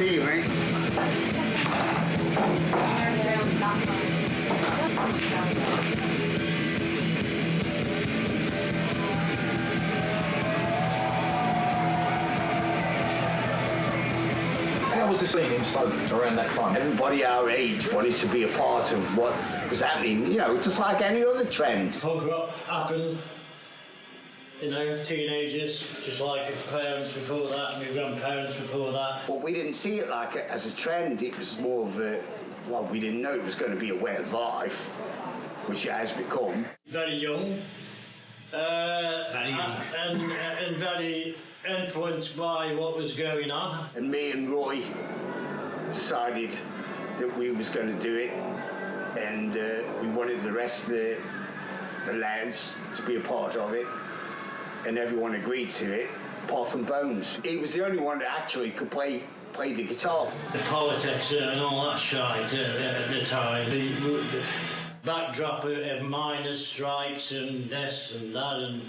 see you, mate. How was the scene in Stoke around that time? Everybody our age wanted to be a part of what was happening, you know, just like any other trend. Punk rock happened, you know, teenagers, just like parents before that, and my grandparents before that. But we didn't see it like as a trend, it was more of a, well, we didn't know it was going to be a way of life, which it has become. Very young. Very young. And very influenced by what was going on. And me and Roy decided that we was going to do it, and we wanted the rest of the lads to be a part of it, and everyone agreed to it, apart from Bones. He was the only one that actually could play the guitar. The politics and all that shite at the time. The backdrop of miners' strikes and this and that, and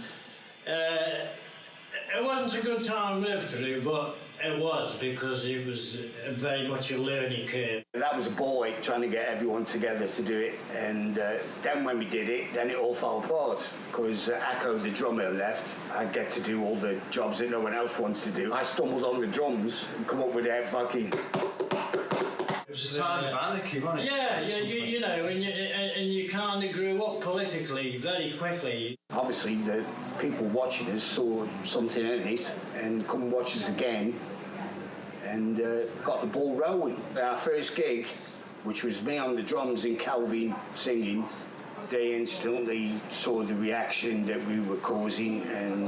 it wasn't a good time to live through, but it was, because it was very much a learning curve. That was a ball ache trying to get everyone together to do it, and then when we did it, then it all fell apart, because Akko, the drummer, left. I'd get to do all the jobs that no one else wants to do. I stumbled on the drums and come up with that fucking... It was a time of anarchy, wasn't it? Yeah, you know, and you kind of grew up politically very quickly. Obviously, the people watching us saw something in it and come and watch us again, and got the ball rolling. Our first gig, which was me on the drums and Calvin singing, they instantly saw the reaction that we were causing and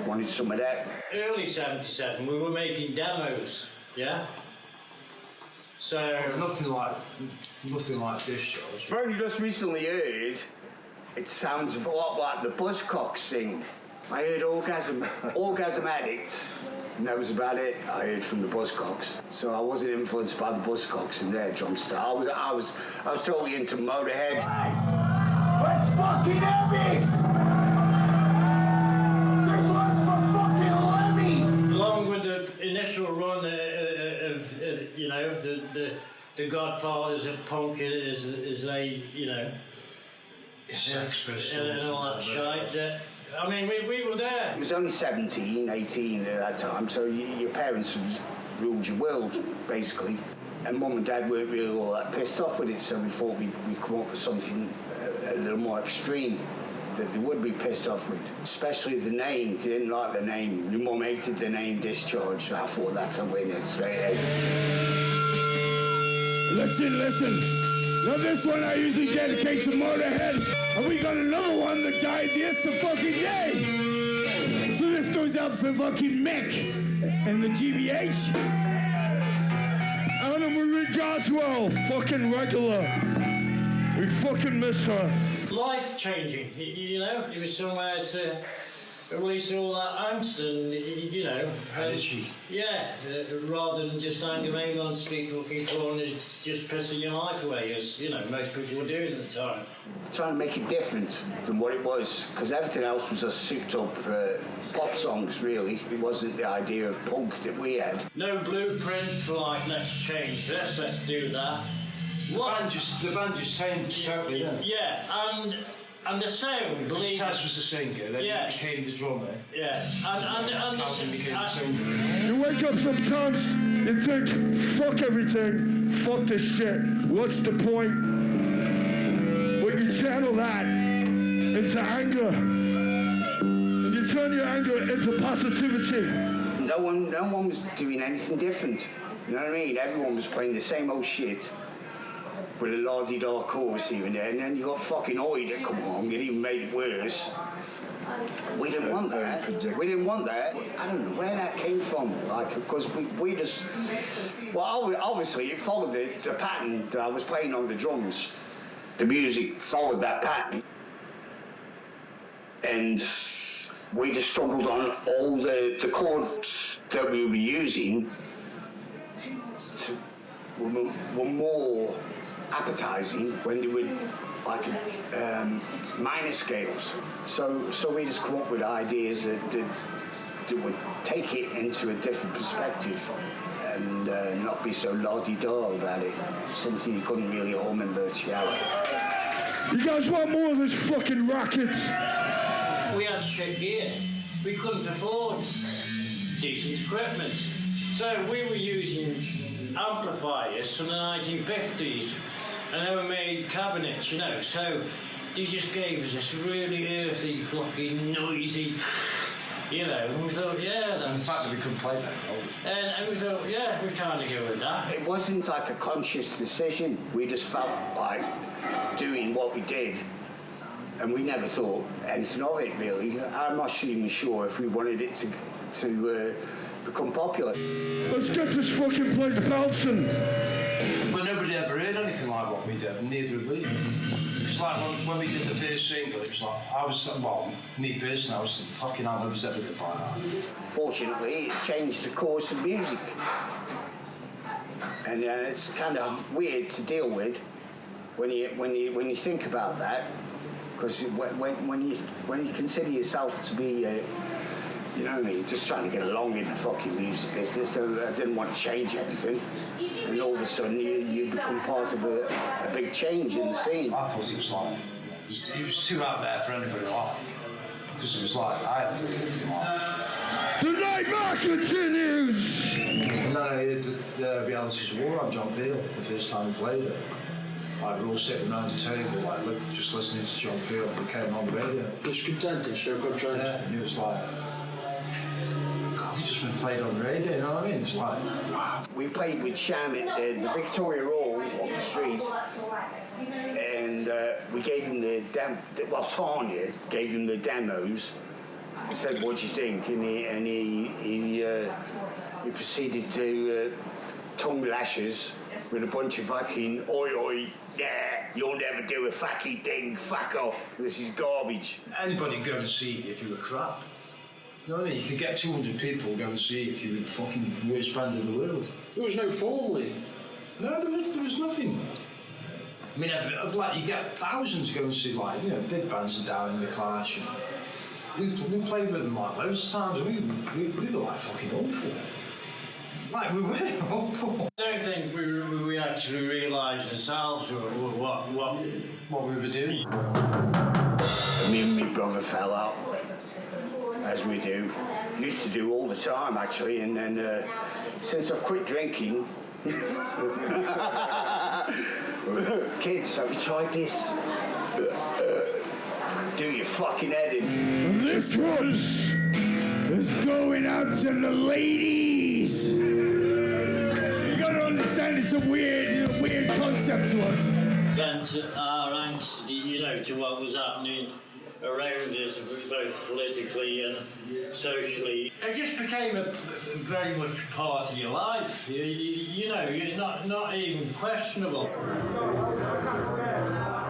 wanted some of that. Early 77, we were making demos, yeah? So... Nothing like Discharge. I've only just recently heard it sounds a lot like the Buzzcocks sing. I heard Orgasm Addict, and that was about it I heard from the Buzzcocks. So I wasn't influenced by the Buzzcocks and their drum style. I was totally into Motorhead. Let's fucking have it! This one's for fucking Lemmy! Along with the initial run of you know, the godfathers of punk, as they, you know, Sex Pistols and all that shite. I mean, we were there. I was only 17, 18 at that time, so your parents ruled your world, basically. And Mum and Dad weren't really all that pissed off with it, so we thought we'd come up with something a little more extreme that they would be pissed off with. Especially the name. They didn't like the name. My mum hated the name Discharge, so I thought that's a winner straight ahead. Listen. Now this one I usually dedicate to Motorhead, and we got another one that died yesterday fucking day. So this goes out for fucking Mick and the G.B.H. And I'm with Goswell, fucking regular. We fucking miss her. Life changing, you know. It was somewhere to release all that angst and, you know. Energy. Yeah, rather than just hanging around on street fucking corners, just pissing your life away, as, you know, most people were doing at the time. Trying to make it different than what it was, because everything else was just souped up pop songs, really. It wasn't the idea of punk that we had. No blueprint for, like, let's change this, let's do that. The band just changed totally, yeah. Yeah, and the sound, believe Thrash was the singer, then yeah. he became the drummer. Yeah, and Calvin became the singer. You wake up sometimes, you think, fuck everything, fuck this shit, what's the point? But you channel that into anger, and you turn your anger into positivity. No one was doing anything different, you know what I mean? Everyone was playing the same old shit with a la-di-da chorus even there, and then you got fucking Oi that come along and even made it worse. We didn't want that. We didn't want that. I don't know where that came from, like, because we just... Well, obviously it followed the pattern that I was playing on the drums. The music followed that pattern. And we just stumbled on all the chords that we were using were more appetizing when they were like minor scales. So we just come up with ideas that would take it into a different perspective and not be so la-di-da about it. Something you couldn't really hum in the shower. You guys want more of this fucking racket? We had shit gear. We couldn't afford decent equipment. So we were using amplifiers from the 1950s, and they were made cabinets, you know. So they just gave us this really earthy, fucking noisy, you know. And we thought, yeah, that's... The fact that we couldn't play that. And we thought, yeah, we kind of go with that. It wasn't like a conscious decision. We just felt like doing what we did, and we never thought anything of it, really. I'm not even sure if we wanted it to become popular. Let's get this fucking place bouncing. But nobody ever heard anything like what we did, and neither did we. It was like when we did the first single, it was like, me personally, I was fucking hell, nobody's ever did like that. Fortunately, it changed the course of music. And it's kind of weird to deal with when you think about that, because when you consider yourself to be you know what I mean, just trying to get along in the fucking music business, I didn't want to change anything, and all of a sudden you become part of a big change in the scene. I thought it was like, it was too out there for anybody to like, because it was like, I had to do it. The nightmare continues! And then I heard the Rehearsals War on John Peel the first time we played it. Like, we were all sitting around the table, like, just listening to John Peel, and it came on the radio. Discontent and content. Yeah, and it was like, God, we've just been played on the radio, you know what I mean? It's like, wow. We played with Sham at the Victoria Hall on the street, and we gave him Tanya gave him the demos. He said, "What do you think?" And he proceeded to tongue lashes with a bunch of fucking oi oi, yeah, you'll never do a fucking thing, fuck off, this is garbage. Anybody go and see it if you were crap. You know what I mean? You could get 200 people go and see it if you were the fucking worst band in the world. There was no formally. No, there was nothing. I mean, like, you get thousands go and see, like, you know, big bands are down in the Clash. We played with them like loads of times, and we were like fucking awful. Like, we were awful. I don't think we actually realised ourselves what we were doing. Me and my brother fell out, as we do. Used to do all the time, actually, and then since I've quit drinking, kids, have you tried this? Do your fucking head in. This one is going out to the ladies. You gotta understand, it's a weird concept to us. Vent our angst, you know, to what was happening around us, both politically and socially. It just became a very much part of your life. You know, you're not even questionable.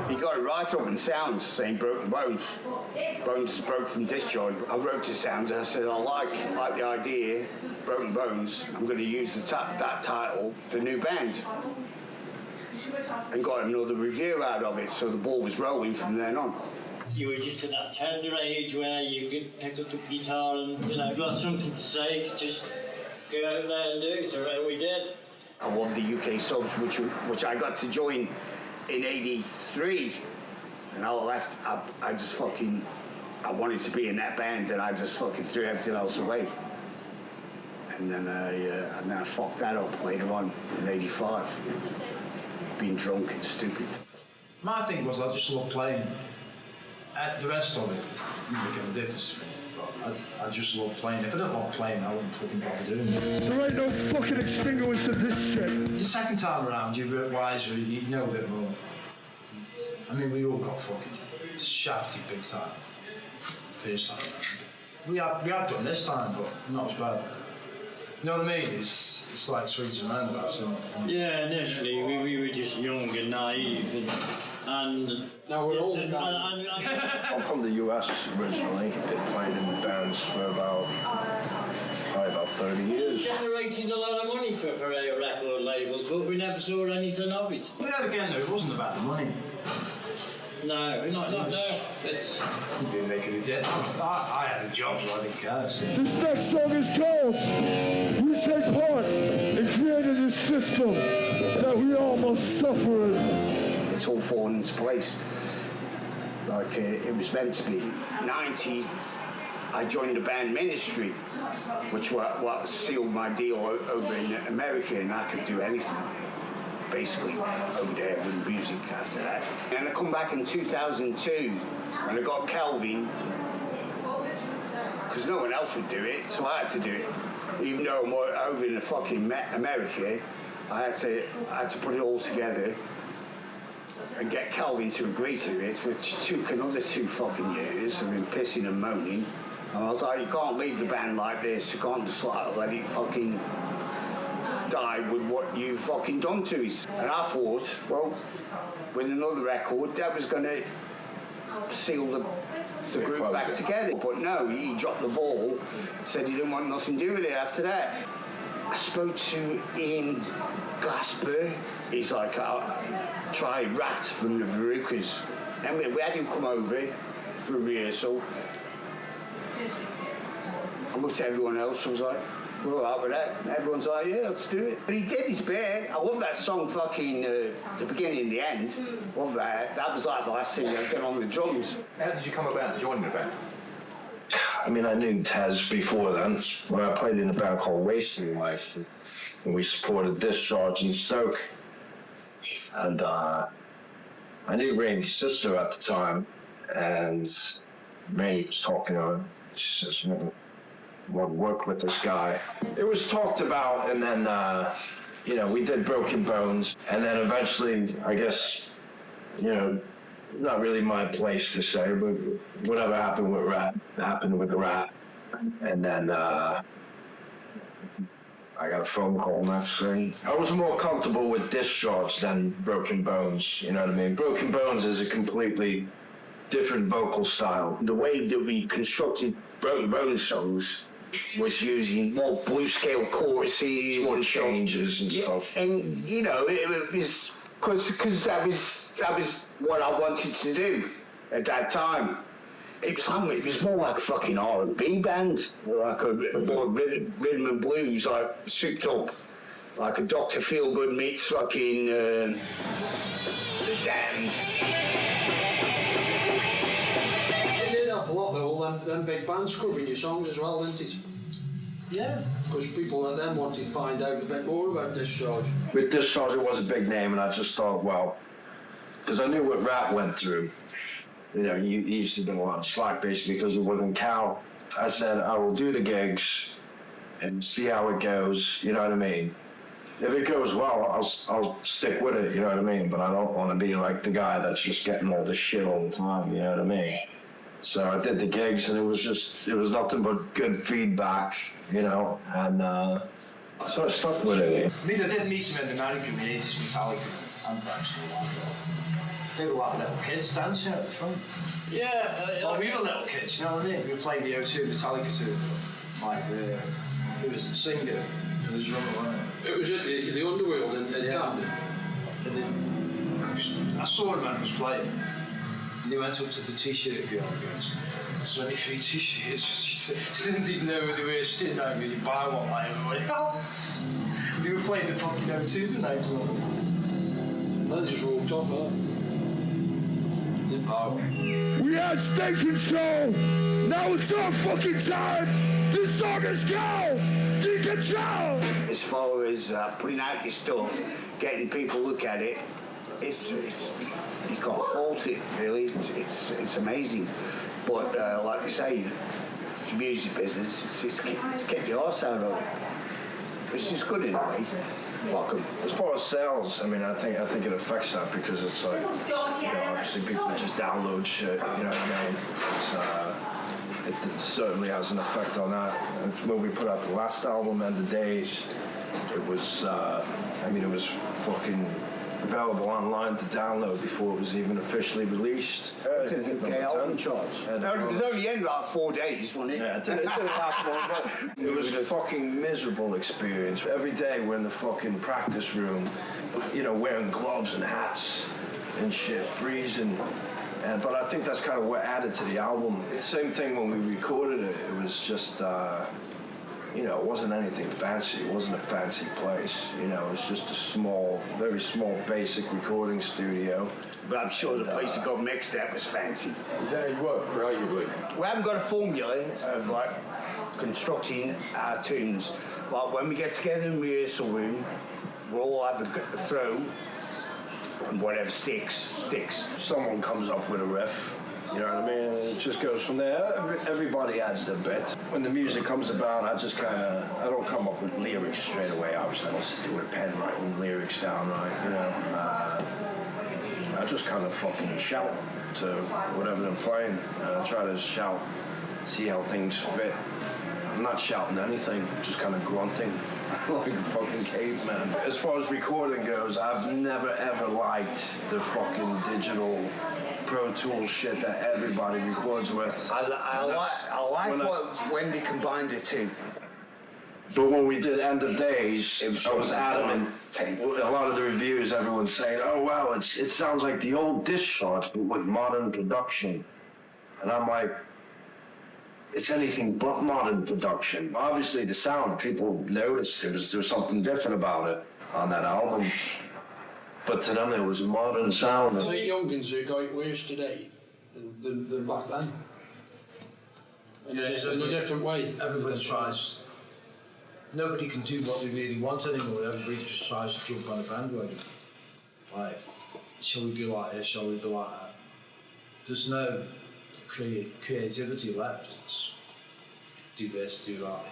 He got it right up in sounds, saying broken bones. Bones is broke from Discharge. I wrote to sounds and I said, I like the idea, broken bones. I'm going to use that title, the new band. And got another review out of it, so the ball was rolling from then on. You were just at that tender age where you could pick up the guitar and, you know, got something to say, just go out there and do it, and we did. I love the UK subs, which I got to join in '83, and I left. I just fucking, I wanted to be in that band, and I just fucking threw everything else away. And then I fucked that up later on in '85, being drunk and stupid. My thing was, I just loved playing. The rest of it didn't make any difference to me. But I just love playing. If I didn't love playing, I wouldn't fucking bother doing it. There ain't no fucking extinguisher to this shit. The second time around, you're a bit wiser, you know a bit more. I mean, we all got fucking shafted big time. First time around. We have done this time, but not as bad. You know what I mean? It's like swings and roundabouts, isn't it? Yeah, initially we were just young and naive and now we're old now. I'm from the US originally. It played in bands for about 30 years. Generated a lot of money for our record labels, but we never saw anything of it. But then again, though, it wasn't about the money. No, not no. It's Didn't really make any difference. I had a job, so I didn't care. So. This next song is called "We Take Part in Creating This System That We All Must Suffer In." It's all fallen into place. Like it was meant to be. 90s, I joined the band Ministry, which what sealed my deal over in America, and I could do anything, basically, over there with music after that. And I come back in 2002, and I got Calvin, because no one else would do it, so I had to do it. Even though I'm over in the fucking America, I had to put it all together and get Calvin to agree to it, which took another 2 fucking years. I've been pissing and moaning. And I was like, you can't leave the band like this. You can't just like let it fucking die with what you've fucking done to it. And I thought, well, with another record, that was going to seal the group back together. But no, he dropped the ball, said he didn't want nothing to do with it after that. I spoke to Ian Glasper. He's like, try Rat from the Varukers. And we had him come over for a rehearsal. I looked at everyone else and was like, we're all right with that. And everyone's like, yeah, let's do it. But he did his bit. I love that song, fucking, the beginning and the end. Love that. That was like the last thing I've done on the drums. How did you come about joining the band? I mean, I knew Taz before then. When I played in a band called Wasting Life, and we supported Discharge in Stoke. And I knew Rainey's sister at the time, and Rainey was talking to her. She says, you know, I want to work with this guy. It was talked about, and then, you know, we did Broken Bones, and then eventually, I guess, you know, not really my place to say, but whatever happened with Rat, happened with the Rat. And then I got a phone call next thing. I was more comfortable with Discharge than Broken Bones, you know what I mean? Broken Bones is a completely different vocal style. The way that we constructed Broken Bones songs was using more blue scale choruses, more changes and stuff. And you know, it was because that was what I wanted to do at that time. It was more like a fucking R&B band, like a more rhythm and blues, like souped up, like a Dr. Feelgood meets fucking The Damned. It did help a lot though, all them big bands covering your songs as well, didn't it? Yeah. Because people like them wanted to find out a bit more about Discharge. With Discharge, it was a big name, and I just thought, well, because I knew what Rat went through. You know, he used to do a lot of slack basically because he wasn't Cal. I said, I will do the gigs and see how it goes, you know what I mean? If it goes well, I'll stick with it, you know what I mean? But I don't want to be like the guy that's just getting all this shit all the time, you know what I mean? So I did the gigs, and it was nothing but good feedback, you know, and so I stuck with it. I mean, I did meet some in the American communities, Metallica and Thrash. They were like little kids dancing at the front. yeah. Well, we were little kids, you know what I mean? We were playing the O2 Metallica tour. Like, who was the singer? It was drummer, wasn't it? It was at the Underworld in Camden. I saw him when he was playing. And he went up to the t-shirt girl and goes, there's only 3 t-shirts. She didn't even know who they were. She didn't know who you buy one like everybody else. We were playing the fucking O2 the night before. They just walked off, huh? Didn't bother. We had state control. Now it's our fucking time. This song is called Decontrol. As far as putting out your stuff, getting people to look at it, it's you can't fault it really. It's amazing. But like you say, the music business, it's to get your arse out of it. Which is good in a way. Fuck 'em. As far as sales, I mean, I think it affects that because it's like, you know, obviously people just download shit, you know what I mean? It certainly has an effect on that. And when we put out the last album, End of Days, it was, I mean, it was fucking available online to download before it was even officially released. It's a UK album charts. It was only in like 4 days, wasn't it? Yeah, it didn't last long, but it was a fucking miserable experience. Every day we're in the fucking practice room, you know, wearing gloves and hats and shit, freezing. But I think that's kind of what added to the album. It's the same thing when we recorded it. It was just, you know, it wasn't anything fancy. It wasn't a fancy place. You know, it was just a small, very small, basic recording studio. But I'm sure the place that got mixed at was fancy. Is that how you work creatively? We haven't got a formula of like constructing our tunes. Like when we get together in the rehearsal room, we'll all have a throw, and whatever sticks. Someone comes up with a riff, you know what I mean? And it just goes from there. Everybody adds their bit. When the music comes about, I just kind of, I don't come up with lyrics straight away. Obviously, I don't sit there with a pen writing lyrics down, right? You know, I just kind of fucking shout to whatever they're playing. Try to shout, see how things fit. I'm not shouting anything, just kind of grunting like a fucking caveman. As far as recording goes, I've never ever liked the fucking digital Pro Tools shit that everybody records with. I like when they combined the two. But when we did End of Days, I was adamant. A lot of the reviews, everyone's saying, "Oh wow, it sounds like the old Discharge, but with modern production." And I'm like, it's anything but modern production. Obviously, the sound, people noticed there was something different about it on that album. But to them, it was modern sound. I think youngins are got it worse today than back then. In a different way. Everybody tries. Nobody can do what they really want anymore. Everybody just tries to jump on a bandwagon. Like, shall we be like this? Shall we be like that? There's no creativity left. It's do this, do that.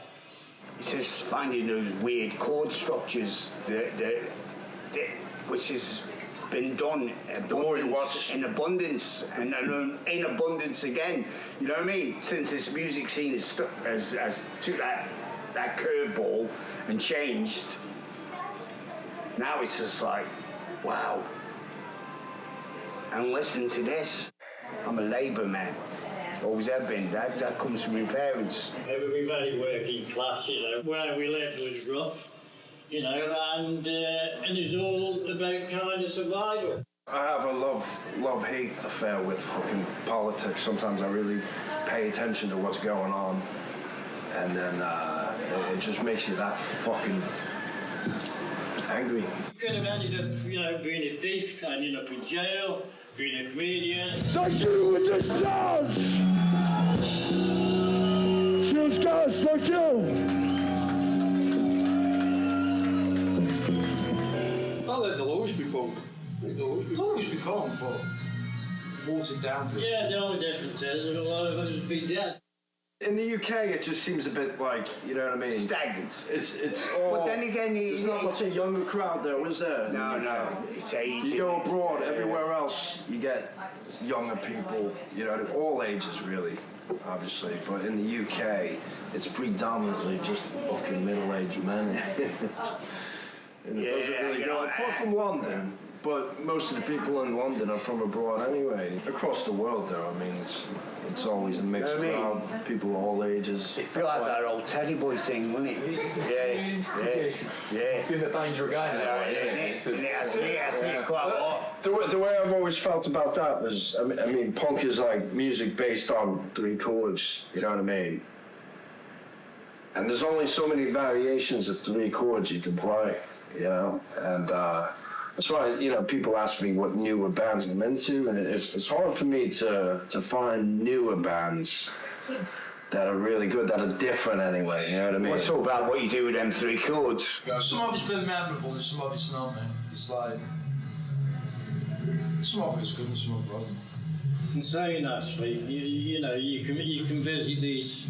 It's just finding those weird chord structures which has been done in abundance and in abundance again. You know what I mean? Since this music scene has took that curveball and changed, now it's just like, wow. And listen to this. I'm a labour man. Always have been. That comes from my parents. We're very working class, you know. Where we lived was rough, you know, and it was all about kind of survival. I have a love-hate affair with fucking politics. Sometimes I really pay attention to what's going on, and then it just makes you that fucking angry. You could have ended up, you know, being a thief, ending up in jail, being a comedian. Thank you with Discharge! Cheers, guys, thank you! I let the Lewis be punk. It's always become, but watered down. Yeah, the only difference is that a lot of us would be dead. In the UK, it just seems a bit like, you know what I mean? Stagnant. It's all. But then again, there's not much a younger crowd there, is there? No, it's age. You go abroad, everywhere else, you get younger people, you know, all ages really, obviously. But in the UK, it's predominantly just fucking middle-aged men. And it doesn't really go, apart from London. But most of the people in London are from abroad anyway. Across the world, though, I mean, it's always a mixed crowd. People of all ages. It's like that old Teddy Boy thing, wasn't it? Yeah. It's in the danger again, that way, isn't it? I see it quite a lot. The way I've always felt about that was, I mean, punk is like music based on 3 chords, you know what I mean? And there's only so many variations of 3 chords you can play, you know? And that's why, you know, people ask me what newer bands I'm into, and it's hard for me to find newer bands that are really good, that are different anyway, you know what I mean? Well, it's all about what you do with them 3 chords. Some of it's been memorable and some of it's not, man. It's like, some of it's good and some of it wasn't. Insane, actually. You know, you can visit these,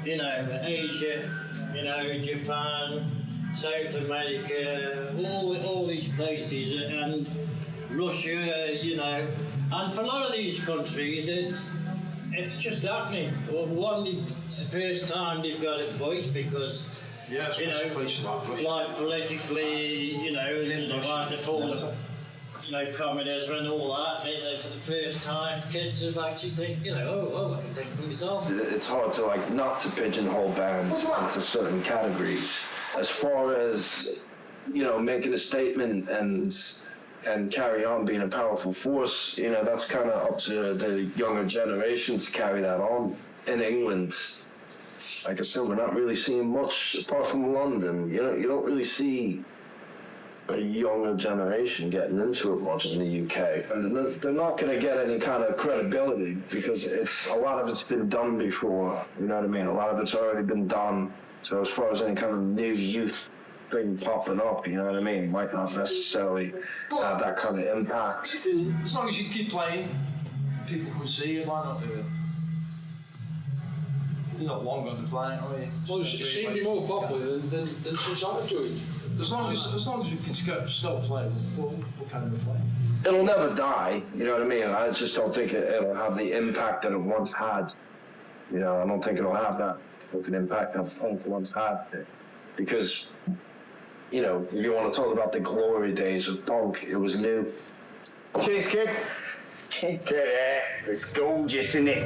you know, Asia, you know, Japan, South America, all these places, and Russia, you know, and for a lot of these countries, it's just happening. One, it's the first time they've got a voice because, you know, like politically, you know, like the fall of, you know, communism and all that. You know, for the first time, kids have actually think, you know, oh, I can think for myself. It's hard to like not to pigeonhole bands into certain categories. As far as, you know, making a statement and and carry on being a powerful force, you know, that's kind of up to the younger generation to carry that on. In England, like I said, we're not really seeing much apart from London. You know, you don't really see a younger generation getting into it much in the UK, and they're not going to get any kind of credibility because a lot of it's been done before. You know what I mean? A lot of it's already been done. So as far as any kind of new youth thing popping up, you know what I mean, might not necessarily have that kind of impact. As long as you keep playing, people can see you. Why not do it? You're not long on the planet, are you? Well, it seemed to be more popular than since I've joined. As long as we can still play, we'll carry on playing. It'll never die, you know what I mean? I just don't think it'll have the impact that it once had. You know, I don't think it'll have that fucking impact that punk once had. Because, you know, if you want to talk about the glory days of punk, it was new. Cheers, kid. Get it. It's gorgeous, isn't it?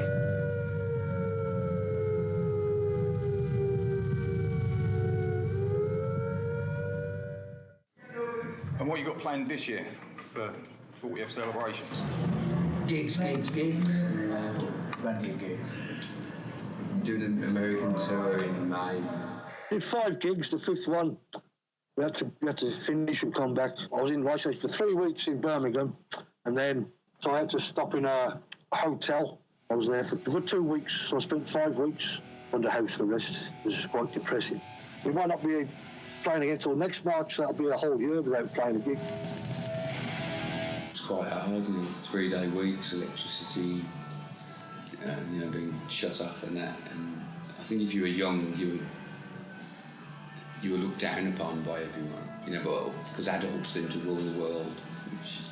And what you got planned this year for 40th celebrations? Gigs. Plenty of gigs. I'm doing an American tour in May. Did 5 gigs, the 5th one. We had to finish and come back. I was in Rivalry for 3 weeks in Birmingham, and then so I had to stop in a hotel. I was there for 2 weeks, so I spent 5 weeks under house arrest. It was quite depressing. We might not be playing again until next March. That'll be a whole year without playing a gig. It's quite hard, 3-day weeks, electricity, being shut off and that. And I think if you were young, you were looked down upon by everyone, but because adults seem to rule the world, which is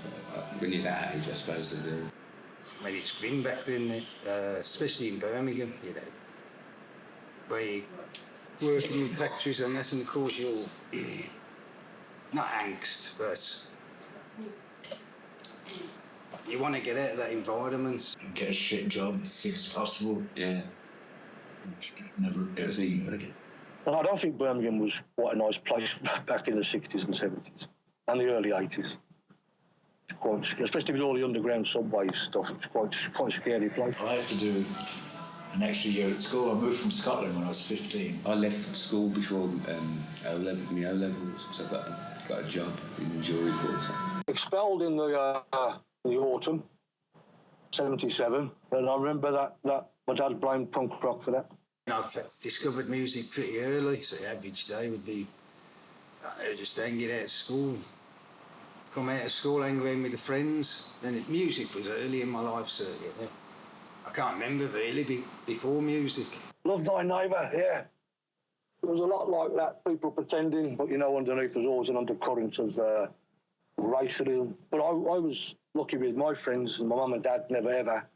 when you're that age, I suppose they do. Maybe it's grim back then, especially in Birmingham, where you're working in factories and that, and of course you're not angst, but you want to get out of that environment. Get a shit job as soon as possible. Yeah. Never get it again. And I don't think Birmingham was quite a nice place back in the 60s and 70s and the early 80s. Especially with all the underground subway stuff, it's quite a scary place. I had to do an extra year at school. I moved from Scotland when I was 15. I left school before my O-levels, because I got a job in jury court. Expelled in the autumn, 77, and I remember that my dad blamed punk rock for that. I discovered music pretty early, so the average day would be just hanging out of school. Come out of school, hang around with the friends. Then music was early in my life, certainly. I can't remember really before music. Love Thy Neighbour, yeah. It was a lot like that, people pretending, but underneath there's always an undercurrent of racism. But I was lucky with my friends, and my mum and dad never ever.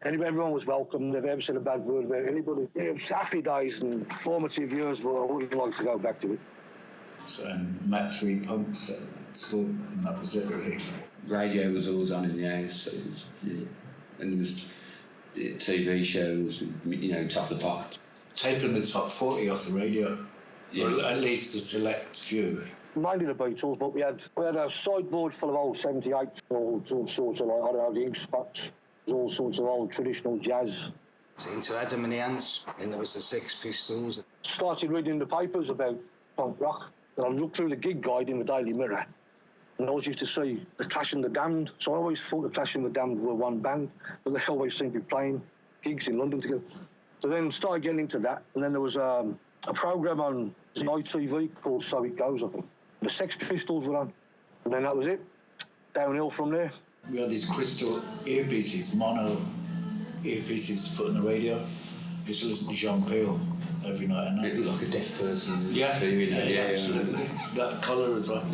Everyone was welcome, never ever said a bad word about anybody. It was happy days and formative years, but I wouldn't like to go back to it. So met 3 punks at school, and that was it really. Radio was always on in the house, so and there was TV shows, top of the pop. Taping the top 40 off the radio, or at least a select few. Mainly the Beatles, but we had a sideboard full of old 78, all sorts of, the ink spots, all sorts of old traditional jazz. I was into Adam and the Ants, and there was the Sex Pistols. Started reading the papers about punk rock, and I looked through the gig guide in the Daily Mirror, and I always used to see the Clash and the Damned, so I always thought the Clash and the Damned were one band, but they always seemed to be playing gigs in London together. So then started getting into that, and then there was a programme on ITV called So It Goes, I think. The Sex Pistols were on, and then that was it. Downhill from there. We had these crystal earpieces, mono earpieces to put on the radio. We used to listen to Jean Peel every night and night. It looked like a deaf person. Yeah, absolutely. That colour as well.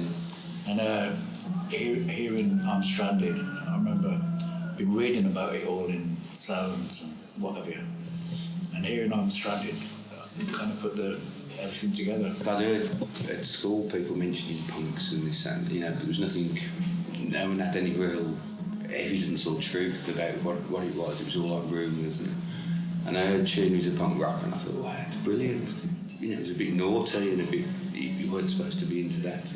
And hearing I'm Stranded, I remember been reading about it all in Sounds and whatever. And hearing I'm Stranded, kind of put everything together. I'd heard at school people mentioning punks and this and, there was nothing, no one had any real evidence or truth about what it was. It was all like rumours. And I heard tunes of punk rock and I thought, wow, it's brilliant. It was a bit naughty and a bit, you weren't supposed to be into that.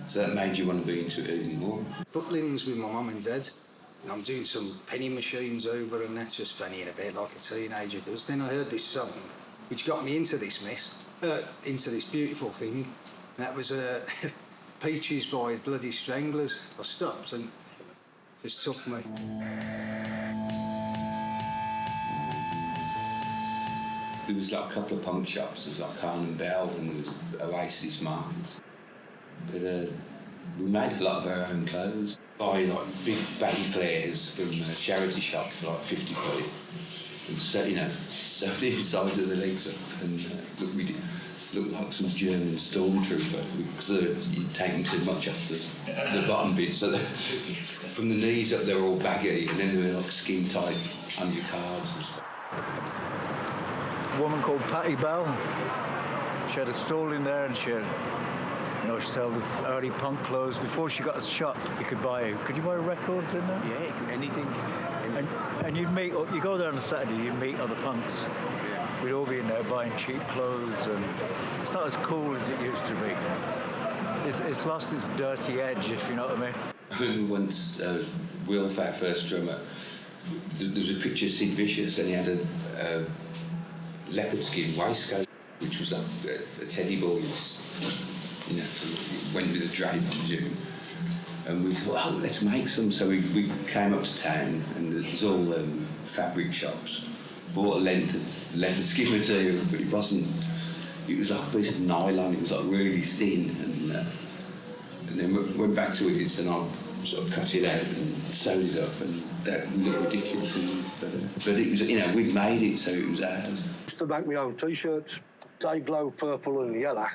So that made you want to be into it even more. Butlins with my mum and dad. And I'm doing some penny machines over, and that's just funny in a bit like a teenager does. Then I heard this song, which got me into this mess, into this beautiful thing. That was Peaches by Bloody Stranglers. I stopped and it just took me. There was like a couple of punk shops. There was like Carn and Bell, and there was Oasis Market. But we made a lot of our own clothes. Buy like big baggy flares from a charity shop for like 50p, and sew the inside of the legs up, and look like some German stormtrooper because you'd taken too much off the bottom bit, so from the knees up they're all baggy, and then they were like skin tight on your calves and stuff. A woman called Patty Bell. She had a stall in there, and she sold the early punk clothes. Before she got a shop, could you buy records in there? Yeah, anything. And you'd meet, you go there on a Saturday, you'd meet other punks. Yeah. We'd all be in there buying cheap clothes, and it's not as cool as it used to be. It's lost its dirty edge, if you know what I mean. I remember once Will, our first drummer, there was a picture of Sid Vicious, and he had a leopard skin waistcoat, which was like a teddy boy's, went with a drape, I presume. And we thought, oh, let's make some. So we came up to town, and there's all fabric shops. Bought a length of leopard skin material, but it was like a piece of nylon. It was like really thin, and then we went back to it, and I sort of cut it out and sewed it up, and that looked ridiculous. But it was, we'd made it, so it was ours. I used to make my own T-shirts, day glow purple and yellow,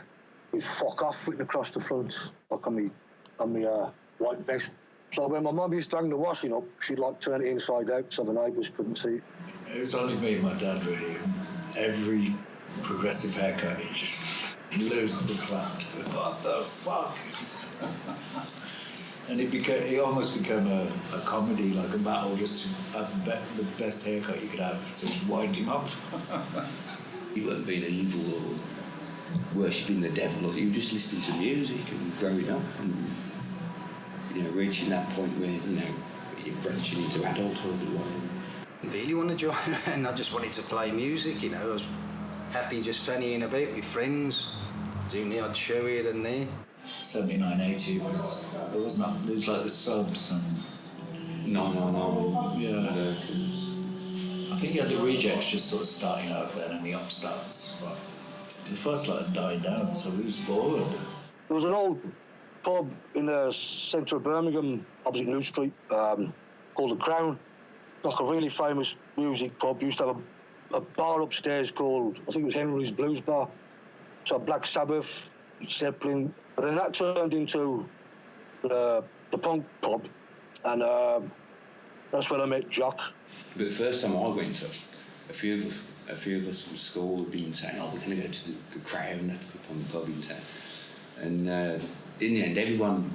with "fuck off" written across the front, like on my white vest. So when my mum used to hang the washing up, she'd like turn it inside out so the neighbours couldn't see it. It was only me and my dad, really. Every progressive haircut, he just loses the clout. What the fuck? And it almost became a comedy, like a battle, just to have the best haircut you could have to wind him up. You weren't being evil or worshipping the devil, you were just listening to music and growing up and reaching that point where you're branching into adulthood. I really want to join, and I just wanted to play music. I was happy just fannying about with friends, doing the odd show here and there. 79, 80 it was like the subs and 999. Yeah. I think you had the rejects just sort of starting out then, and the upstarts. But the first lot had died down, so we was bored. There was an old pub in the centre of Birmingham, opposite New Street, called The Crown. Like a really famous music pub. Used to have a bar upstairs called, I think it was Henry's Blues Bar. So Black Sabbath, Zeppelin. But then that turned into the punk pub, and that's when I met Jock. But the first time I went up, a few of us from school had been saying, oh, we're going to go to the Crown, that's the punk pub in town. And in the end, everyone,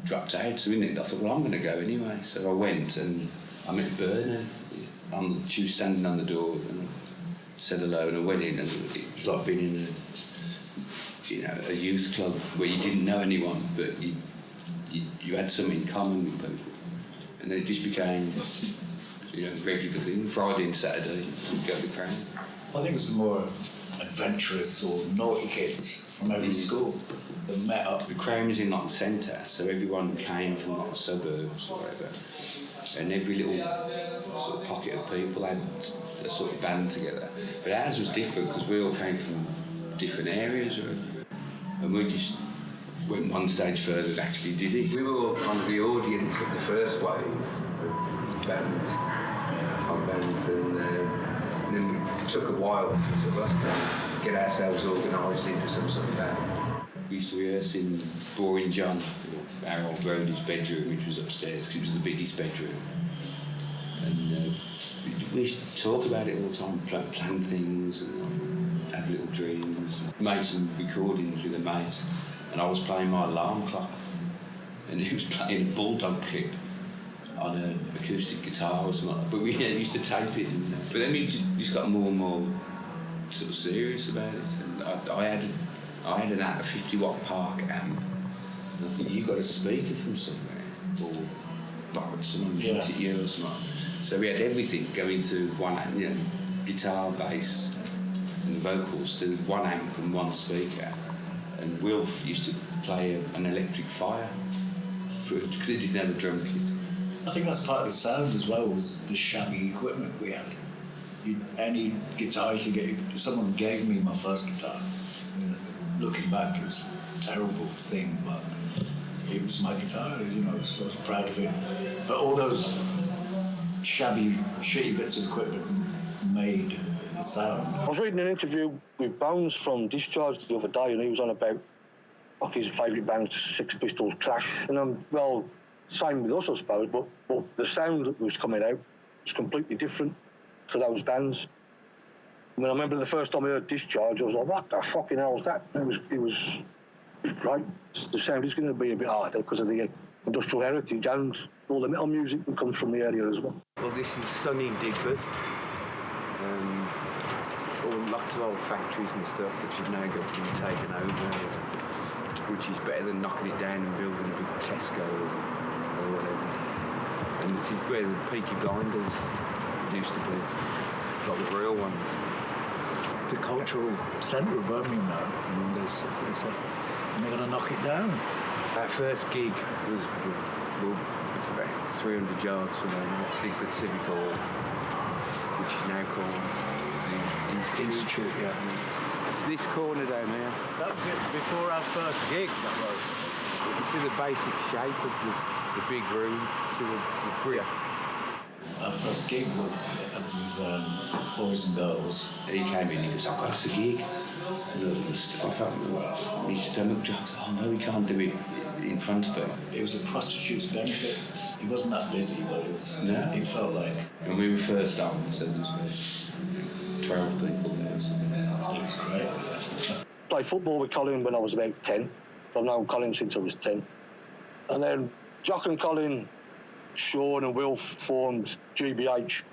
dropped out. So in the end, I thought, well, I'm going to go anyway. So I went, and I met Bernard. She was standing on the door, and I said hello, and I went in, and it was like being in a youth club where you didn't know anyone, but you had something in common with people. And then it just became, a regular thing. Friday and Saturday, we'd go to the Crown. I think it was the more adventurous or naughty kids from every school that met up. The Crown was in like the centre, so everyone came from like the suburbs or whatever. And every little sort of pocket of people had a sort of band together. But ours was different because we all came from different areas, and we just went one stage further and actually did it. We were all kind of the audience of the first wave of bands, punk bands, and then it took a while for us to get ourselves organised into some sort of band. We used to rehearse in Boring John, our old roadie's bedroom, which was upstairs, because it was the biggest bedroom. And we used to talk about it all the time, plan things, and have little dreams. Made some recordings with a mate, and I was playing my alarm clock, and he was playing a Bulldog clip on an acoustic guitar or something. But we used to tape it. But then we just got more and more sort of serious about it. And I had I had an out of 50-watt Park amp, and I think you got a speaker from somewhere, or borrowed someone lent it you or something. So we had everything going through one, you know, guitar, bass, and vocals to one amp and one speaker. And Wilf used to play an electric fire because he didn't have a drum kit. I think that's part of the sound as well, was the shabby equipment we had. Any guitar you could get, someone gave me my first guitar. You know, looking back, it was a terrible thing, but it was my guitar, you know, so I was proud of it. But all those shabby, shitty bits of equipment made the sound. I was reading an interview with Bones from Discharge the other day, and he was on about like his favourite bands, Sex Pistols, Thrash, and well, same with us, I suppose, but the sound that was coming out was completely different to those bands. I mean, I remember the first time I heard Discharge, I was like, what the fucking hell was that? It was great. The sound is going to be a bit harder because of the industrial heritage and all the metal music that comes from the area as well. Well, this is sunny Digbeth. Lots of old factories and stuff which have now been taken over, which is better than knocking it down and building a big Tesco or whatever. And this is where the Peaky Blinders used to be, like the real ones. The cultural centre of Birmingham now, and they're going to knock it down. Our first gig was about 300 yards from Digbeth Civic Hall, which is now called Institute, yeah. It's this corner down here. That was it before our first gig, that was. You see the basic shape of the big room, sort of the brick. Our first gig was with Boys and Girls. He came in and he goes, I've got us a gig. And I felt his stomach dropped. Oh no, we can't do it in front of him. It was a prostitute's benefit. He wasn't that busy, but it was. No. It felt like. When we were first on, so there was 12 people there or something. It was great. Played football with Colin when I was about 10. I've known Colin since I was 10. And then Jock and Colin, Sean and Will formed GBH.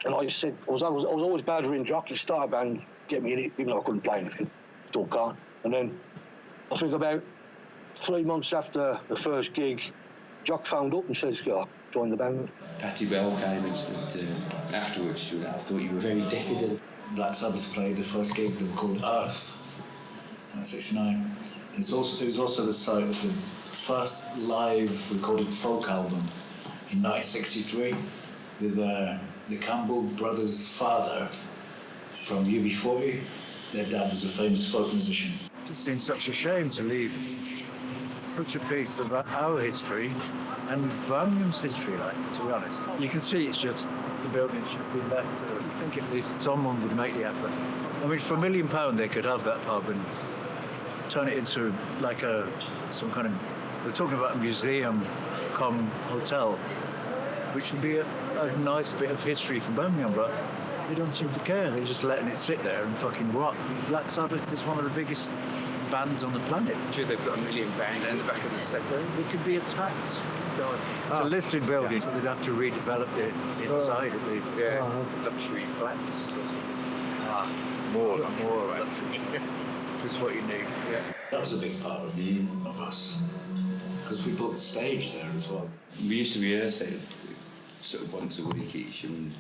And I said, I was always badgering Jock to start a band, get me in it, even though I couldn't play anything. Still can't. And then I think about 3 months after the first gig, Jock phoned up and says, join the band. Patty Bell came and said, afterwards, I thought you were very decadent. Black Sabbath played the first gig, they were called Earth, in '69. It was also the site of the first live recorded folk album in 1963 with the Campbell brothers' father from UB40. Their dad was a famous folk musician. It just seems such a shame to leave such a piece of our history and Birmingham's history, like, to be honest. You can see it's just the building should be left. I think at least someone would make the effort. I mean, for £1 million they could have that pub and turn it into like some kind of, they're talking about a museum cum hotel, which would be a nice bit of history from Birmingham, but they don't seem to care. They're just letting it sit there and fucking rot. Black Sabbath is one of the biggest bands on the planet. Sure, they've got £1 million in the back of the sector. It could be a tax. It's a listed building, so they'd have to redevelop it inside at least. Yeah, luxury flats or something. More luxury. Just what you need. Yeah. That was a big part of us, because we built the stage there as well. We used to rehearse it sort of once a week each, and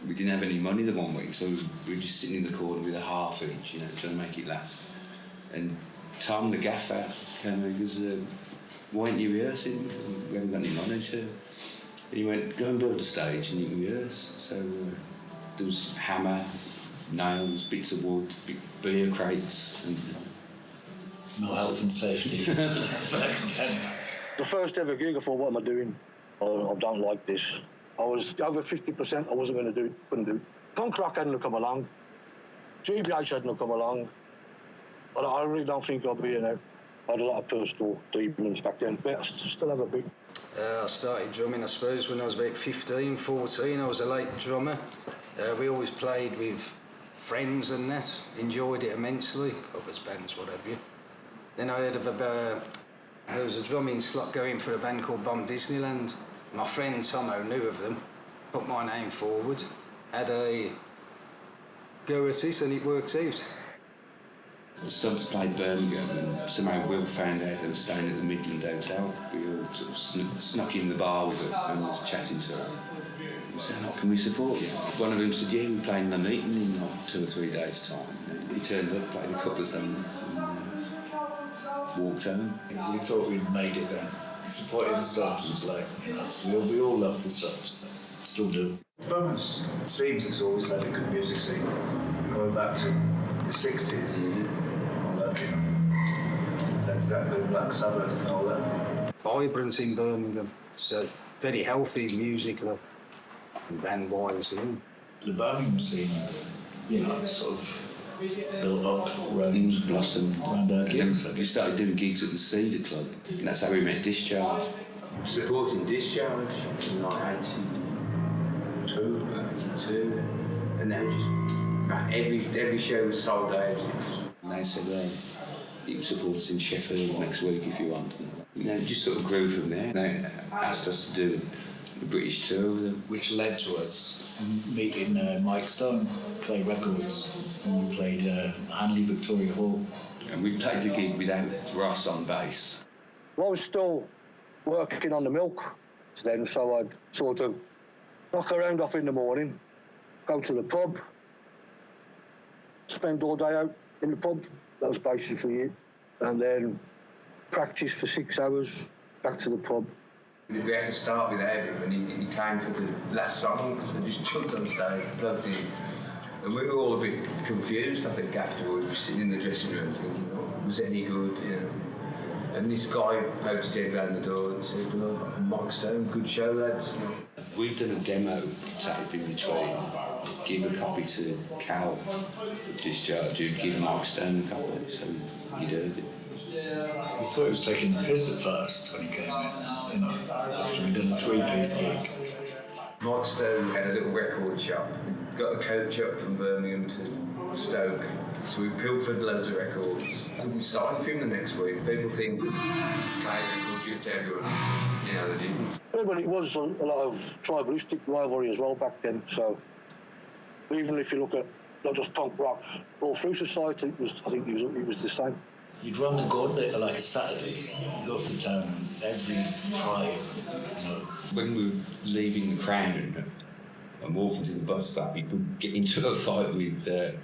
we didn't have any money the one week, so we were just sitting in the corner with a half each, trying to make it last. And Tom, the gaffer, came and goes, why aren't you rehearsing? We haven't got any money, so... And he went, go and build the stage and you can rehearse. So there was hammer, nails, bits of wood, big beer crates, and... No health and safety. The first ever gig, I thought, what am I doing? I don't like this. I was over 50%, I wasn't going to do it, couldn't do it. Punk rock hadn't come along. G.B.H. hadn't come along. But I really don't think I'll be in it. I had a lot of personal demons back then, but I still have a big. I started drumming, I suppose, when I was about 15, 14. I was a late drummer. We always played with friends and that. Enjoyed it immensely. Covers, bands, what have you. Then I heard of there was a drumming slot going for a band called Bomb Disneyland. My friend Tomo knew of them, put my name forward, had a go at it, and it worked out. The subs played Birmingham, and somehow Will found out they were staying at the Midland Hotel. We all sort of snuck in the bar with her and was chatting to her. We said, "Oh, can we support you?" One of them said, "Yeah, we're playing the meeting in like 2 or 3 days' time." And we turned up, played a couple of songs, and walked home. We thought we'd made it then. Supporting the subs was like, you know, we all love the subs, still do. Birmingham's, it seems it's always had a good music scene, going back to the 60s, all that, you know, Led Zeppelin, Black Sabbath and all that. Vibrant in Birmingham, so very healthy musically and band-wise, you know. The Birmingham scene, you know, sort of built up around blossom around our gigs. We started doing gigs at the Cedar Club, and that's how we met Discharge. Supporting Discharge in like 82, and then just about every show was sold out. And they said, "You can support us in Sheffield next week if you want." And, you know, it just sort of grew from there. They asked us to do the British tour with them, which led to us meeting Mike Stone, play records, and we played Hanley Victoria Hall. And we played the gig without Ross on bass. Well, I was still working on the milk then, so I'd sort of knock around off in the morning, go to the pub, spend all day out in the pub, that was basically it, and then practice for 6 hours, back to the pub. We had to start without him, and he came for the last song, so we just jumped on stage, plugged in. And we were all a bit confused, I think, afterwards, sitting in the dressing room thinking, "Oh, was it any good?" You know. And this guy poked his head round the door and said, "Oh, Mike Stone, good show, lads." We've done a demo tape in between. Give a copy to Cal for Discharge, who'd give Mike Stone a copy, so he'd heard it. We thought he was taking the piss at first when he came in, you know, after we'd done a 3-piece gig. Mike Stone had a little record shop. We got a coach up from Birmingham to Stoke, so we pilfered loads of records. So we signed for him the next week. People think we played records to everyone. You know, they didn't. Well, it was a lot of tribalistic rivalry as well back then, so even if you look at not just punk rock, all through society, I think it was the same. You'd run the gauntlet like a Saturday, you go through town, every tribe, you know. When we were leaving the Crown and walking to the bus stop, you could get into a fight with a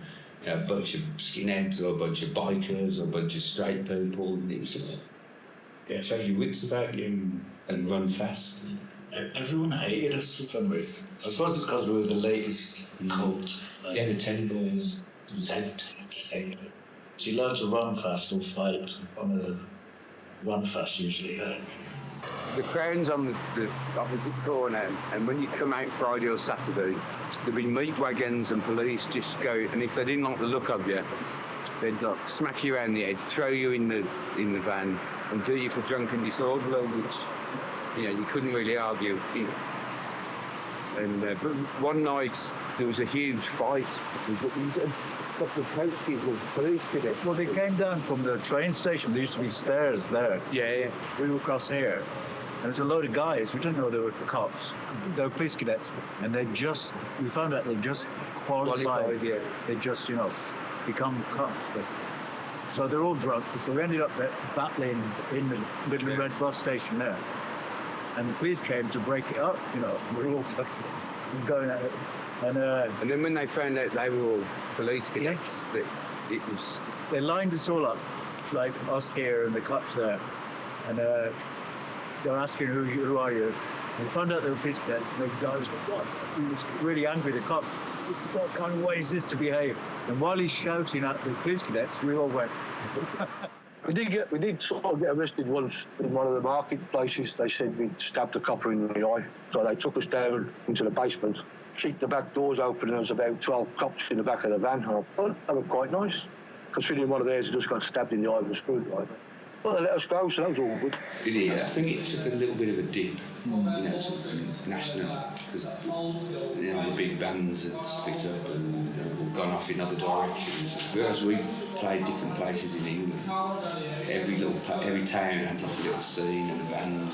bunch of skinheads or a bunch of bikers or a bunch of straight people. It was like, have your wits about you and run fast. Everyone hated us for some reason. I suppose it's because we were the latest cult. Yeah, the 10 boys. So you learn to run fast or fight on a run fast usually. The Crown's on the opposite corner, and when you come out Friday or Saturday, there'll be meat wagons and police just go, and if they didn't like the look of you, they'd like smack you around the head, throw you in the van, and do you for drunken disorderly, which, you know, you couldn't really argue. You know. And but one night there was a huge fight. A couple of coaches with police cadets. Well, they came down from the train station. There used to be stairs there. Yeah. We were across here. And there's a load of guys. We didn't know they were cops. They were police cadets. And we found out they just qualified. Yeah. They just, become cops. Basically. So they're all drunk. So we ended up battling in the Midland Red bus station there. And the police came to break it up, we're all fucking going at it. And then when they found out they were all police cadets, they lined us all up, like us here and the cops there. And they were asking, who are you? And we found out they were police cadets, and the guy was like, what? He was really angry, the cops. What kind of way is this to behave? And while he's shouting at the police cadets, we all went. We did sort of get arrested once in one of the marketplaces. They said we'd stabbed a copper in the eye. So they took us down into the basement, kicked the back doors open, and there was about 12 cops in the back of the van. And I thought, that looked quite nice, considering one of theirs had just got stabbed in the eye with a screwdriver. Well, they let us go, so that was all good. I think it took a little bit of a dip, national, because the big bands had split up and gone off in other directions. Whereas we played different places in England, every town had like a little scene and a band.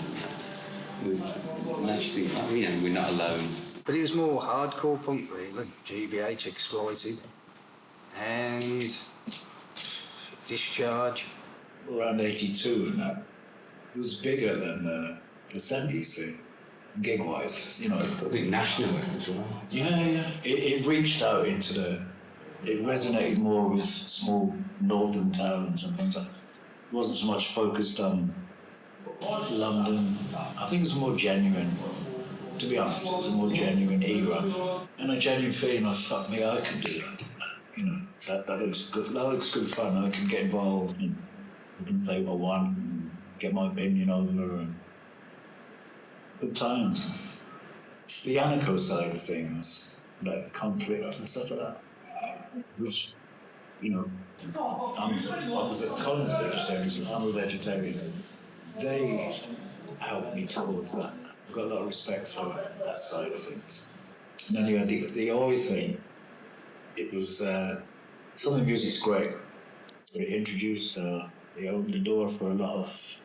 We're not alone. But it was more hardcore punk, really. GBH, Exploited, and Discharge. Around 82 and that, it was bigger than the 70s thing, gig-wise, you know. I think national as well. Yeah. It reached out into it resonated more with small northern towns and things like that. It wasn't so much focused on London. I think it was more genuine, to be honest. It was a more genuine era. And a genuine feeling of, fuck me, I can do that. You know, that looks good. That looks good fun. I can get involved and I can play what I want and get my opinion over and good times. The anarcho side of things, like conflict and stuff like that, was, you know, Colin's a vegetarian, so I'm a vegetarian. They helped me towards that. I've got a lot of respect for that side of things. And then you had the oi thing. It was, some of the music's great, but it introduced, it opened the door for a lot of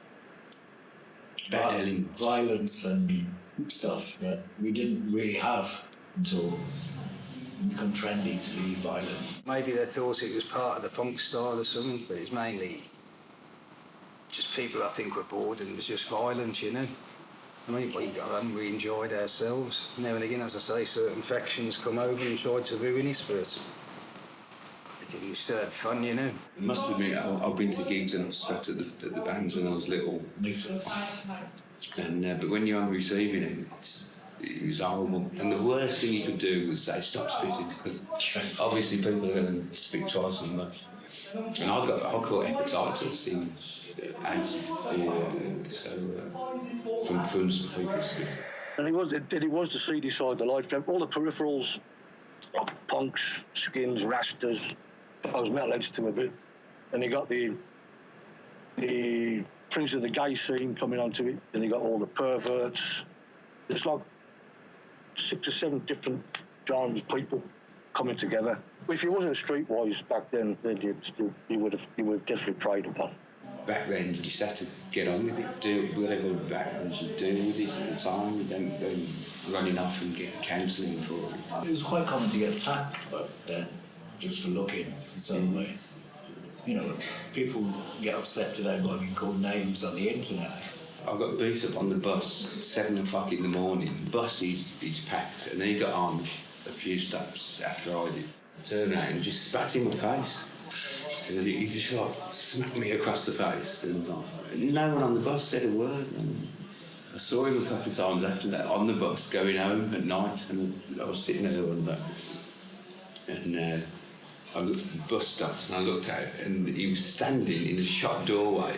violence and stuff that we didn't really have until it became trendy to be violent. Maybe they thought it was part of the punk style or something, but it's mainly just people I think were bored and it was just violence, you know. I mean, we got on, we enjoyed ourselves. Now and again, as I say, certain factions come over and tried to ruin us, but we still had fun, you know. I must admit, I've been to gigs and I've spat at the bands when I was little. Me too. And but when you're on the receiving end, it was horrible. And the worst thing you could do was say, stop spitting, because obviously people are going to spit twice as much. And I caught hepatitis in 84, I think, so from some people spitting. And it was the seedy side of the life. All the peripherals, punks, skins, rastas, I was metalheads to a bit. And you got the prince of the gay scene coming onto it, and you got all the perverts. It's like 6 or 7 different genres of people coming together. If you wasn't streetwise back then you would have definitely preyed upon. Back then, you just had to get on with it, do whatever backgrounds you do with it at the time. You don't go running off and get counselling for it. It was quite common to get attacked back then, just for looking in some way. You know, people get upset today by being called names on the internet. I got beat up on the bus at 7 o'clock in the morning. The bus is packed, and he got on a few steps after I did. Turned around and just spat in my face. And he just like smacked me across the face, and no one on the bus said a word. And I saw him a couple of times after that on the bus going home at night, and I was sitting there one day. And I looked at the bus stopped, and I looked out, and he was standing in a shop doorway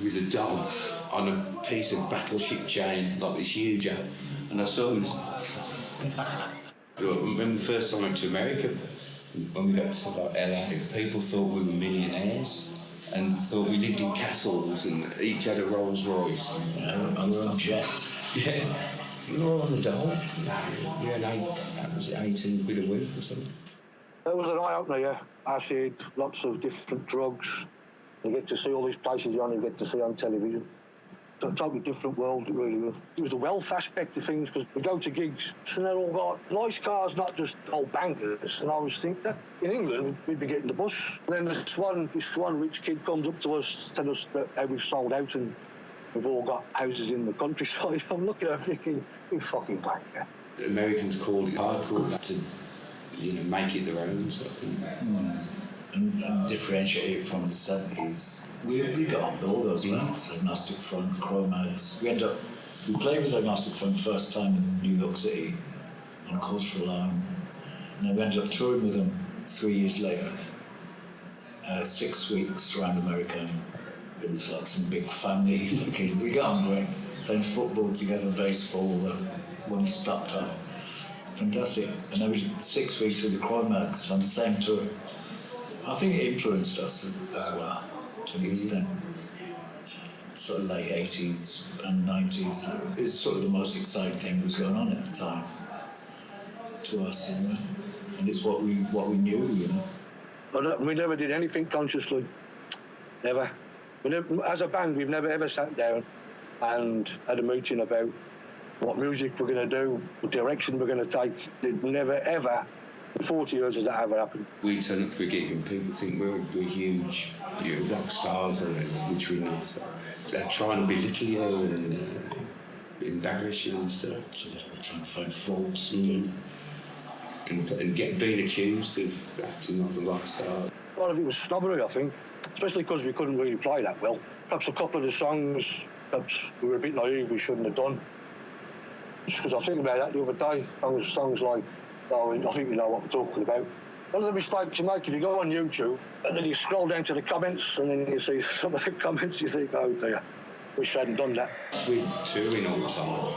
with a dog on a piece of battleship chain, like this huge ape. And I saw him. I remember the first time I went to America, when we got to like LA, people thought we were millionaires and thought we lived in castles and each had a Rolls Royce. On their own jet. Yeah. We were all on the dole. Was it 18 quid a week or something? It was an eye-opener, yeah. Acid, lots of different drugs. You get to see all these places you only get to see on television. It's a totally different world, it really was. It was the wealth aspect of things, because we go to gigs and they're all got nice cars, not just old bankers. And I was thinking that in England, we'd be getting the bus. And then this one rich kid comes up to us, telling us that how we've sold out and we've all got houses in the countryside. I'm looking at him thinking, you fucking banker. The Americans called it hardcore to, make it their own sort of thing. And differentiate it from the 70s. We got on with all those bands, Agnostic Front, Chromads. We played with Agnostic Front first time in New York City on Cause for Alarm. And then we ended up touring with them 3 years later. 6 weeks around America, and it was like some big family. We got on great, playing football together, baseball, when we stopped off. Fantastic. And then we did 6 weeks with the Chromads on the same tour. I think it influenced us as well, to an extent. Sort of late 80s and 90s. It's sort of the most exciting thing that was going on at the time, to us, anyway. And it's what we knew, But we never did anything consciously, never. As a band, we've never ever sat down and had a meeting about what music we're going to do, what direction we're going to take. It never ever In 40 years, has that ever happened? We turn up for a gig and people think we're huge, rock stars, or which we're not. They're trying to belittle you and embarrass you and stuff. So they're trying to find faults. And being accused of acting like a rock star. A lot of it was snobbery, I think, especially because we couldn't really play that well. Perhaps a couple of the songs, perhaps we were a bit naive, we shouldn't have done. Because I think about that the other day, songs like, oh, I think you know what I'm talking about. One of the mistakes you make if you go on YouTube and then you scroll down to the comments and then you see some of the comments, you think, oh dear, wish I hadn't done that. We're touring all the time.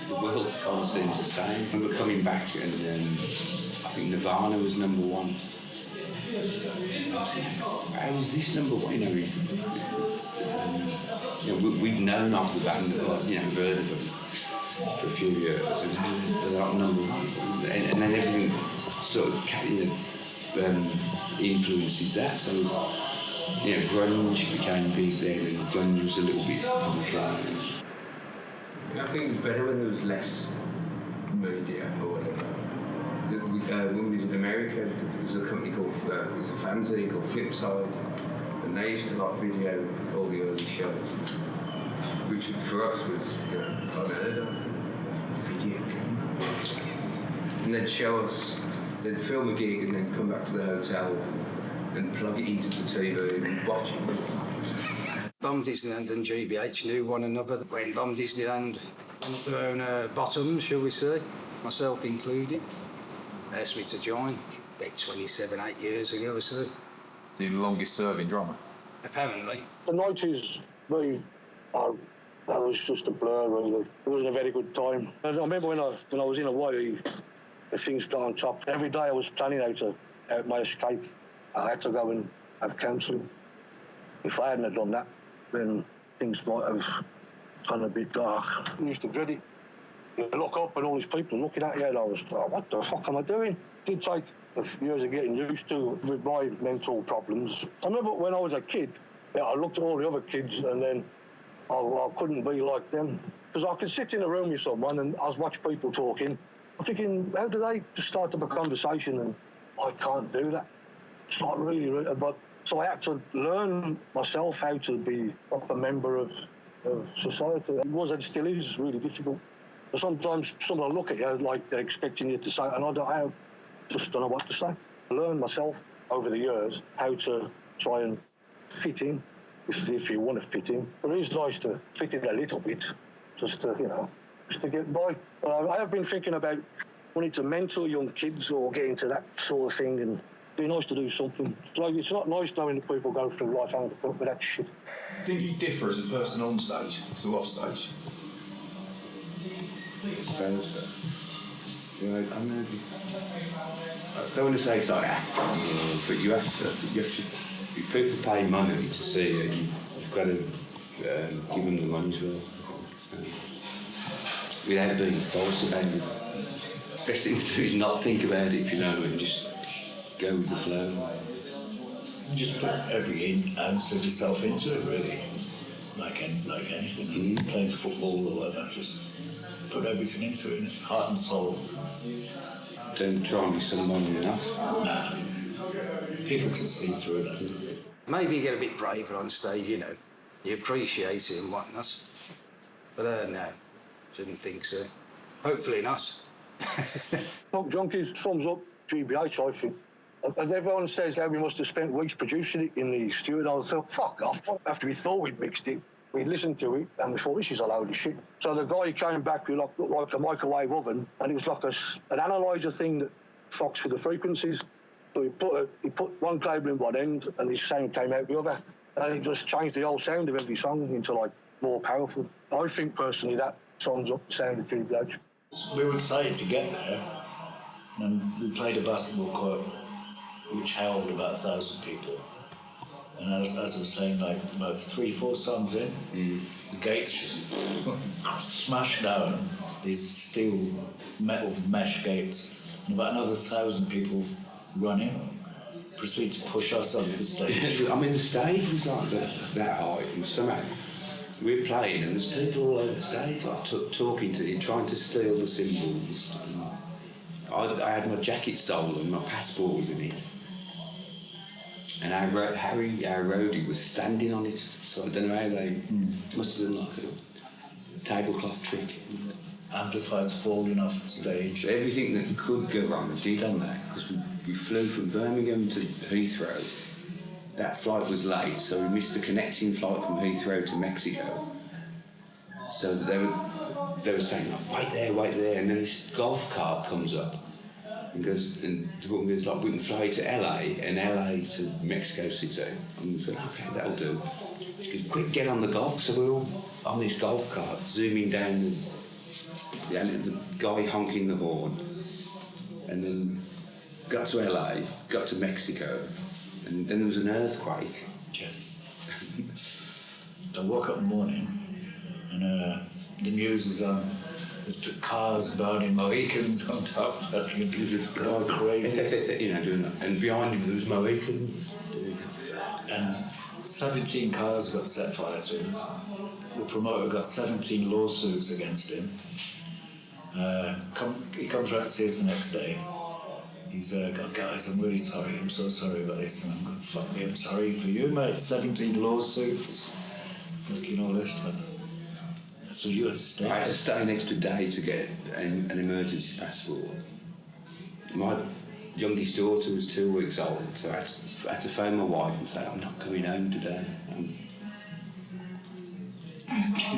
The world kind of seems the same. And we're coming back and I think Nirvana was number one. How was this number one? We've known of the band, we've heard of them for a few years, and they're not number one. And then everything sort of influences that. So, grunge became big then, and grunge was a little bit punk. I think it was better when there was less media or whatever. When we was in America, there was a company called, it was a fanzine called Flipside, and they used to video all the early shows, which for us was unheard of. Video games. And they'd show us, they'd film a gig and then come back to the hotel and plug it into the TV and watch it. Bomb Disneyland and G.B.H. knew one another when Bomb Disneyland went their own bottoms, shall we say, myself included. Asked me to join about 8 years ago or so. The longest serving drummer? Apparently. The 90s, that was just a blur, really. It wasn't a very good time. I remember when I was in Hawaii, the things got on top. Every day I was planning out my escape. I had to go and have counselling. If I hadn't have done that, then things might have gone a bit dark. I used to dread it. You look up and all these people looking at you, and I was like, what the fuck am I doing? It did take a few years of getting used to with my mental problems. I remember when I was a kid, I looked at all the other kids and then I couldn't be like them. Because I could sit in a room with someone and I watch people talking. I'm thinking, how do they just start up a conversation? And I can't do that. It's not really, but so I had to learn myself how to be a member of society. It was and still is really difficult. Sometimes someone will look at you like they're expecting you to say, and I just don't know what to say. I learned myself over the years how to try and fit in, if you want to fit in. But it is nice to fit in a little bit, just to get by. I have been thinking about wanting to mentor young kids or get into that sort of thing, and it'd be nice to do something. It's not nice knowing that people go through life having to put up with that shit. I think you differ as a person on stage to off stage. I suppose so. I don't want to say it's like acting, but you have to. If people pay money to see you, you've got to give them the money's worth. Without being false about it. Best thing to do is not think about it, if you know, and just go with the flow. Just put every ounce of yourself into it, really. Like anything. Playing football or whatever, just put everything into it, heart and soul. Don't try and be someone you're not. Nah. People can see through that. Maybe you get a bit braver on stage, You appreciate it and whatnot. But no, shouldn't think so. Hopefully not. Look, Junkies sums up G.B.H, I think. As everyone says, how we must have spent weeks producing it in the studio, I thought, fuck off. After we thought we'd mixed it, we listened to it and we thought, this is a load of shit. So the guy came back with looked like a microwave oven, and it was like an analyzer thing that fucks with the frequencies. So he put one cable in one end and his sound came out the other. And it just changed the whole sound of every song into more powerful. I think personally that sums up the sound of G.B.H. We were excited to get there, and we played a basketball court which held about 1,000 people. And as I was saying, about 3-4 songs in, the gates just smashed down, these steel metal mesh gates, and about another 1,000 people running, proceed to push us off the stage. I mean, the stage was like that height, and somehow we're playing, and there's people all over the stage, talking to you, trying to steal the cymbals. I had my jacket stolen, my passport was in it. And our roadie was standing on it, so I don't know how they must have done like a tablecloth trick. Amplifiers falling off the stage. Everything that could go wrong did on that, because we flew from Birmingham to Heathrow. That flight was late, so we missed the connecting flight from Heathrow to Mexico. So they were saying, oh, wait there, and then this golf cart comes up. And the woman goes, like, we can fly to LA and LA to Mexico City. And we said, okay, that'll do. She goes, quick, get on the golf. So we're all on this golf cart, zooming down the guy honking the horn. And then got to LA, got to Mexico, and then there was an earthquake. Yeah. I woke up in the morning and the news is on. There's cars burning Mohicans on top. It was crazy. You know, doing that. And behind him there was Mohicans. And 17 cars got set fire to. The promoter got 17 lawsuits against him. He comes right to see us the next day. He's got, guys, I'm really sorry, I'm so sorry about this. And I'm going, fuck me, I'm sorry for you, mate. 17 lawsuits. Fucking all this stuff. So you had to stay? I had to stay an extra day to get an emergency passport. My youngest daughter was 2 weeks old, so I had to phone my wife and say, I'm not coming home today.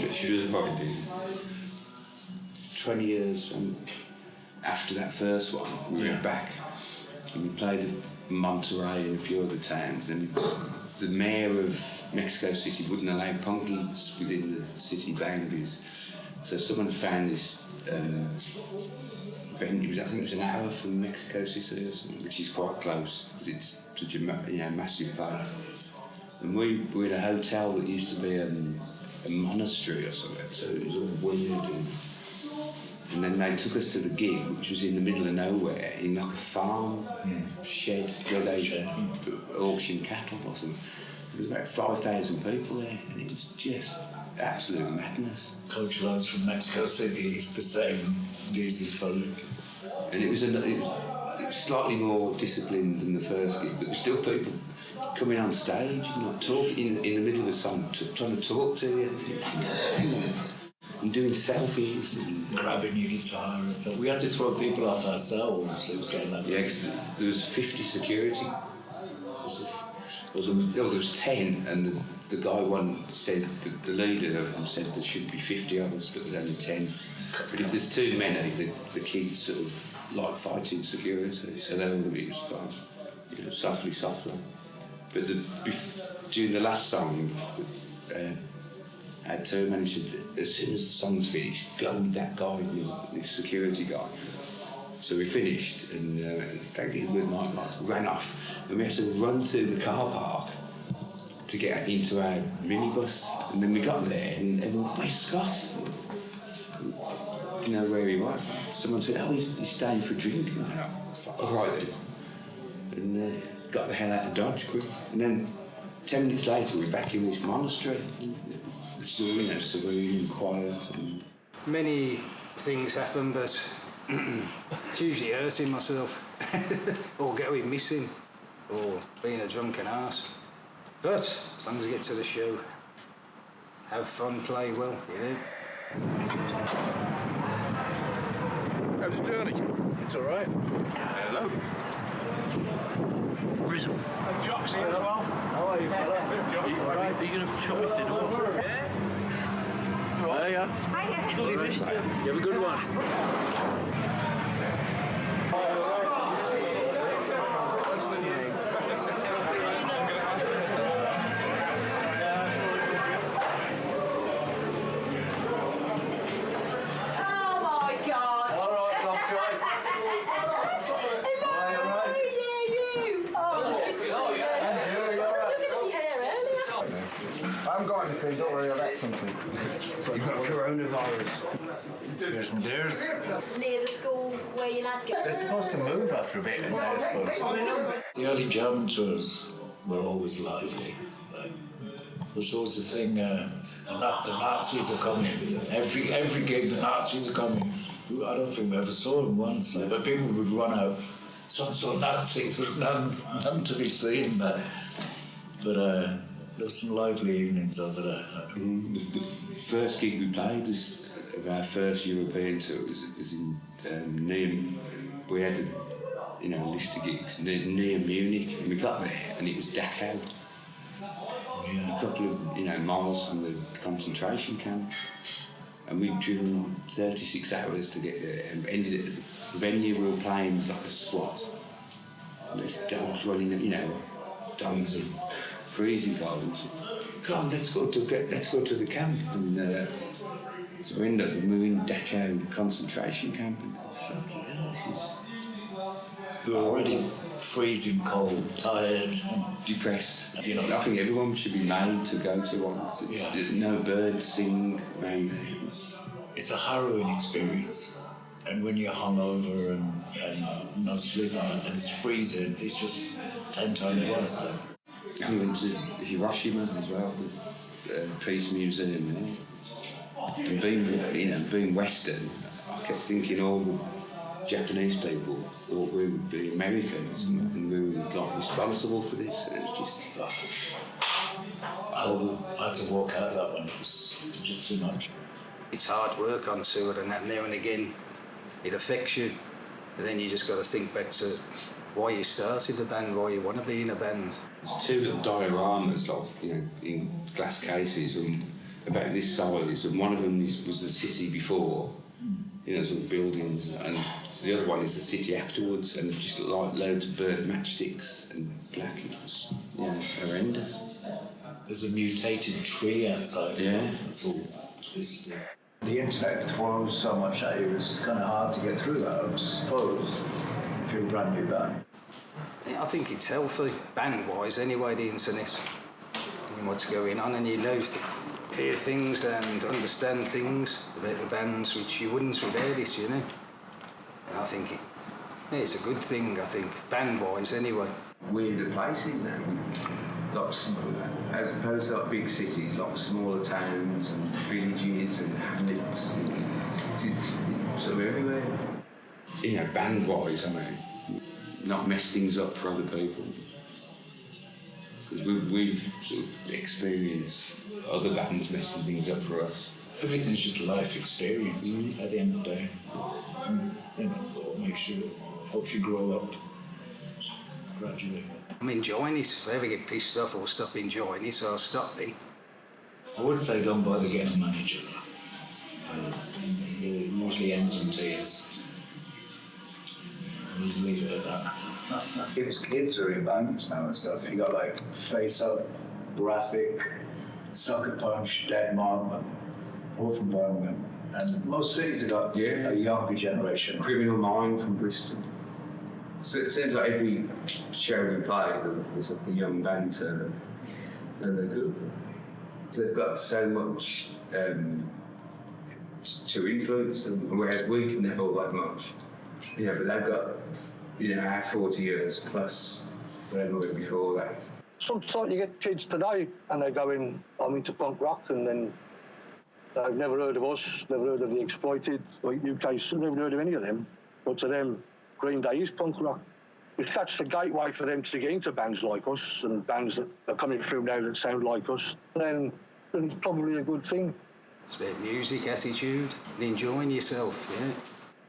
But she was probably doing 20 years after that first one, we went back and we played Monterey and a few other towns, and the mayor of Mexico City wouldn't allow punkies within the city boundaries. So someone found this venue, I think it was an hour from Mexico City or something, which is quite close because it's such a massive place. And we were in a hotel that used to be a monastery or something, so it was all weird. And then they took us to the gig, which was in the middle of nowhere, in like a farm shed where they auction cattle or something. There was about 5,000 people there, and it was just absolute madness. Commercialise from Mexico City, the same Jesus probably. And it was slightly more disciplined than the first gig, but there were still people coming on stage and like talking in the middle of a song, trying to talk to you. Hang on. And doing selfies and grabbing your guitar and stuff. We had to throw people off ourselves. It was getting that. Yeah, because there was 50 security. There was 10, and the guy said, the leader of them said there should be 50 of us, but there's only 10. But if there's too many, the kids sort of like fighting security, so they all be softly. But during the last song, our tour manager said, as soon as the song's finished, go with that guy, this security guy. So we finished, and thank you, good night, ran off, and we had to run through the car park to get into our minibus. And then we got there, and everyone, where's Scott? You know where he was. Someone said, oh, he's staying for a drink. And I went, oh, all right then. And got the hell out of Dodge quick. And then 10 minutes later, we're back in this monastery, which is all, serene and quiet. And many things happen, but it's usually hurting myself, or going missing, or being a drunken arse. But as long as I get to the show, have fun, play well, How's the journey? It's all right. Hello. Rizzle. And Jock's here as well. How are you, fella? Are you going to shop with the door? Yeah. Hiya. Hiya. You have a good one. I haven't got anything, don't worry, I've had something. So you've got coronavirus. There's some deers. Near the school where your lads get. They're supposed to move after a bit, isn't they? The early German tours were always lively. There's always the thing, the Nazis are coming. Every gig, the Nazis are coming. I don't think we ever saw him once, like, but people would run out. Some sort of Nazis, there was none to be seen, but there was some lively evenings over there. The first gig we played was of our first European tour. Was in Nîmes. We had a list of gigs near Munich. And we got there, and it was Dachau. A couple of miles from the concentration camp, and we'd driven 36 hours to get there, and ended at the venue we were playing was like a squat. And there's dogs running, dogs and freezing cold. And so, come on, let's go to the camp. And so we ended up moving Dachau concentration camp. And fucking hell, this is. We were already freezing cold, tired, depressed. I think everyone should be made to go to one. No birds sing around there. It's a harrowing experience. And when you're hungover and no sleep and it's freezing, it's just 10 times worse. I went to Hiroshima as well, the Peace Museum. And being Western, I kept thinking all the Japanese people thought we would be Americans and we were responsible for this, and it was just I had to walk out of that one. It was just too much. It's hard work on tour, and that now and again it affects you, but then you just got to think back to why you started the band, why you want to be in a band. There's two little dioramas in glass cases and about this size, and one of them was the city before, some buildings, and the other one is the city afterwards, and just like loads of burnt matchsticks and black. It was horrendous. There's a mutated tree outside. Yeah. It's all twisted. The internet throws so much at you, it's kind of hard to get through that, I suppose, if you're a brand new band. I think it's healthy, band-wise anyway, the internet. And what's going on, and you hear things and understand things about the bands which you wouldn't without it, And I think it's a good thing, I think, band-wise anyway. Weirder places now, like as opposed to big cities, like smaller towns and villages and hamlets. It's sort of everywhere. Band-wise, not mess things up for other people. Because we've sort of experienced other bands messing things up for us. Everything's just life experience at the end of the day. Helps you grow up gradually. I'm enjoying it. If I ever get pissed off or stop enjoying it, I'll stop it. I would say don't bother getting a manager. It usually ends in tears. I'll just leave it at that. People's kids are in bands now and stuff. You got like Face Up, Brassic, Sucker Punch, Dead Mom, all from Birmingham. And most cities have got a younger generation. Criminal Mind from Bristol. So it seems like every show we play, there's a young band turn up, and they're good. They've got so much to influence them, whereas we can have all that much. But they've got, our 40 years plus whatever went before that. Sometimes you get kids today and they're going, I'm into punk rock, and then they've never heard of us, never heard of The Exploited, or UK82, never heard of any of them. But to them, Green Day is punk rock. If that's the gateway for them to get into bands like us and bands that are coming through now that sound like us, then it's probably a good thing. It's about music, attitude, and enjoying yourself,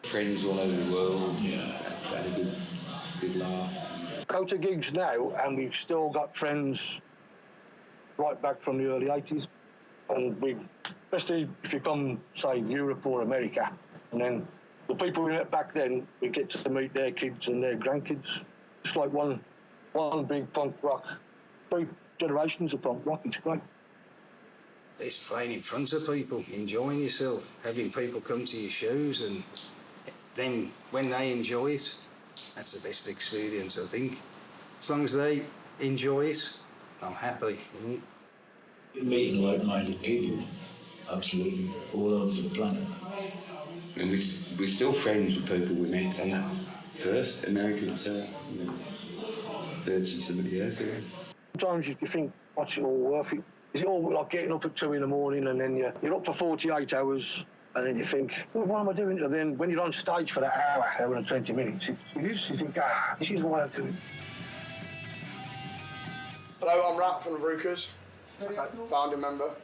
Friends all over the world, had a good laugh. Go to gigs now and we've still got friends right back from the early 80s. And especially if you come, say, Europe or America, and then the people we met back then, we get to meet their kids and their grandkids. It's like one big punk rock, 3 generations of punk rock. It's great. It's playing in front of people, enjoying yourself, having people come to your shows, and then when they enjoy it, that's the best experience, I think. As long as they enjoy it, I'm happy. Meeting like-minded people, absolutely, all over the planet. And we're still friends with people we met on that first American tour, 30-something years ago. Sometimes you think, what's it all worth it? Is it all like getting up at 2 in the morning and then you're up for 48 hours And then you think, well, what am I doing? And then when you're on stage for that hour and 20 minutes, you think, this is why I do it. Hello, I'm Rat from the Varukers, founding member,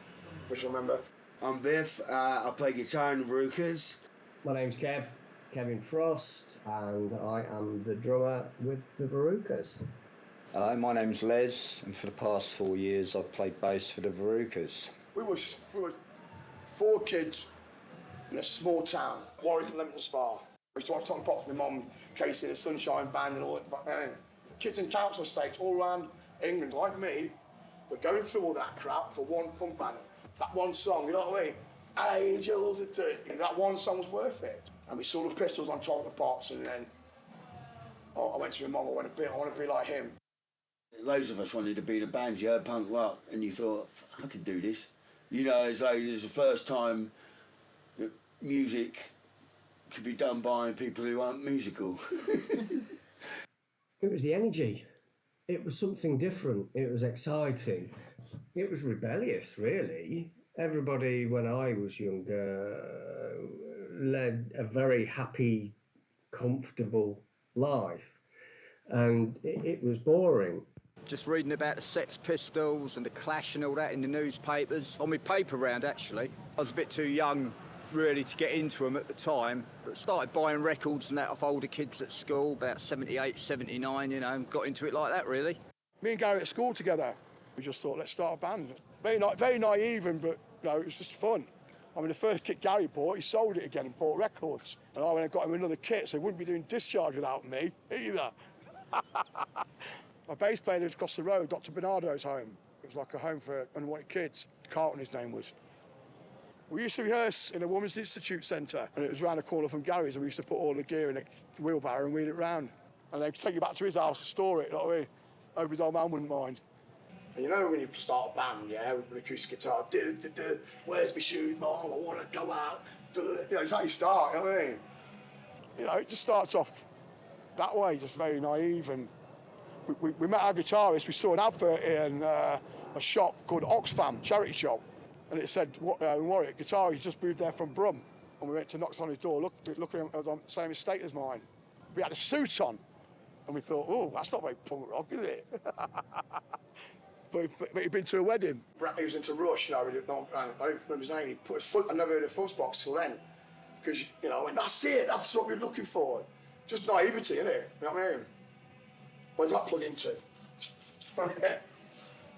original member. I'm Biff, I play guitar in the Varukers. My name's Kevin Frost, and I am the drummer with the Varukers. Hello, my name's Les, and for the past 4 years I've played bass for the Varukers. We were 4 kids in a small town, Warwick and Leamington Spa. We used to watch Tom Potts with my mum, Casey and the Sunshine Band and all that. Kids in council estates all around England, like me, were going through all that crap for one punk band. That one song, you know what I mean? Angels, that one song was worth it. And we saw the Pistols on Top of the Pops, and then I went to my mum, I want to be like him. Loads of us wanted to be in a band. You heard punk rock and you thought, I could do this. You know, it's like it was the first time that music could be done by people who aren't musical. It was the energy. It was something different. It was exciting. It was rebellious, really. Everybody, when I was younger, led a very happy, comfortable life. And it was boring. Just reading about the Sex Pistols and the Clash and all that in the newspapers. On my paper round, actually. I was a bit too young, really, to get into them at the time. But started buying records and that off older kids at school, about 78, 79, you know, and got into it like that, really. Me and Gary at school together, we just thought, let's start a band. Very naive, but you know, it was just fun. I mean, the first kit Gary bought, he sold it again and bought records. And I went and got him another kit, so he wouldn't be doing Discharge without me, either. My bass player lives across the road, Dr. Bernardo's home. It was like a home for unwanted kids. Carlton, his name was. We used to rehearse in a Women's Institute Centre, and it was around the corner from Gary's, and we used to put all the gear in a wheelbarrow and wheel it round. And they'd take you back to his house to store it, you know what I mean? Hope his old man wouldn't mind. And you know when you start a band, yeah, with an acoustic guitar, where's my shoes, Mom? I want to go out. You know, it's how you start, you know what I mean? You know, it just starts off that way, just very naive. And we met our guitarist, we saw an advert in a shop called Oxfam, charity shop, and it said, Warwick, guitar, he just moved there from Brum. And we went to knock on his door, look at him, I was on the same estate as mine. We had a suit on, and we thought, oh, that's not very punk rock, is it? But he'd been to a wedding. He was into Rush, you know, I don't remember his name. He put his foot, I never heard a fuzz box till then. Because, you know, I went, that's it, that's what we're looking for. Just naivety, innit? You know what I mean? Where's that plug into? But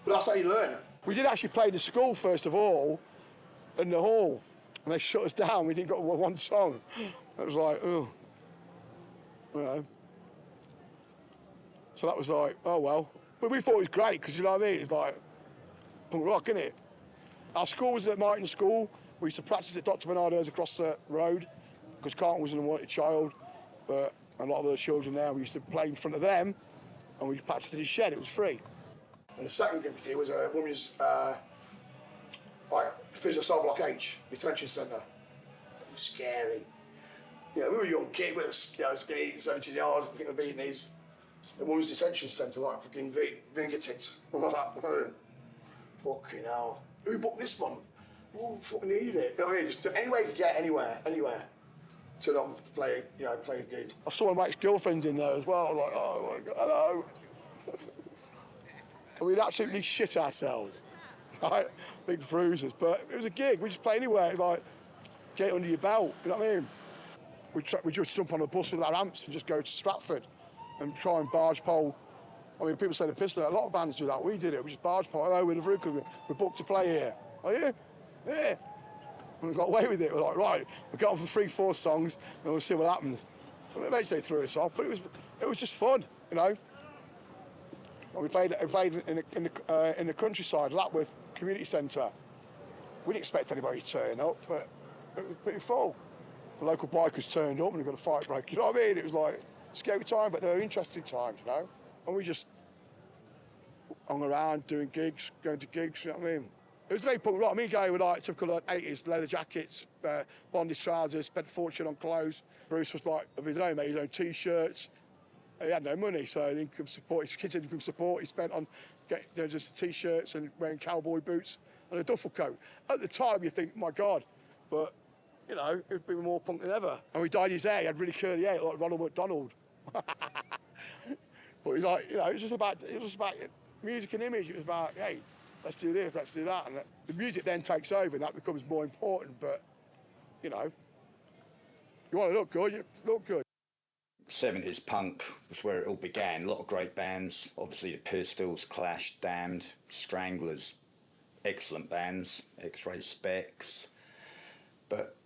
that's how you learn. We did actually play the school, first of all, in the hall. And they shut us down, we didn't got one song. It was like, oh. You know. So that was like, oh well. But we thought it was great, because you know what I mean? It's like punk rock, innit? Our school was at Martin School. We used to practice at Dr. Bernardo's across the road, because Carlton was an unwanted child. But a lot of the children there, we used to play in front of them, and we practiced in his shed, it was free. And the second group was a women's physio cell block H, detention centre. It was scary. You know, we were young kids, we were, you know, skinny, 17 yards, thinking of beating these. The women's detention centre, like fucking finger tits. Fucking hell. Who booked this one? Oh, fucking need it. You know what I mean? Just any way you could get anywhere. To them play a gig. I saw one of my ex-girlfriends in there as well. I was like, oh my God, hello. And we'd absolutely shit ourselves. Right? Big bruises. But it was a gig. We just play anywhere. Like, get it under your belt. You know what I mean? We just jump on a bus with our amps and just go to Stratford and try and barge pole. I mean, people say the Pistol, a lot of bands do that. We did it. We just barge pole. Hello, we're the Varukers. We're booked to play here. Are you? Yeah. And we got away with it. We're like, right, we got on for 3-4 songs and we'll see what happens. And eventually they threw us off, but it was just fun, you know. And we played in the countryside, Lapworth Community Centre. We didn't expect anybody to turn up, but it was pretty full. The local bikers turned up and we got a fight break. You know what I mean? It was like scary time, but they were interesting times, you know. And we just hung around doing gigs, going to gigs. You know what I mean? It was very punk rock. Me and Gary were like typical like 80s, leather jackets, bondage trousers, spent a fortune on clothes. Bruce was like of his own, made his own T-shirts. He had no money, so he didn't support his kids. Didn't support. He spent on just T-shirts and wearing cowboy boots and a duffel coat. At the time, you think, my God, but you know, he was being more punk than ever. And we dyed his hair, he had really curly hair, like Ronald McDonald. But he's like, you know, it was just about music and image. It was about, hey, let's do this, let's do that. And the music then takes over and that becomes more important. But, you know, you want to look good, you look good. 70s punk was where it all began. A lot of great bands, obviously the Pistols, Clash, Damned, Stranglers, excellent bands, X-Ray Specs. But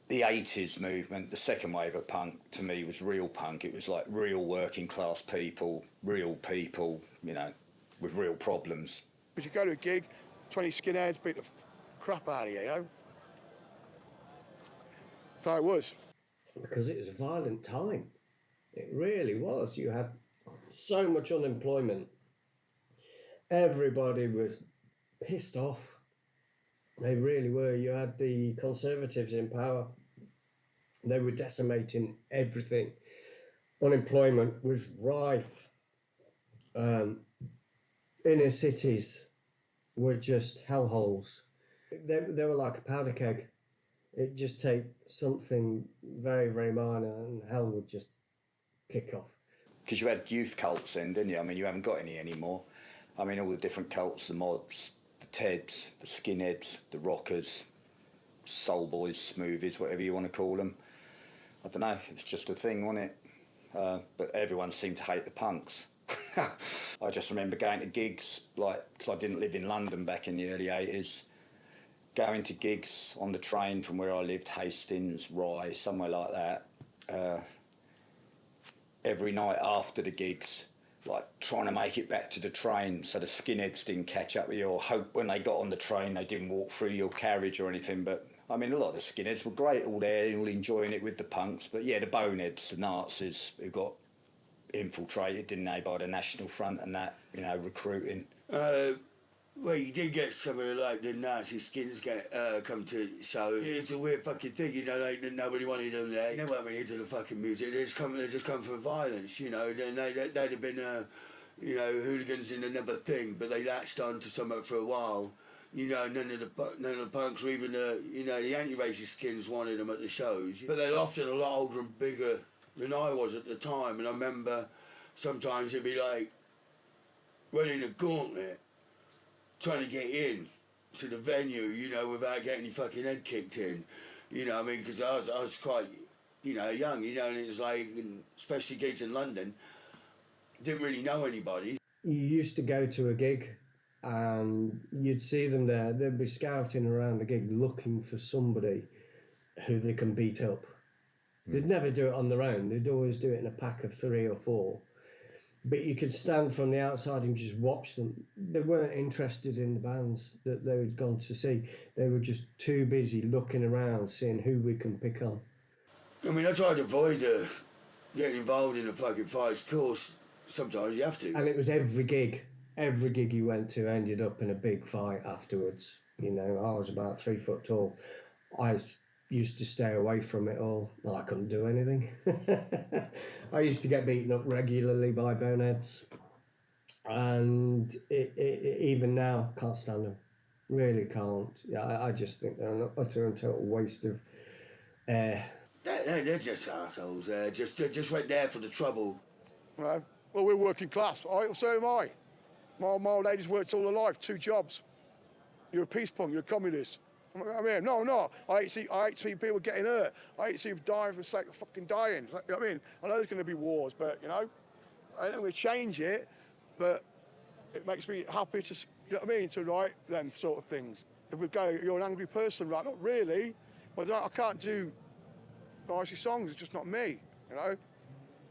the 80s movement, the second wave of punk, to me was real punk. It was like real working class people, you know, with real problems. Because you go to a gig, 20 skinheads beat the crap out of you, you know? That's how it was. Because it was a violent time. It really was. You had so much unemployment. Everybody was pissed off. They really were. You had the Conservatives in power. They were decimating everything. Unemployment was rife. Inner cities were just hellholes. They were like a powder keg. It'd just take something very, very minor and hell would just kick off. Because you had youth cults then, didn't you? I mean, you haven't got any anymore. I mean, all the different cults, the mobs, the Teds, the skinheads, the rockers, soul boys, smoothies, whatever you want to call them. I don't know, it was just a thing, wasn't it? But everyone seemed to hate the punks. I just remember going to gigs, like, because I didn't live in London back in the early 80s, going to gigs on the train from where I lived, Hastings, Rye, somewhere like that. Every night after the gigs, like trying to make it back to the train so the skinheads didn't catch up with you, or hope when they got on the train they didn't walk through your carriage or anything. But I mean, a lot of the skinheads were great, all there, all enjoying it with the punks. But yeah, the boneheads, the Nazis who got infiltrated, didn't they, by the National Front and that, you know, recruiting. Well, you did get some of like the Nazi skins come to show. It's a weird fucking thing, you know. Like nobody wanted them there. They weren't really into the fucking music. They just come for violence, you know. Then they'd have been, you know, hooligans in another thing, but they latched on to something for a while. You know, none of the punks or even you know, the anti-racist skins wanted them at the shows. But they're often a lot older and bigger than I was at the time. And I remember sometimes it'd be like running a gauntlet, trying to get in to the venue, you know, without getting your fucking head kicked in. You know, I mean, because I was quite, you know, young, you know, and it was like, especially gigs in London, didn't really know anybody. You used to go to a gig and you'd see them there. They'd be scouting around the gig looking for somebody who they can beat up. They'd never do it on their own. They'd always do it in a pack of 3 or 4. But you could stand from the outside and just watch them. They weren't interested in the bands that they had gone to see. They were just too busy looking around, seeing who we can pick on. I mean, I tried to avoid getting involved in the fucking fights. Of course, sometimes you have to. And it was every gig. Every gig you went to ended up in a big fight afterwards. You know, I was about 3 foot tall. I used to stay away from it all. Well, I couldn't do anything. I used to get beaten up regularly by boneheads. And even now, can't stand them. Really can't. Yeah, I just think they're an utter and total waste of air. They're just assholes. Just went there for the trouble. Right. Well, we're working class. So am I. My old lady's worked all her life, 2 jobs. You're a peace punk, you're a communist. I mean, no. I hate to see people getting hurt. I hate to see people dying for the sake of fucking dying. You know what I mean? I know there's going to be wars, but, you know, I don't think we change it, but it makes me happy to, you know what I mean, to write them sort of things. If we go, you're an angry person, right? Not really, but I can't do noisy songs. It's just not me, you know?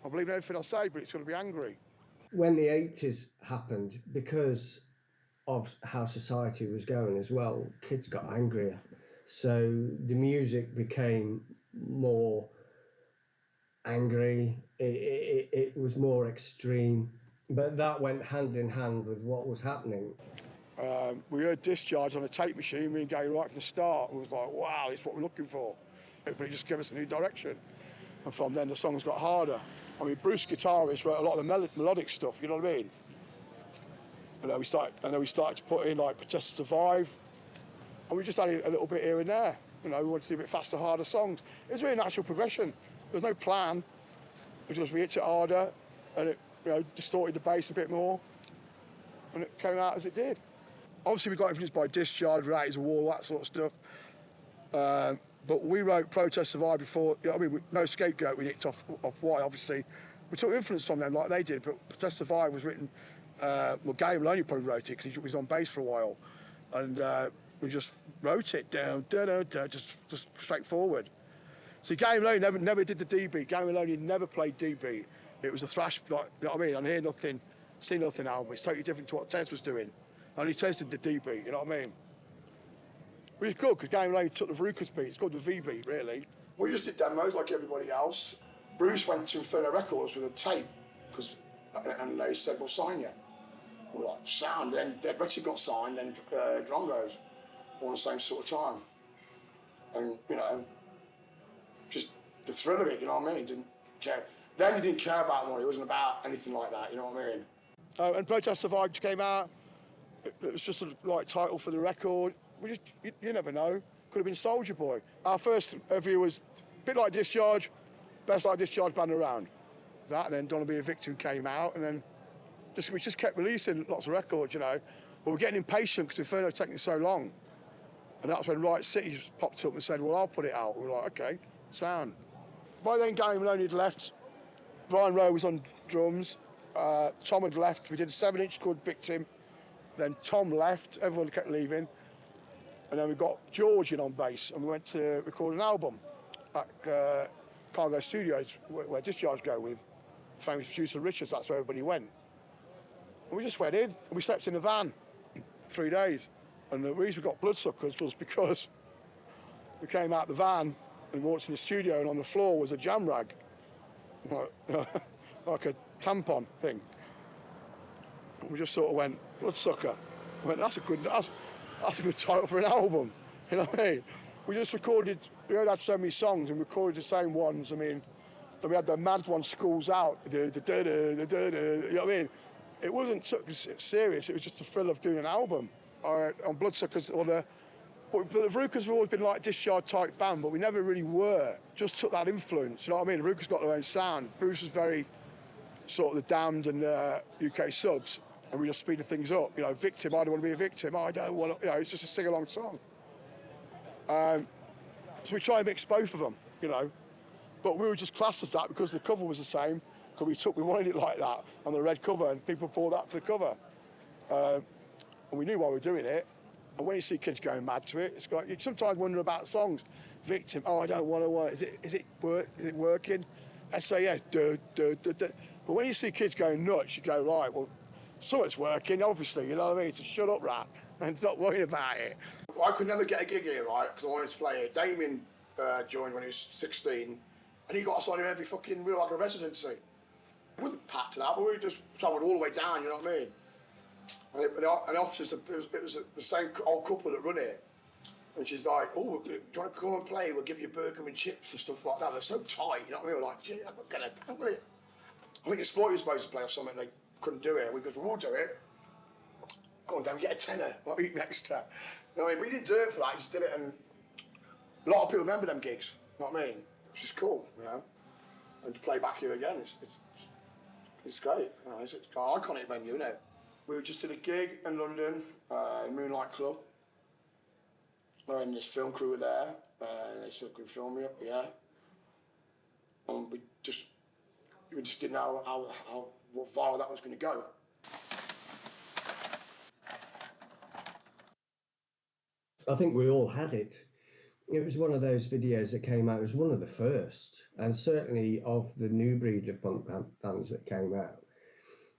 I believe in everything I say, but it's going to be angry. When the 80s happened, because of how society was going as well, kids got angrier. So the music became more angry, it was more extreme, but that went hand in hand with what was happening. We heard Discharge on a tape machine, me and Gary right from the start. We was like, wow, it's what we're looking for. Everybody just gave us a new direction. And from then the songs got harder. I mean, Bruce guitarist wrote a lot of the melodic stuff, you know what I mean? And then we started to put in like Protest to Survive, and we just added a little bit here and there. You know, we wanted to do a bit faster, harder songs. It was a really natural progression. There was no plan. It was just we hit it harder, and it, you know, distorted the bass a bit more, and it came out as it did. Obviously, we got influenced by Discharge, Raise the Wall, that sort of stuff. But we wrote Protest Survive before, you know, I mean, No Scapegoat, we nicked off Why, obviously. We took influence from them like they did, but Protest Survive was written, well, Gary Maloney probably wrote it because he was on bass for a while. And we just wrote it down, just straightforward. See, Gary Maloney never did the D beat. Gary Maloney never played D beat. It was a thrash, like, you know what I mean? I hear nothing, see nothing album. It's totally different to what Tez was doing. Only Tez did the D beat, you know what I mean? Which is good, because Gary Maloney took the Varukers beat. It's called the V beat, really. We just did demos like everybody else. Bruce went to Inferno Records with a tape, and they said, we'll sign you. We're like, sound. Then Dead Richard got signed, then Drongo's, all the same sort of time. And, you know, just the thrill of it, you know what I mean? Didn't care. Then he didn't care about money. It wasn't about anything like that, you know what I mean? And Protest Survive came out. It was just a right title for the record. We just, you never know. Could have been Soulja Boy. Our first view was a bit like Discharge, best like Discharge band around. That, and then Don't Be a Victim came out, and then we just kept releasing lots of records, you know. But we're getting impatient because Inferno taking so long. And that's when Right City popped up and said, well, I'll put it out. We were like, okay, sound. By then, Gary Maloney had left. Brian Rowe was on drums. Tom had left. We did a 7-inch called Victim. Then Tom left. Everyone kept leaving. And then we got George in on bass, and we went to record an album at Cargo Studios, where Discharge go with famous producer Richards. That's where everybody went. And we just went in, and we slept in the van 3 days. And the reason we got Bloodsuckers was because we came out the van and walked in the studio, and on the floor was a jam rag, like a tampon thing. And we just sort of went, Bloodsucker. I went, that's a good title for an album, you know what I mean? We just recorded, we only had so many songs and recorded the same ones. I mean, then we had the mad one, Schools Out, you know what I mean? It wasn't serious, it was just the thrill of doing an album. On Bloodsuckers, but the Varukers have always been like Discharge type band, but we never really were. Just took that influence, you know what I mean? The Varukers got their own sound. Bruce was very sort of the Damned and UK subs, and we just speeded things up. You know, Victim, I don't want to be a victim, I don't want to, you know, it's just a sing-along song. So we try and mix both of them, you know. But we were just classed as that because the cover was the same, because we wanted it like that on the red cover, and people bought that for the cover. And we knew why we were doing it. And when you see kids going mad to it, it's like, you sometimes wonder about songs. Victim, oh, I don't want to, is it working? SAS, But when you see kids going nuts, you go, right, well, something's working, obviously, you know what I mean? So shut up, rat, and stop worrying about it. I could never get a gig here, right, because I wanted to play it. Damien joined when he was 16, and he got us on here every fucking, we were like a residency. We wasn't packed to that, but we just travelled all the way down, you know what I mean? And the officers, it was the same old couple that run it. And she's like, oh, do you want to come and play? We'll give you burger and chips and stuff like that. They're so tight, you know what I mean? We're like, gee, I'm not going to tangle it. I think Exploited was supposed to play or something, they couldn't do it. We goes, we'll do it. Go on, Dan, get a tenner, like eat extra. You know what I mean? We didn't do it for that, we just did it, and a lot of people remember them gigs, you know what I mean? Which is cool, you know? And to play back here again, it's great. You know, it's an iconic venue, isn't it? We just did a gig in London, Moonlight Club. And this film crew were there. They said, "Can we film you?" Yeah. And we just didn't know what viral that was going to go. I think we all had it. It was one of those videos that came out. It was one of the first, and certainly of the new breed of punk bands that came out.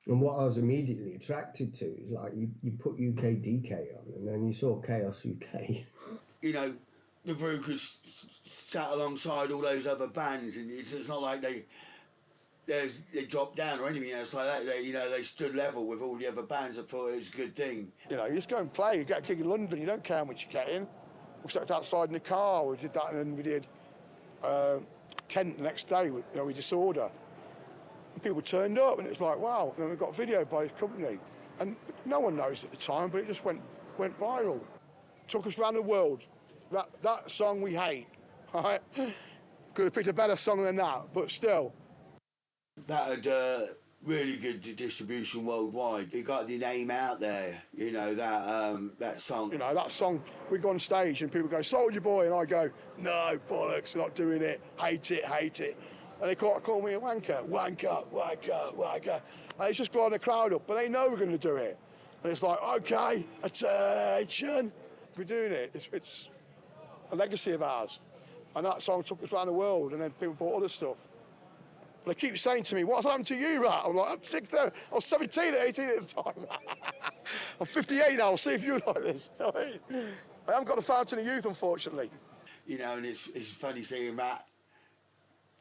And what I was immediately attracted to is like you put UK on, and then you saw Chaos UK. You know, the Varukers sat alongside all those other bands, and it's not like they dropped down or anything else like that. They stood level with all the other bands. I thought it was a good thing. You know, you just go and play. You get a gig in London, you don't care how much you get in. We stepped outside in the car. We did that, and then we did Kent the next day. We Disorder. And people turned up, and it was like, wow. And then we got video by his company, and no one knows at the time, but it just went viral. Took us around the world. That song we hate, right? Could have picked a better song than that, but still. That had really good distribution worldwide. It got the name out there, you know, that song. You know, that song, we go on stage and people go, Soldier Boy, and I go, no, bollocks, not doing it, hate it, hate it. And they call me a wanker, wanker, wanker, wanker. And it's just blowing the crowd up, but they know we're going to do it. And it's like, okay, attention. We're doing it. It's a legacy of ours. And that song took us around the world, and then people bought other stuff. They keep saying to me, what's happened to you, Rat? I'm like, I was 17 or 18 at the time. I'm 58 now, I'll see if you're like this. I haven't got the fountain of youth, unfortunately. You know, and it's funny seeing Rat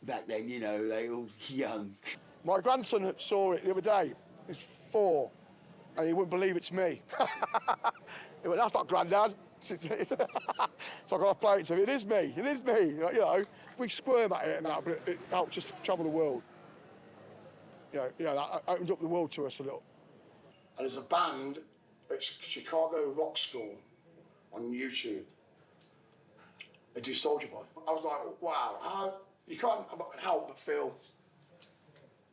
back then, you know, they all young. My grandson saw it the other day. He's 4, and he wouldn't believe it's me. He went, that's not Grandad. So I got to play it to him. It is me. You know, we squirm at it and that, but it helped just travel the world. You know, that opened up the world to us a little. And there's a band at Chicago Rock School on YouTube. They do Soldier Boy. I was like, wow, you can't help but feel,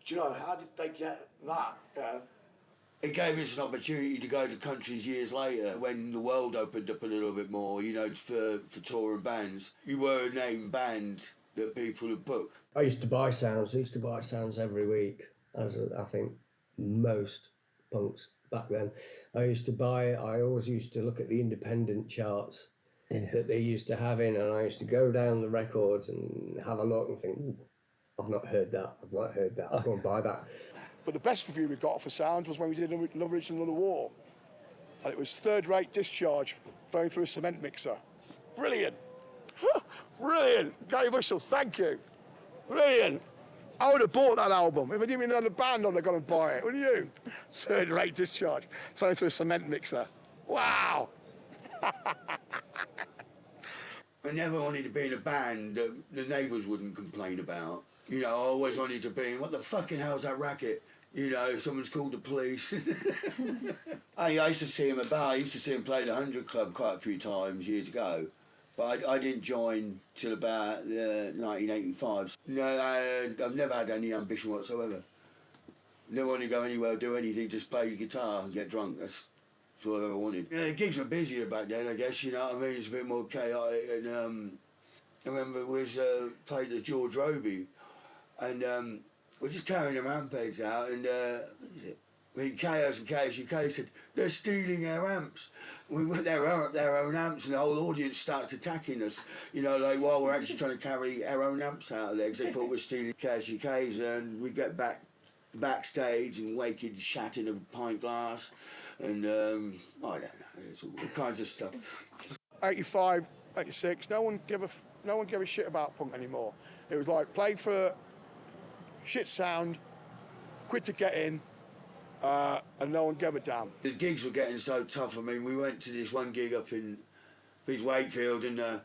do you know, how did they get that? It gave us an opportunity to go to countries years later when the world opened up a little bit more, you know, for touring bands. You were a named band that people would book. I used to buy sounds. I used to buy sounds every week, as I think most punks back then. I always used to look at the independent charts that they used to have in, and I used to go down the records and have a look and think, I've not heard that, I'll go and buy that. But the best review we got for sound was when we did Love Original of the War. And it was third-rate Discharge going through a cement mixer. Brilliant. Brilliant. Gary Bushell, thank you. Brilliant. I would have bought that album. If I didn't even know the band, I'd have gone and buy it. Wouldn't you? Third-rate Discharge going through a cement mixer. Wow. I never wanted to be in a band that the neighbours wouldn't complain about. You know, I always wanted to be in, what the fucking hell's that racket? You know, someone's called the police. I used to see him about. I used to see him play the 100 Club quite a few times years ago. But I didn't join till about 1985. No, I've never had any ambition whatsoever. Never want to go anywhere, do anything, just play the guitar and get drunk. That's all I ever wanted. Yeah, gigs were busier back then, I guess, you know what I mean? It's a bit more chaotic. And I remember we played at George Roby, and we're just carrying the rampage out, and Chaos and Chaos UK said, they're stealing our amps. We went their own amps, and the whole audience started attacking us, you know, like while we're actually trying to carry our own amps out of there, because they thought we're stealing Chaos UK's, and we get backstage and Waked shattered a pint glass, and I don't know, it's all kinds of stuff. 85, 86, no one gave a shit about punk anymore. It was like, play for shit sound, quit to get in, and no one gave a damn. The gigs were getting so tough. I mean, we went to this one gig up in Wakefield, and the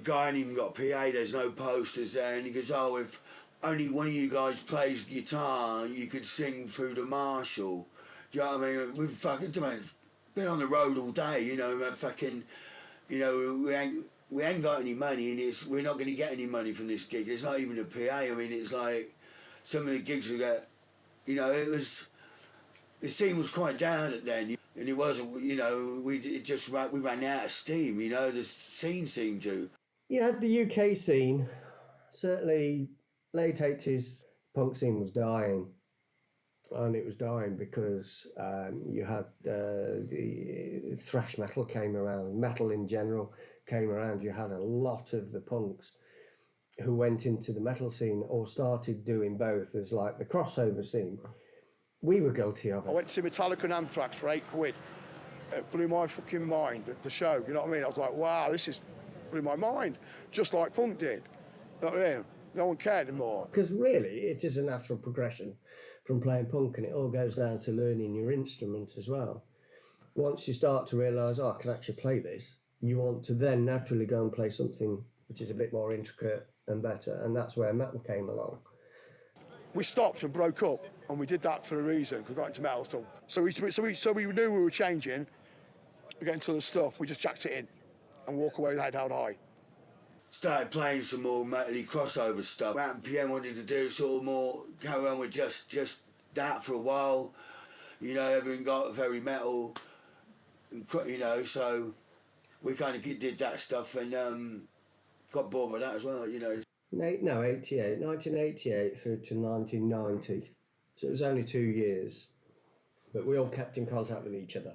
guy hadn't even got a PA, there's no posters there, and he goes, oh, if only one of you guys plays guitar, you could sing through the Marshall. Do you know what I mean? We've fucking been on the road all day, you know, fucking, you know, we ain't got any money, and we're not going to get any money from this gig. It's not even a PA. I mean, it's like some of the gigs we get, you know, the scene was quite down at then, and it wasn't, you know, we ran out of steam, you know, the scene seemed to. You had the UK scene, certainly late 80s punk scene was dying, and it was dying because you had the thrash metal came around, metal in general came around. You had a lot of the punks who went into the metal scene or started doing both as like the crossover scene. We were guilty of it. I went to see Metallica and Anthrax for £8. It blew my fucking mind, the show, you know what I mean? I was like, wow, this is blew my mind, just like punk did. You know what I mean? No one cared anymore. Because really, it is a natural progression from playing punk, and it all goes down to learning your instrument as well. Once you start to realise, oh, I can actually play this, you want to then naturally go and play something which is a bit more intricate and better, and that's where metal came along. We stopped and broke up, and we did that for a reason. We got into metal, so we knew we were changing. We got into the stuff. We just jacked it in, and walk away with head held high. Started playing some more metally crossover stuff. What PM wanted to do sort of more, carry on with just that for a while. You know, everything got very metal, you know, so we kind of did that stuff and got bored with that as well, you know. No, 1988 through to 1990. So it was only 2 years. But we all kept in contact with each other.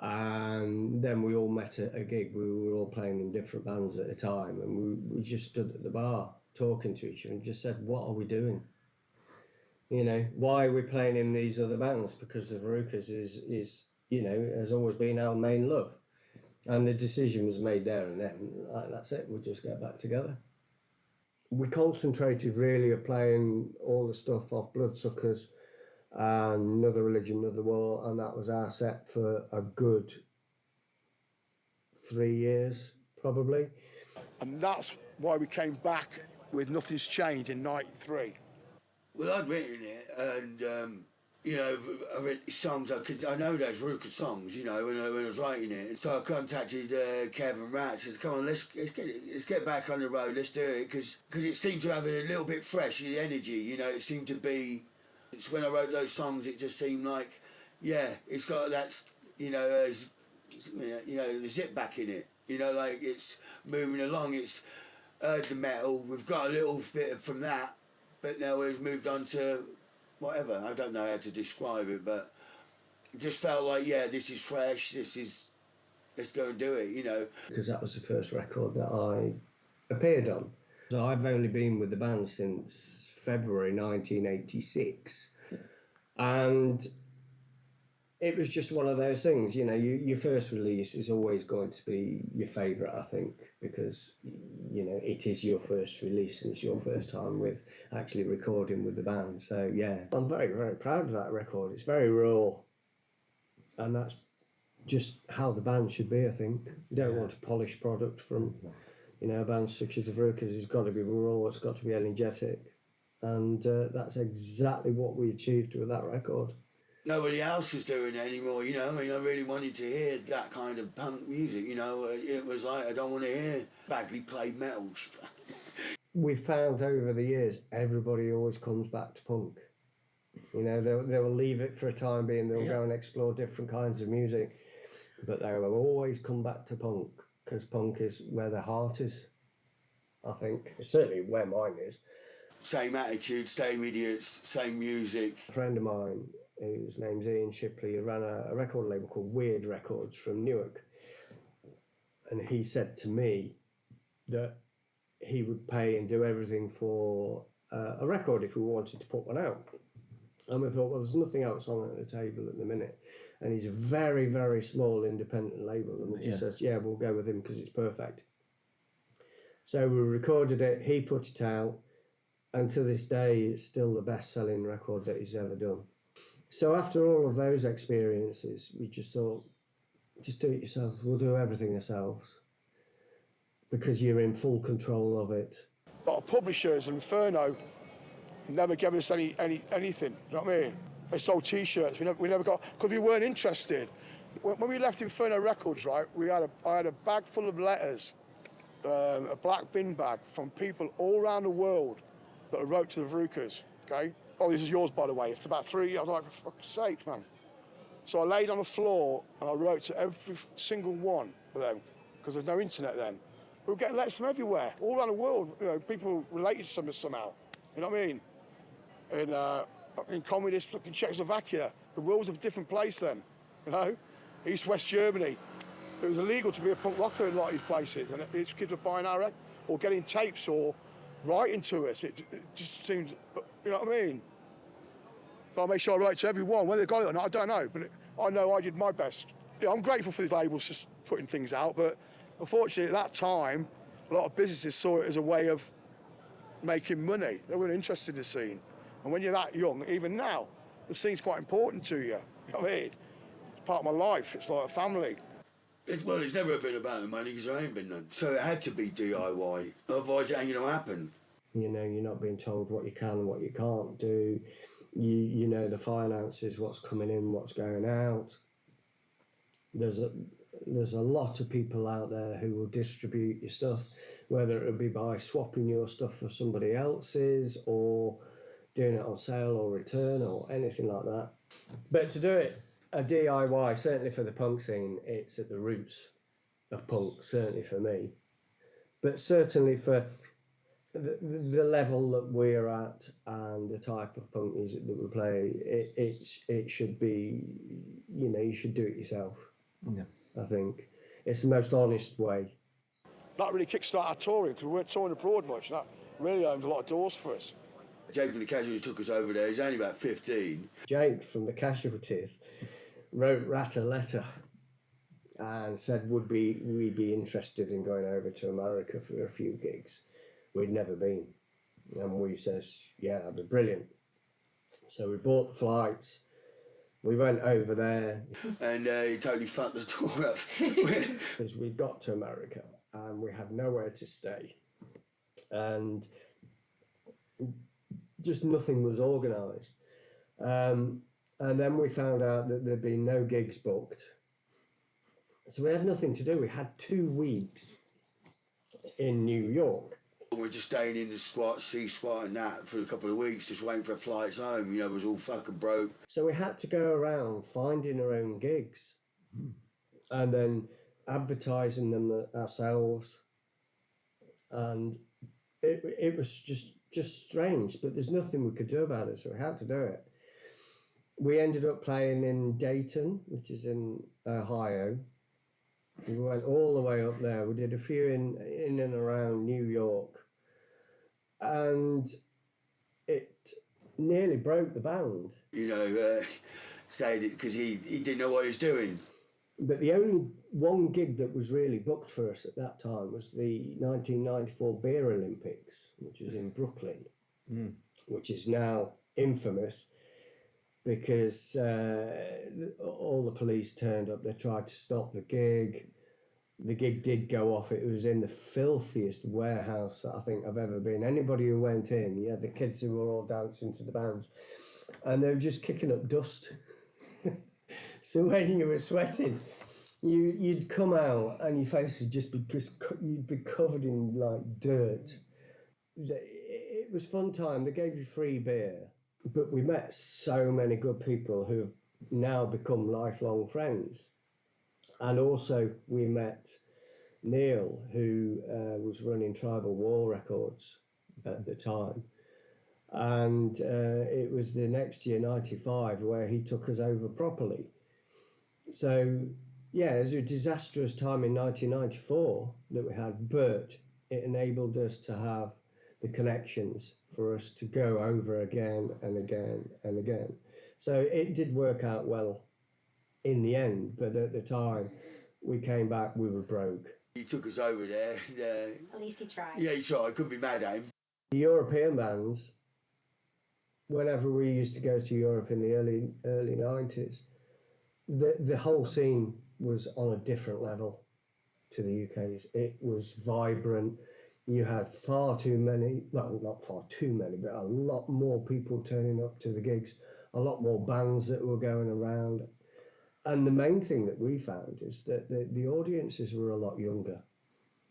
And then we all met at a gig. We were all playing in different bands at a time. And we just stood at the bar talking to each other and just said, what are we doing? You know, why are we playing in these other bands? Because the Varukers is, you know, has always been our main love. And the decision was made there and then. Like, that's it, we'll just get back together. We concentrated really on playing all the stuff off Bloodsuckers and Another Religion, Another War, and that was our set for a good 3 years, probably. And that's why we came back with Nothing's Changed in '93. Well, I'd written it, and you know, I wrote songs. I know those Varukers songs, you know, when I was writing it. And so I contacted Kevin Rat. Said, "Come on, let's get back on the road. Let's do it," because it seemed to have a little bit fresh, the energy. You know, it seemed to be. It's when I wrote those songs, it just seemed like, yeah, it's got that, you know, the zip back in it. You know, like it's moving along. It's heard the metal. We've got a little bit from that, but now we've moved on to whatever. I don't know how to describe it, but it just felt like, yeah, this is fresh. Let's go and do it, you know. Because that was the first record that I appeared on. So I've only been with the band since February 1986. And it was just one of those things, you know, your first release is always going to be your favourite, I think, because, you know, it is your first release and it's your first time with actually recording with the band. So, yeah, I'm very, very proud of that record. It's very raw. And that's just how the band should be, I think. You don't want a polished product from, you know, a band such as the Varukers. It's got to be raw, it's got to be energetic. And that's exactly what we achieved with that record. Nobody else was doing it anymore, you know. I mean, I really wanted to hear that kind of punk music, you know. It was like, I don't want to hear badly played metal. We found over the years, everybody always comes back to punk. You know, they will leave it for a time being, they'll go and explore different kinds of music, but they will always come back to punk, because punk is where their heart is, I think. It's certainly where mine is. Same attitude, same idiots, same music. A friend of mine, whose name's Ian Shipley, ran a record label called Weird Records from Newark. And he said to me that he would pay and do everything for a record if we wanted to put one out. And we thought, well, there's nothing else on at the table at the minute. And he's a very, very small independent label. And we just said, yeah, we'll go with him because it's perfect. So we recorded it, he put it out. And to this day, it's still the best-selling record that he's ever done. So after all of those experiences, we just thought, just do it yourself. We'll do everything ourselves. Because you're in full control of it. A lot of publishers, Inferno, never gave us anything, you know what I mean? They sold T-shirts, we never got, because we weren't interested. When we left Inferno Records, right, I had a bag full of letters, a black bin bag, from people all around the world that I wrote to the Varukers, okay? Oh, this is yours, by the way. It's about 3 years. I was like, for fuck's sake, man. So I laid on the floor and I wrote to every single one of them, because there's no internet then. We were getting letters from everywhere, all around the world. You know, people related to us somehow. You know what I mean? In communist fucking Czechoslovakia, the world was a different place then. You know, East West Germany. It was illegal to be a punk rocker in a lot of these places, and these kids were buying our records or getting tapes or writing to us. It just seemed, you know what I mean? So I made sure I wrote to everyone. Whether they got it or not, I don't know. But I know I did my best. Yeah, I'm grateful for these labels just putting things out, but unfortunately at that time, a lot of businesses saw it as a way of making money. They weren't interested in the scene. And when you're that young, even now, the scene's quite important to you. You know what I mean? It's part of my life. It's like a family. Well, it's never been about the money because there ain't been none. So it had to be DIY. Otherwise, it ain't going to happen. You know, you're not being told what you can and what you can't do. You know the finances, what's coming in, what's going out. There's There's a lot of people out there who will distribute your stuff, whether it would be by swapping your stuff for somebody else's or doing it on sale or return or anything like that. But to do it a DIY, certainly for the punk scene, it's at the roots of punk, certainly for me. But certainly for the level that we're at and the type of punk music that we play, it should be, you know, you should do it yourself. Yeah. I think it's the most honest way. That really kickstarted our touring because we weren't touring abroad much. That really opened a lot of doors for us. Jake from the Casualties took us over there. He's only about 15. Jake from the Casualties wrote Rat a letter and said would we be interested in going over to America for a few gigs. We'd never been. And we says, yeah, that'd be brilliant. So we bought the flights. We went over there. And he totally fucked the tour up. Because we got to America and we had nowhere to stay. And just nothing was organised. And then we found out that there'd been no gigs booked. So we had nothing to do. We had 2 weeks in New York. We're just staying in the squat, C-squat and that for a couple of weeks, just waiting for flights home. You know, it was all fucking broke. So we had to go around finding our own gigs and then advertising them ourselves. And it was just strange, but there's nothing we could do about it, so we had to do it. We ended up playing in Dayton, which is in Ohio. We went all the way up there. We did a few in and around New York. And it nearly broke the band. You know, saying it because he didn't know what he was doing. But the only one gig that was really booked for us at that time was the 1994 Beer Olympics, which was in Brooklyn, which is now infamous because all the police turned up. They tried to stop the gig. The gig did go off. It was in the filthiest warehouse that I think I've ever been. Anybody who went in, you had the kids who were all dancing to the bands, and they were just kicking up dust. So when you were sweating, you'd come out and your face would you'd be covered in like dirt. It was fun time. They gave you free beer, but we met so many good people who've now become lifelong friends. And also we met Neil, who was running Tribal War Records at the time. And it was the next year, 95, where he took us over properly. So, yeah, it was a disastrous time in 1994 that we had, but it enabled us to have the connections for us to go over again and again and again. So it did work out well in the end, but at the time we came back, we were broke. He took us over there. At least he tried. Yeah, he tried. Couldn't be mad at him. The European bands, whenever we used to go to Europe in the early 90s, the whole scene was on a different level to the UK's. It was vibrant. You had far too many, well, not far too many, but a lot more people turning up to the gigs, a lot more bands that were going around. And the main thing that we found is that the audiences were a lot younger.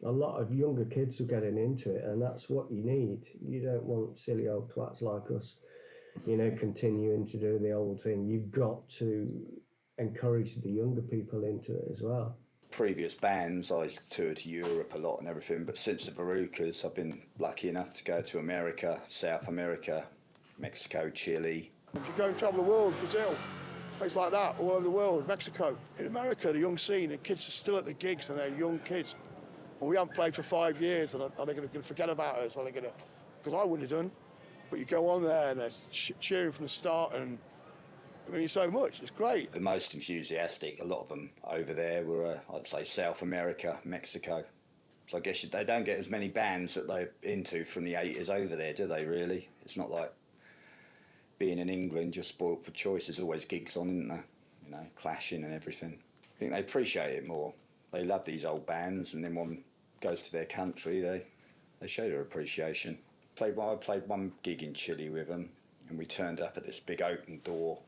A lot of younger kids were getting into it, and that's what you need. You don't want silly old twats like us, you know, continuing to do the old thing. You've got to encourage the younger people into it as well. Previous bands, I toured to Europe a lot and everything, but since the Varukers, I've been lucky enough to go to America, South America, Mexico, Chile. If you go and travel the world, Brazil, places like that, all over the world, Mexico. In America, the young scene, the kids are still at the gigs and they're young kids. And we haven't played for 5 years, and are they going to forget about us? Are they going to? Because I wouldn't have done. But you go on there and they're cheering from the start, and I mean, so much. It's great. The most enthusiastic, a lot of them over there were, I'd say, South America, Mexico. So I guess they don't get as many bands that they're into from the 80s over there, do they, really? It's not like being in England, just spoilt for choice. There's always gigs on, isn't there? You know, clashing and everything. I think they appreciate it more. They love these old bands, and then when one goes to their country, they show their appreciation. I played one gig in Chile with them, and we turned up at this big open door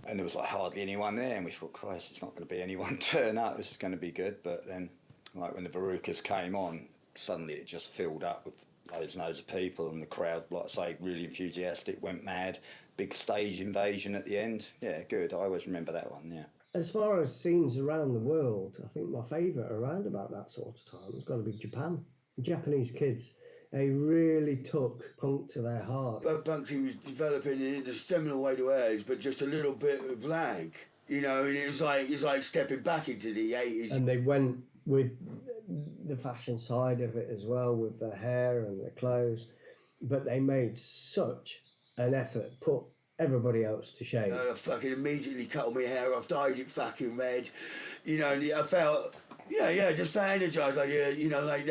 And there was like hardly anyone there, and we thought, Christ, it's not going to be anyone turn up, this is going to be good. But then, like when the Varukers came on, suddenly it just filled up with loads and loads of people, and the crowd, like I say, really enthusiastic, went mad. Big stage invasion at the end. Yeah, good. I always remember that one, yeah. As far as scenes around the world, I think my favourite around about that sort of time has got to be Japan. The Japanese kids, they really took punk to their heart. Punk scene was developing in a similar way to ours, but just a little bit of lag, you know, and it was like stepping back into the 80s. And they went with the fashion side of it as well, with their hair and their clothes, but they made such an effort, put everybody else to shame. I fucking immediately cut all my hair off, dyed it fucking red, you know, and I felt, just felt energised, like, you know, like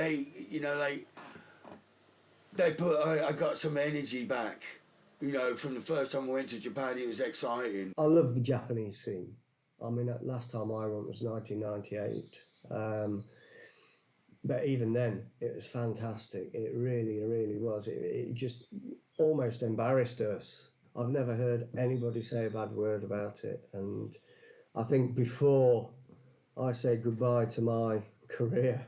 they put, I got some energy back, you know, from the first time I went to Japan. It was exciting. I love the Japanese scene. I mean, last time I went was 1998. But even then, it was fantastic. It really, really was. It just almost embarrassed us. I've never heard anybody say a bad word about it. And I think before I say goodbye to my career,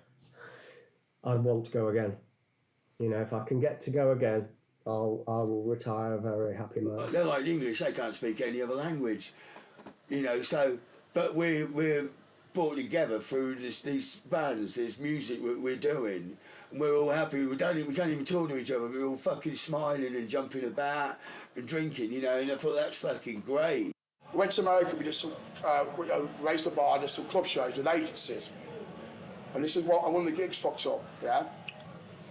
I'd want to go again. You know, if I can get to go again, I'll retire a very happy man. They're like English, they can't speak any other language. You know, so, but we're brought together through these bands, this music we're doing, and we're all happy. We can't even talk to each other. We're all fucking smiling and jumping about and drinking, you know. And I thought that's fucking great. We went to America. We did some raised the bar, did some club shows with agencies, and this is what one of the gigs fucked up. Yeah,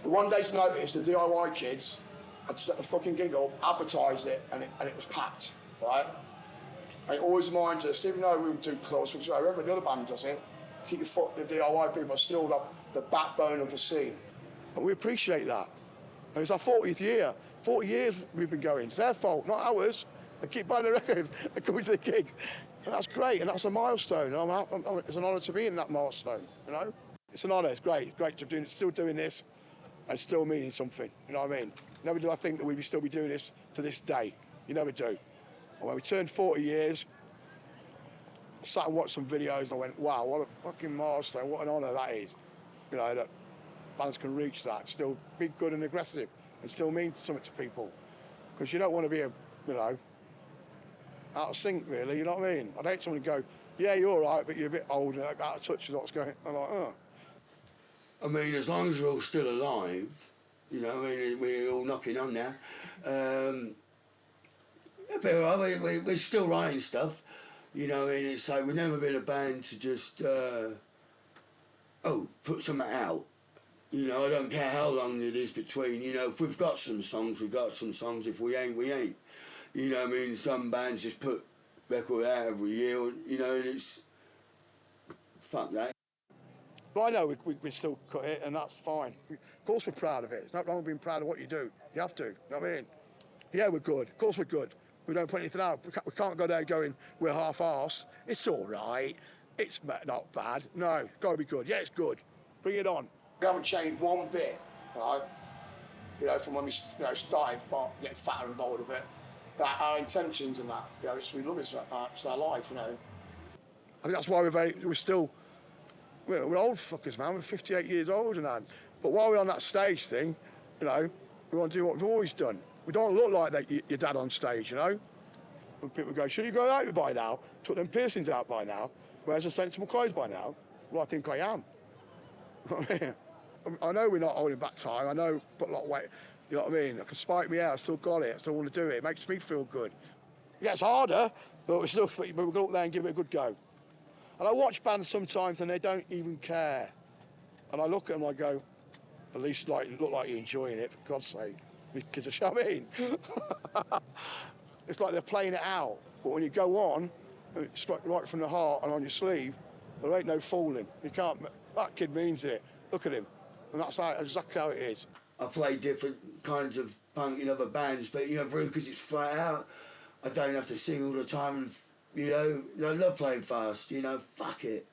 the one day's notice, the DIY kids had set the fucking gig up, advertised it, and it was packed, right? And it always reminds us, even though we would do clubs, which every other band does it, keep the DIY people are still the backbone of the scene. And we appreciate that. And it's our 40th year. 40 years we've been going. It's their fault, not ours. They keep buying the records and coming to the gigs. And that's great, and that's a milestone. And it's an honour to be in that milestone, you know? It's an honour, it's great. It's great to be still doing this and still meaning something, you know what I mean? Never did I think that we'd still be doing this to this day. You never do. And when we turned 40 years, I sat and watched some videos and I went, wow, what a fucking milestone, what an honour that is. You know, that bands can reach that, still be good and aggressive and still mean something to people. Because you don't want to be, out of sync really, you know what I mean? I'd hate someone to go, yeah, you're all right, but you're a bit old and out of touch with what's going on. I'm like, oh. I mean, as long as we're all still alive, you know, I mean, we're all knocking on now. We're still writing stuff, you know. I mean, it's like we've never been a band to just put something out. You know, I don't care how long it is between. You know, if we've got some songs, we've got some songs. If we ain't, we ain't. You know, I mean, some bands just put record out every year. You know, and it's fuck that. But I know we still cut it, and that's fine. Of course we're proud of it. It's not wrong being proud of what you do. You have to, you know what I mean? Yeah, we're good. Of course we're good. We don't put anything out. We can't go there going, we're half-arsed. It's all right. It's not bad. No, it's got to be good. Yeah, it's good. Bring it on. We haven't changed one bit, right? You know, from when we started getting fatter and bolder a bit. That our intentions and that, you know, we love it. It's our life, you know. I think that's why we're old fuckers, man. We're 58 years old and that. But while we're on that stage thing, you know, we want to do what we've always done. We don't look like that your dad on stage, you know? When people go, should you go out by now? Took them piercings out by now? Wears a sensible clothes by now? Well, I think I am. I know we're not holding back time. I know put a lot of weight. You know what I mean? I can spike me out. I still got it. I still want to do it. It makes me feel good. It gets harder, but we're going to go up there and give it a good go. And I watch bands sometimes and they don't even care. And I look at them and I go, at least look like you're enjoying it, for God's sake. Because you know what I mean? It's like they're playing it out. But when you go on, it's right from the heart and on your sleeve, there ain't no fooling. You can't, that kid means it. Look at him. And that's exactly how it is. I play different kinds of punk in other bands, but, you know, because it's flat out, I don't have to sing all the time. And, you know, I love playing fast, you know, fuck it.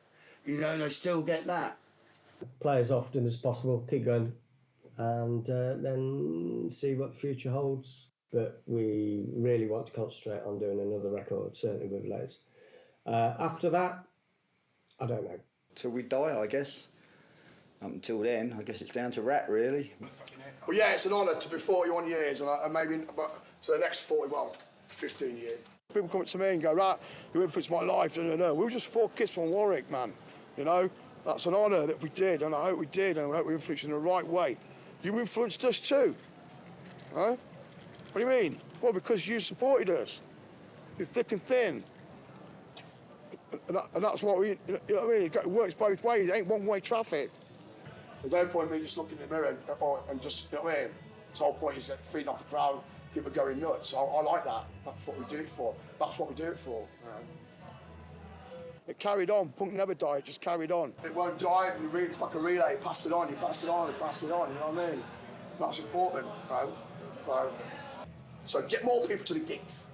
You know, and I still get that. Play as often as possible, keep going, and then see what the future holds. but we really want to concentrate on doing another record, certainly with Les. After that, I don't know. Till we die, I guess. Up until then, I guess it's down to Rat, really. Well, yeah, it's an honour to be 41 years and maybe to the next 15 years. People come up to me and go, right, you influenced my life, We were just 4 kids from Warwick, man, That's an honour that we did, and I hope we did, and I hope we influenced in the right way. You influenced us too, huh? What do you mean? Well, because you supported us. You're thick and thin. And that's what we, you know what I mean? It works both ways, it ain't one-way traffic. There's no point in me just looking in the mirror and just, you know what I mean? The whole point is feeding off the crowd, people going nuts. I like that. That's what we do it for. That's what we do it for. It carried on. Punk never died, it just carried on. It won't die, it's like a relay, you passed it on, you passed it on, you passed it on, you know what I mean? That's important, right? So get more people to the gigs.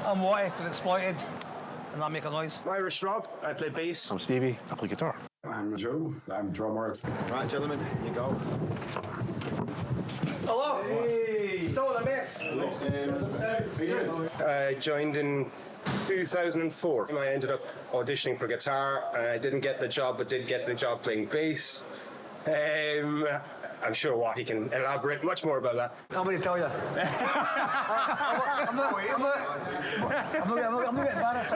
I'm Watty for The Exploited, and I make a noise. Irish Rob, I play bass. I'm Stevie, I play guitar. I'm Joe, I'm drummer. Right, gentlemen, you go. Hello! Hey! So the mess. I joined in 2004 and I ended up auditioning for guitar. I didn't get the job, but did get the job playing bass. I'm sure Watty can elaborate much more about that. I'm going to tell you. I'm not getting embarrassed.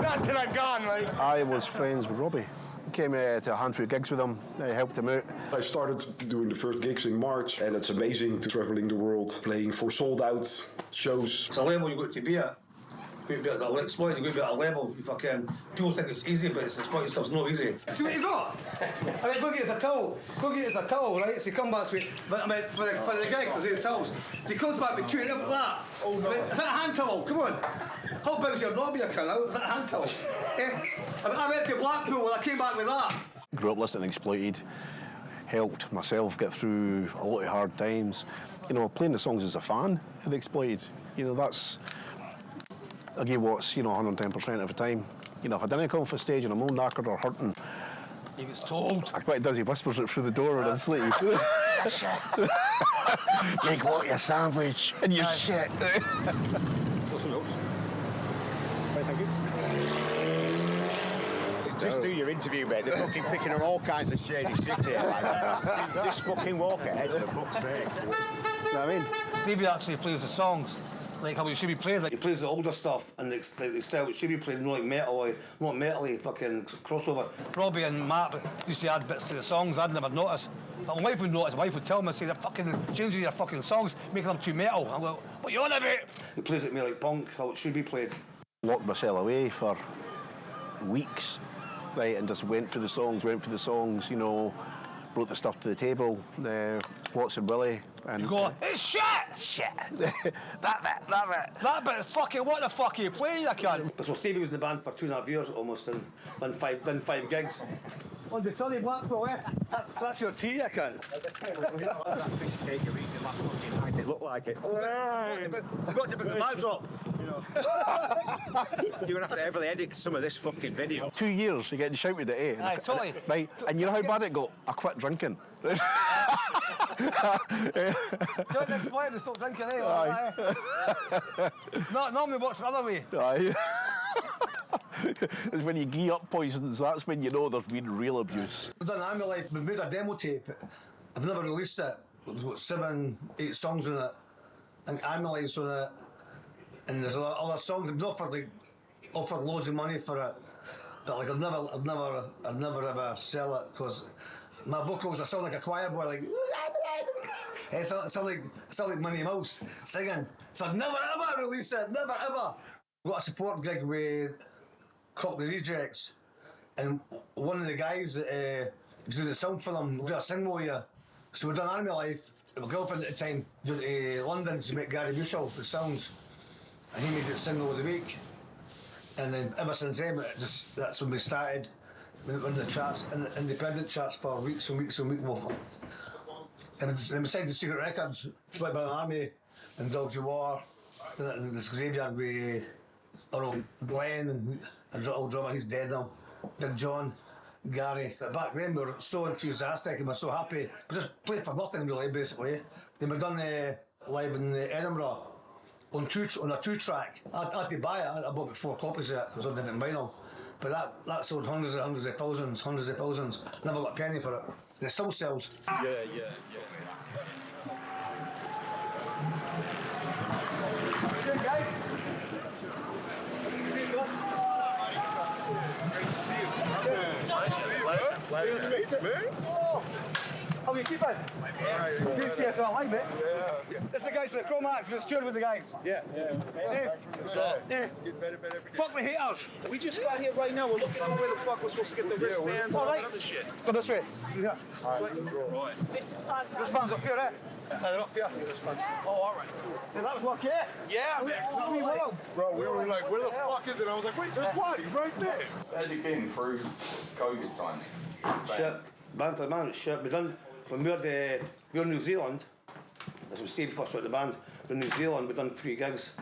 Not till I'm gone, mate. I was friends with Robbie. Came to a handful of gigs with him. I helped him out. I started doing the first gigs in March, and it's amazing to traveling the world, playing for sold-out shows. It's a level you've got to be at. You've got to be exploited, you've got to be at a level. You fucking, people think it's easy, but it's exploited stuff's not easy. See what you got? I mean, go get us a towel. Go get us a towel, right? So he comes back with, I mean, for the gig, because there's towels. So he comes back with 2, look at that. Oh, no. Is that a hand towel? Come on. How big is your knob, you cunt? Is that a hand towel? Yeah. I went to Blackpool and I came back with that. Grew up listening to Exploited, helped myself get through a lot of hard times. Playing the songs as a fan of The Exploited, that's... I give what's, 110% of the time. If I didn't come off the stage and I'm all knackered or hurting, he gets told. I quite does, he whispers it through the door when I'm sleeping. Make what your sandwich and your shit. What's the notes? Right, thank you. Just do your interview, mate. They're fucking picking on all kinds of shady shit here like that. This fucking walk ahead, for fuck's sake. You know what I mean? Stevie actually plays the songs. Like how it should be played. Like he plays the older stuff and the style it should be played, not metally fucking crossover. Robbie and Matt used to add bits to the songs I'd never noticed. But my wife would notice, my wife would tell me, say they're fucking changing their fucking songs, making them too metal. I'm like, what you on about? He plays it me like punk, how it should be played. Locked myself away for weeks, right, and just went for the songs, brought the stuff to the table, Watson Willie. And you go, it's shit! Shit! That bit is fucking, what the fuck are you playing, I can't. So Stevie was in the band for 2.5 years almost, and done five gigs. On the sunny Blackpool, eh? That's your tea, I can't. That fish cake you're eating last fucking night, it looked like it. I've got to put the mic up. You're going to have to heavily edit some of this fucking video. 2 years, you're getting shouted at, eh? Aye, totally. Right, and you know how bad it got? I quit drinking. Don't explain and stop drinking, eh? Aye. No, normally works the other way. Aye. It's when you gee up poisons, that's when you know there's been real abuse. I've done Army Life, we made a demo tape. I've never released it. There's got 7, 8 songs on it. And Army Life's on it. And there's a lot of other songs. I've been offered loads of money for it. But like I'd never ever sell it because my vocals, I sound like a choir boy, like I sound like Minnie Mouse singing. So I'd never ever release it, never ever. Got a support gig with Cockney Rejects, and one of the guys that was doing the sound for them did a single with you. So we'd done Army Life. My girlfriend at the time went to London to meet Gary Bushell with sounds, and he made it single of the week. And then ever since then, that's when we started. We went in the charts, in the independent charts for weeks and weeks and weeks. And then we signed to Secret Records, split by an Army and Dogs of War. this graveyard with Glenn and old drummer, he's dead now. Big John, Gary. But back then we were so enthusiastic and we were so happy. We just played for nothing really, basically. Then we done live in Edinburgh on a 2-track. I had to buy it. I bought about 4 copies of it because I didn't buy them. But that sold hundreds of thousands. Never got a penny for it. It still sells. Yeah. Good guys. Great to see you. Nice to meet you, man. How are you keeping? Good to see us all, mate. Yeah. This is the guys from the Chromax. We're touring with the guys. Yeah. Yeah. Fuck the haters. We just got here right now. We're looking at where the fuck we're supposed to get the wristbands and all that other shit. Go this way. Yeah. Right. Wristbands up here, eh? They're up here. Oh, all right. Did that work here? Yeah, man. Bro, we were like, where the fuck is it? I was like, wait, there's Waddy right there. How's he been through COVID times? Shit. Band for band, shit. When we were in New Zealand, as we stayed before I started the band, in New Zealand we done 3 gigs.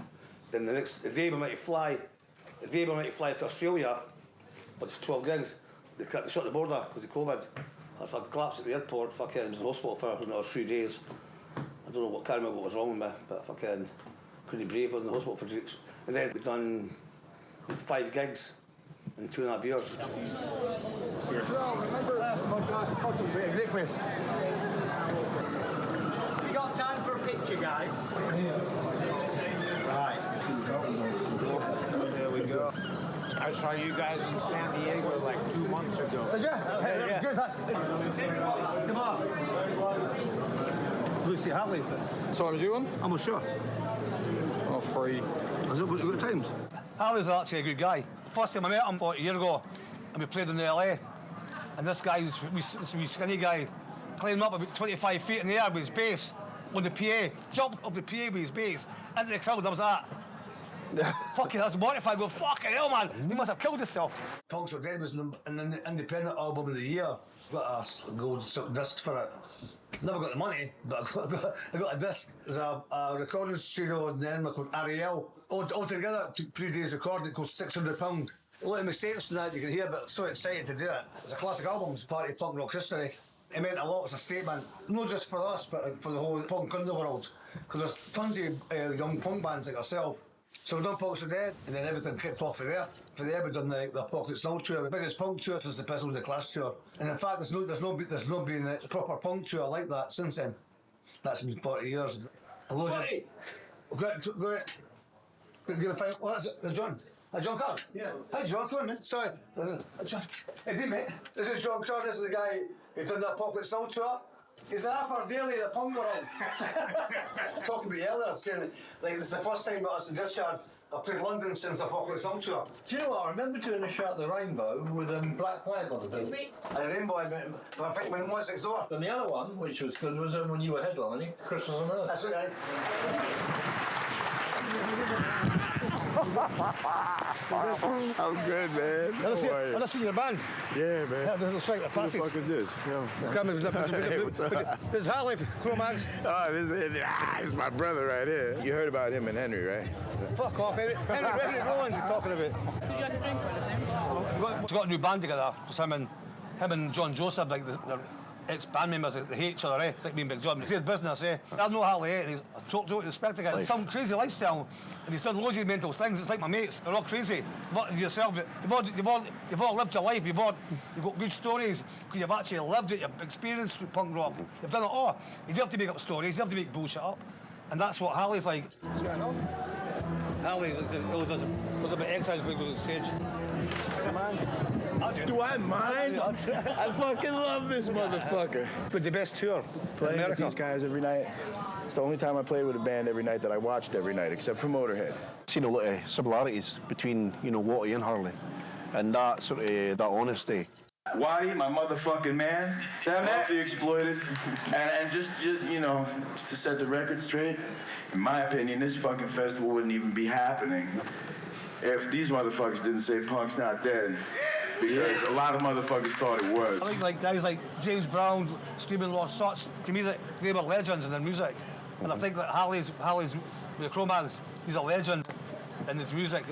Then the day we might fly to Australia, with 12 gigs, they shut the border because of COVID. I fucking collapsed at the airport, fucking was in the hospital for another 3 days. I don't know can't remember what was wrong with me, but I fucking couldn't breathe, I was in the hospital for 2 weeks. And then we've done 5 gigs in 2.5 years. Great place. You got time for a picture, guys? Right. There we go. I saw you guys in San Diego like 2 months ago. Did you? Hey, that was good, huh? Come on. Lucy Hartley. So was you on? I'm not sure. Oh, 3. Was it good times? Hartley's actually a good guy. First time I met him 40 years ago, and we played in LA. And this guy, this wee skinny guy, climbed up about 25 feet in the air with his bass on the PA, jumped up the PA with his bass into the crowd. I was like, fucking, I was mortified. Go, fucking hell, man, he must have killed himself. Punks Are Dead was an independent album of the year. Got a gold disc for it. Never got the money, but I got a disc. There's a recording studio in Denmark called Ariel. Altogether, it took 3 days recording. It cost £600. A lot of mistakes in that you can hear, but so excited to do it. It's a classic album. It's part of punk rock history. It meant a lot as a statement, not just for us, but for the whole punk underworld. Because there's tons of young punk bands like ourselves. So we've done Punks Are Dead, and then everything kicked off for there. For there, we've done the Apocalypse Now tour. The biggest punk tour was the Pistols of the Class tour. And in fact, there's no been a proper punk tour like that since then. That's been 40 years. Great. What is it? John? John Carr? Yeah. Hi, John, come on, man. Sorry. John. Hey, mate. This is John Carr. This is the guy who done the Apocalypse Now tour. He's half our daily the punk world. Talking about earlier, saying like this is the first time about us in Discharge. I've played London since Apocalypse Now tour. Do you know what? I remember doing a show at the Rainbow with Black Flag on the bill. The Rainbow, but I think when once next door. And the other one, which was good, was when you were headlining Christmas on Earth. That's right. I'm good, man. I've seen your band. Yeah, man. Yeah, looks like the passage. What the fuck is this? Hey, what's up? This is Harley from Chromax. Oh, this is my brother right here. You heard about him and Henry, right? Fuck off, Henry Rollins is talking about. Did you like a drink or anything? We've got a new band together. It's him and John Joseph, like the ex-band members, they hate each other, eh? It's like me and Big John. It's his business, eh? I know Harley, eh? And I totally respect the guy. He's some crazy lifestyle, and he's done loads of mental things. It's like my mates, they're all crazy. But yourself, you've all lived your life, you've got good stories, because you've actually lived it, you've experienced punk rock. You've done it all. You don't have to make up stories, you have to make bullshit up. And that's what Harley's like. What's going on? Harley's does a bit of exercise before he goes on stage. Do I mind? I fucking love this motherfucker. But the best tour. Playing with these guys every night. It's the only time I played with a band every night that I watched every night, except for Motorhead. Seen a lot of similarities between, Watty and Harley, and that sort of that honesty. Waddy, my motherfucking man. Love The Exploited. And just to set the record straight, in my opinion, this fucking festival wouldn't even be happening if these motherfuckers didn't say punk's not dead. Because a lot of motherfuckers thought it was. I think like guys like James Brown, Stephen Lost Such, to me they were legends in their music. And I think that Harley's with the Cro-Mags, he's a legend in his music.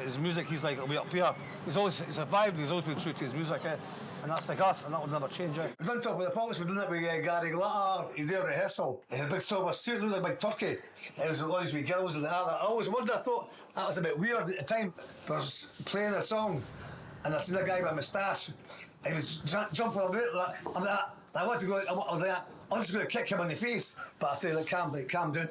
He's like way up here. He's survived, he's always been true to his music, and that's like us, and that will never change. We done talk with the Pockets, we done it with Gary Glitter. He's there at rehearsal. He had a big silver suit, looked like a big turkey. It was all these wee girls and that. I always wondered, I thought that was a bit weird at the time. I was playing a song, and I seen a guy with a moustache. He was jumping about I wanted to go, I'm just going to kick him in the face, but I tell you, like, calm down. Calm down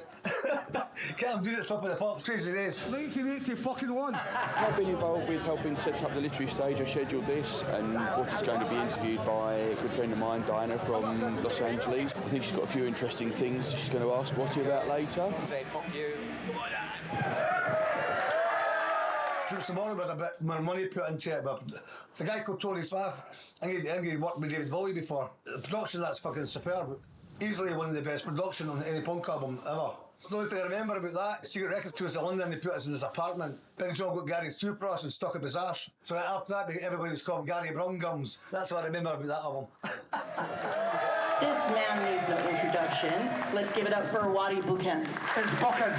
at the top of the Pops. Crazy days. 1980 fucking one. I've been involved with helping set up the literary stage. I've scheduled this, and what is going to be interviewed by a good friend of mine, Diana, from Los Angeles. I think she's got a few interesting things she's going to ask Watty about later. Say fuck you. Took some more about a bit more money put into it, but the guy called Tony Swaff, I think he'd worked with David Bowie before. The production, that's fucking superb. Easily one of the best production on any punk album ever. The only thing I remember about that, Secret Records took us to London, they put us in his apartment. Big John got Gary's toothbrush and stuck up his arse. So after that, everybody was called Gary Brown Gums. That's what I remember about that album. This man needs no introduction. Let's give it up for Watty Buchan. It's fucking.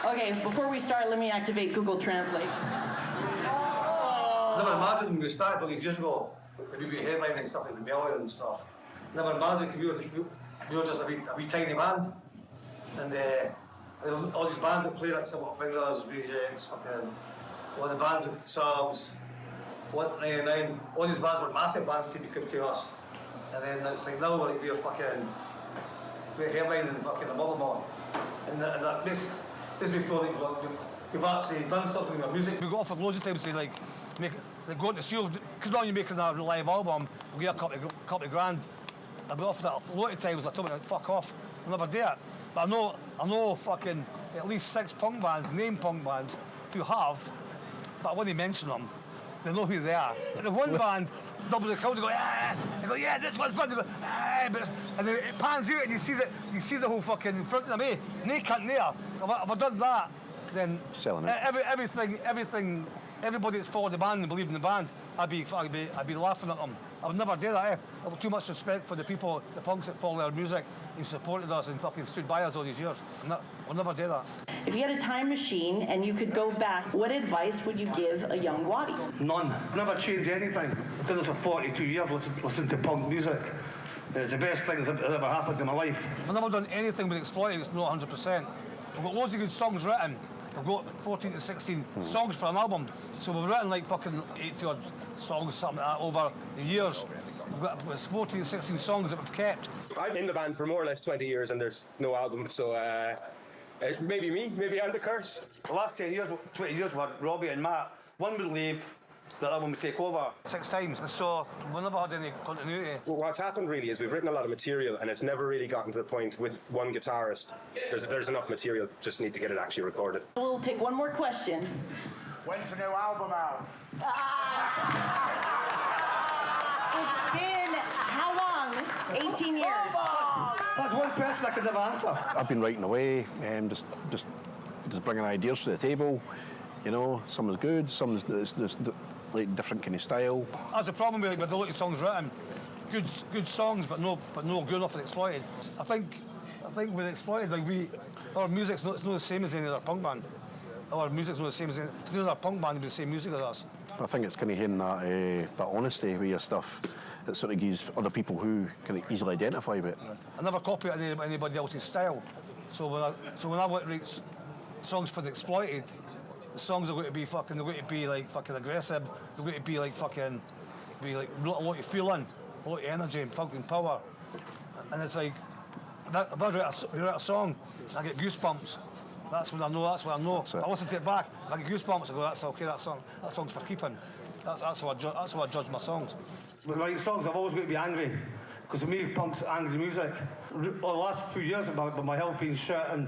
Okay, before we start, let me activate Google Translate. Never imagined when we started all these years ago, we'd be headlining stuff like the Melody and stuff. Never imagined we were just a wee tiny band. And all these bands that played at Silver Fingers, Rejects, fucking, all the bands at the Subs, 199, all these bands were massive bands to come to us. And then it's like now we're fucking, we're headlining fucking the Mothermore. And that makes me feel like we've actually done something with our music. We got offered loads of times to like go into the studio, because now you're making a live album, we'll get a couple of grand. I've been offered that a lot of times. I told me, like, fuck off, I'll never do it. But I know fucking at least 6 punk bands, named punk bands, who have, but when they mention them, they know who they are. And the one band, double the crowd, they go, yeah, this one's fun. They go, and then it pans out, and you see the whole fucking front of me, and they can't there. If I done that, then selling it. Everything, everybody that's followed the band and believed in the band, I'd be laughing at them. I would never do that. I have too much respect for the people, the punks that follow our music and supported us and fucking stood by us all these years. I'll never do that. If you had a time machine and you could go back, what advice would you give a young Watty? None. Never change anything. I've done this for 42 years, listening to punk music. It's the best thing that's ever happened in my life. I've never done anything with Exploited, it's not 100%. I've got loads of good songs written. I've got 14 to 16 songs for an album. So we've written like fucking 80 odd songs, something like that, over the years. We've got 14 to 16 songs that we've kept. I've been in the band for more or less 20 years and there's no album, so maybe me, maybe I'm the curse. The last 10 years, 20 years, we had Robbie and Matt. One would leave, the other one would take over 6 times. So we never had any continuity. Well, what's happened really is we've written a lot of material and it's never really gotten to the point with one guitarist. There's enough material, just need to get it actually recorded. We'll take one more question. When's the new album out? It's been how long? 18 years. That's one question I could never answer. I've been writing away, just bringing ideas to the table. You know, some is good, some is like different kind of style. That's the problem with the lot of songs written. Good songs, but no good enough for Exploited. I think with Exploited, like our music's not the same as any other punk band. Our music's not the same as any other punk band with the same music as us. I think it's kind of hearing that honesty with your stuff that sort of gives other people who can easily identify with it. I never copy anybody else's style. So when I write songs for the Exploited, the songs are going to be fucking like fucking aggressive. They're going to be like fucking a lot of feeling, a lot of energy and fucking power. And it's like if I write a song, I get goosebumps. That's when I know. That's what I know. I listen to it back. I get goosebumps. I go, that's okay. That song's for keeping. That's how I judge my songs. When I write songs, I've always got to be angry. Because for me, punk's angry music. The last few years, with my health being shit and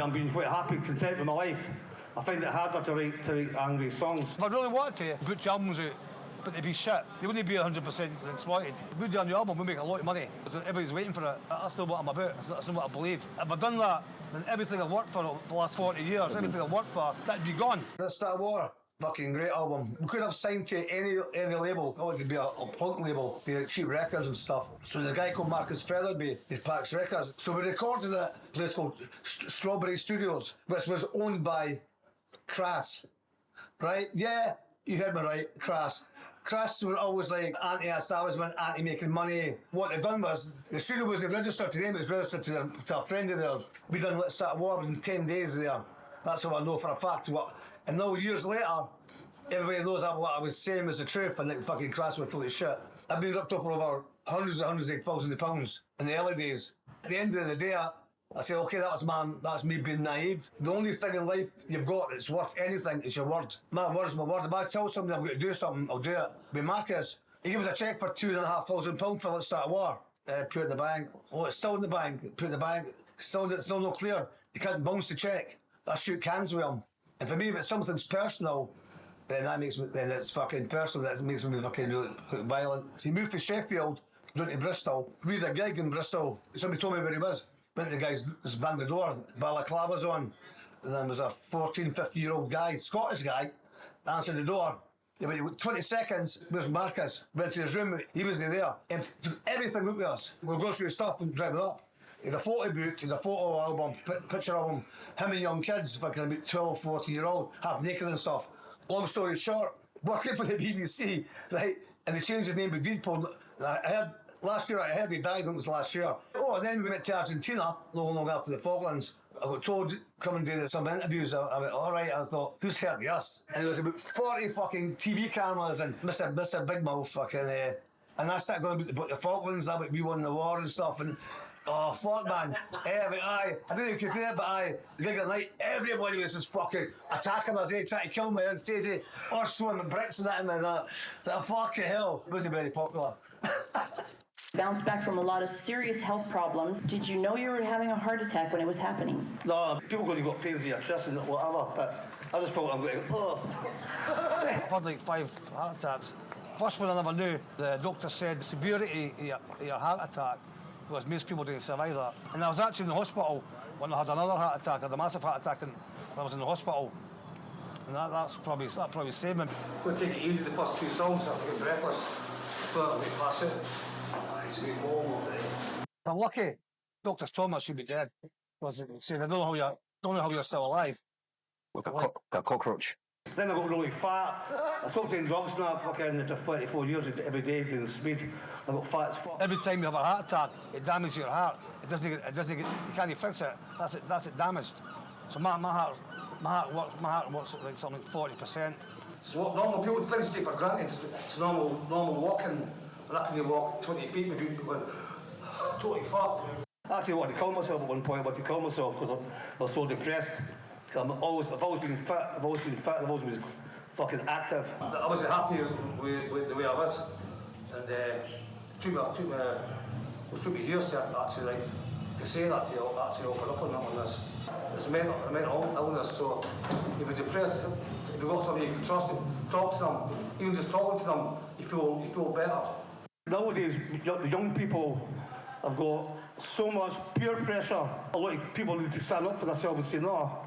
I'm being quite happy, content with my life, I find it harder to write angry songs. If I really wanted to put your albums out, but they'd be shit, they wouldn't be 100% Exploited. If we do a new album, we make a lot of money. Everybody's waiting for it. That's not what I'm about. That's not what I believe. If I'd done that, then everything I've worked for the last 40 years, everything I've worked for, that'd be gone. Let's start a war. Fucking great album. We could have signed to any label. Oh, it could be a punk label, the cheap records and stuff. So the guy called Marcus Featherby, he packs records. So we recorded at a place called Strawberry Studios, which was owned by Crass. Right? Yeah, you heard me right, Crass. Crass were always like anti-establishment, anti-making money. What they've done was, the studio wasn't registered to them, it was registered to a friend of theirs. We done Let's Start War in 10 days there. That's how I know for a fact. And now years later, everybody knows that what I was saying was the truth, and like fucking Crass were full of shit. I've been ripped off for over hundreds of thousands of pounds in the early days. At the end of the day, I say, okay, that's me being naive. The only thing in life you've got that's worth anything is your word. My word's my word. If I tell somebody I'm going to do something, I'll do it. With Marcus, he gave us a cheque for £2,500 for Let's Start War. Put it in the bank. Oh, it's still in the bank. Put it in the bank. Still not cleared. You can't bounce the cheque. I shook hands with him. And for me, if it's something's personal, then it's fucking personal. That makes me fucking really violent. So he moved to Sheffield, down to Bristol. We had a gig in Bristol. Somebody told me where he was. Went to the guy's banged the door, balaclava's on. And then there was a 14, 15-year-old guy, Scottish guy, answered the door. He went 20 seconds, where's Marcus? Went to his room, he wasn't there. And took everything out with us. We were going through his stuff and driving up. He had a photo book, he had a photo album, picture of him and young kids, fucking about 12, 14-year-old, half naked and stuff. Long story short, working for the BBC, right? And they changed his name to Deadpool. Last year I heard he died, I think it was last year. Oh, and then we went to Argentina, long after the Falklands. I got told, come and do some interviews. I went, all right, I thought, who's heard of us? And there was about 40 fucking TV cameras and Mr. Big Mouth fucking, and I started going about the Falklands, about we won the war and stuff, and oh, fuck, man. I didn't think you could do it, but the gig at night, everybody was just fucking attacking us, trying to kill me on stage, or throwing bricks and that, and that fucking hell. It wasn't very popular. Bounced back from a lot of serious health problems. Did you know you were having a heart attack when it was happening? No, people go, you got pains in your chest and whatever, but I just felt I'm going, oh. I've had like 5 heart attacks. First one I never knew, the doctor said the severity of your heart attack was most people didn't survive that. And I was actually in the hospital when I had another heart attack. I had a massive heart attack and I was in the hospital. And that probably saved me. I'm going to take it easy the first 2 songs, I'm getting breathless. So I'm going to pass it. It's a bit long. If I'm lucky, doctors told me I should be dead. Because they said, I don't know how you're still alive. Got a cockroach. Then I got really fat. I stopped doing drugs now fucking after 24 years every day doing speed. I got fat as fuck. Every time you have a heart attack, it damages your heart. It doesn't get, you can't fix it. That's it damaged. So my heart works at like something like 40%. It's what normal people things take for granted. It's normal walking. And I can walk 20 feet with people going, totally fucked. I actually wanted to kill myself at one point. I wanted to kill myself because I was so depressed. I've always been fit. I've always been fucking active. I wasn't happy with the way I was, and it took me years to actually to say that to actually open up on that on this. It's a mental illness, so if you're depressed, if you've got somebody you can trust, talk to them. Even just talking to them, you feel better. Nowadays, the young people have got so much peer pressure. A lot of people need to stand up for themselves and say, no,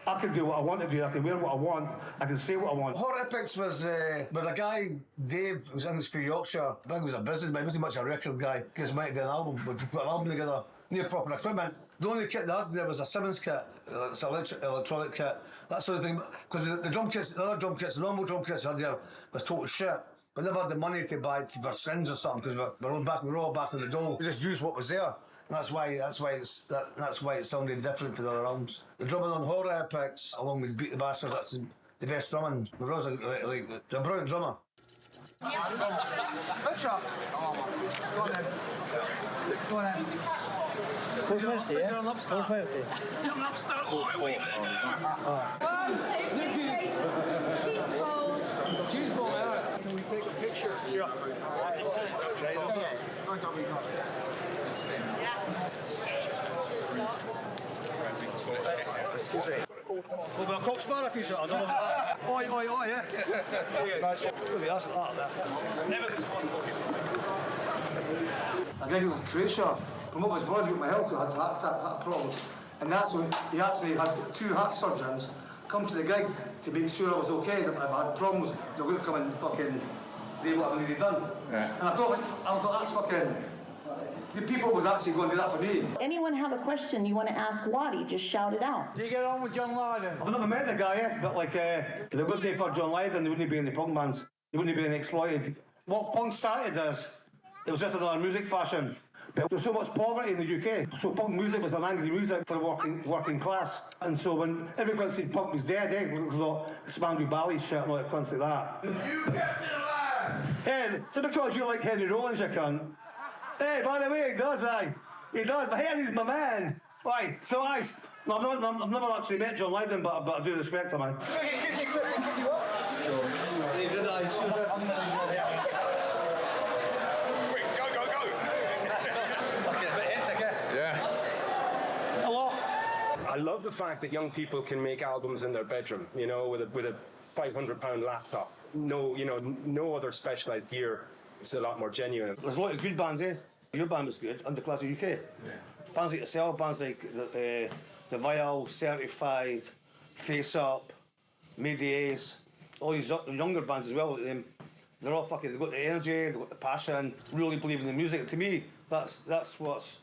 I can do what I want to do, I can wear what I want, I can say what I want. Hot Epics was with a guy, Dave, who was in for Yorkshire. I think he was a businessman, he wasn't much a record guy. He was meant to do an album, we put an album together, near proper equipment. The only kit they had there was a Simmons kit, it's an electronic kit, that sort of thing. Because the drum kits, the other drum kits, the normal drum kits I had there was total shit. We never had the money to buy for strings or something because we were all back on the dole. We just used what was there. That's why it sounded different for the other albums. The drumming on Horror Epics, along with Beat the Bastards, that's the best drumming. The Rose like the brilliant drummer. Picture. Go on then. Go on then. 450, yeah? 450. I'm not starting. 1, 2, 3, cheese balls. Cheese ball, yeah. Can we take a picture? Sure. Excuse me. We've got a Coxmara t-shirt, I don't know that. Oi, yeah. Nice one. That's that. Everything's possible. A guy who was Croatia, from what was worried about my health, I had problems. And that's when he actually had 2 heart surgeons come to the gig to make sure I was okay. If I had problems, they were going to come and fucking do what I needed done. Yeah. And I thought that's fucking. The people would actually go and do that for me. Anyone have a question you want to ask Waddy, just shout it out. Do you get on with John Lydon? I've never met the guy yet, but like, if it wasn't for John Lydon, there wouldn't be any punk bands. There wouldn't be any Exploited. What punk started as, it was just another music fashion. But there's so much poverty in the UK, so punk music was an angry music for the working class. And so when everyone said punk was dead, Spandau Ballet shit and all that cunts like that. You kept it alive! Hey, so because you like Henry Rollins, you cunt. Hey, by the way, he does, He does, but Henry's my man. Right, so I've never actually met John Lydon, but I do respect him, man. He did, I should have. I love the fact that young people can make albums in their bedroom, you know, with a £500 laptop. No other specialised gear. It's a lot more genuine. There's a lot of good bands, eh? Your band was good, Underclass of UK. Yeah. Bands like yourself, bands like the Vile, Certified, Face Up, Media's, all these younger bands as well, like them. They're all fucking, they've got the energy, they've got the passion, really believe in the music. To me, that's what's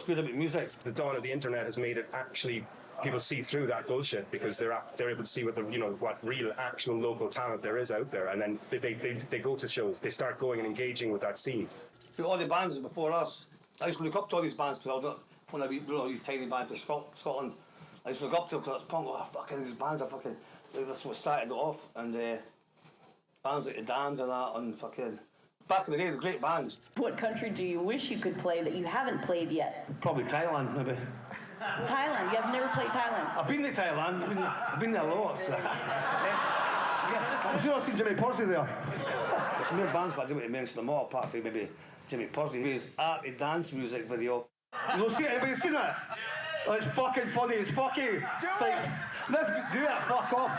good about music. The dawn of the internet has made it actually people see through that bullshit because they're able to see what real actual local talent there is out there, and then they go to shows, they start going and engaging with that scene. All the bands before us, I used to look up to all these bands because when I was these tiny band for Scotland, I used to look up to them because it's punk. Oh, fucking these bands are fucking. That's what started it off, and bands like the Damned and that, and fucking. Back in the day, the great bands. What country do you wish you could play that you haven't played yet? Probably Thailand, maybe. Thailand? You have never played Thailand? I've been to Thailand. I've been there lots. I'm sure I've seen Jimmy Pursley there. There's more bands, but I don't want to mention them all, apart from maybe Jimmy Pursley, his arty dance music video. You don't see it? Anybody seen that? Oh, it's fucking funny. It's fucking. It's like, let's do it. Fuck off.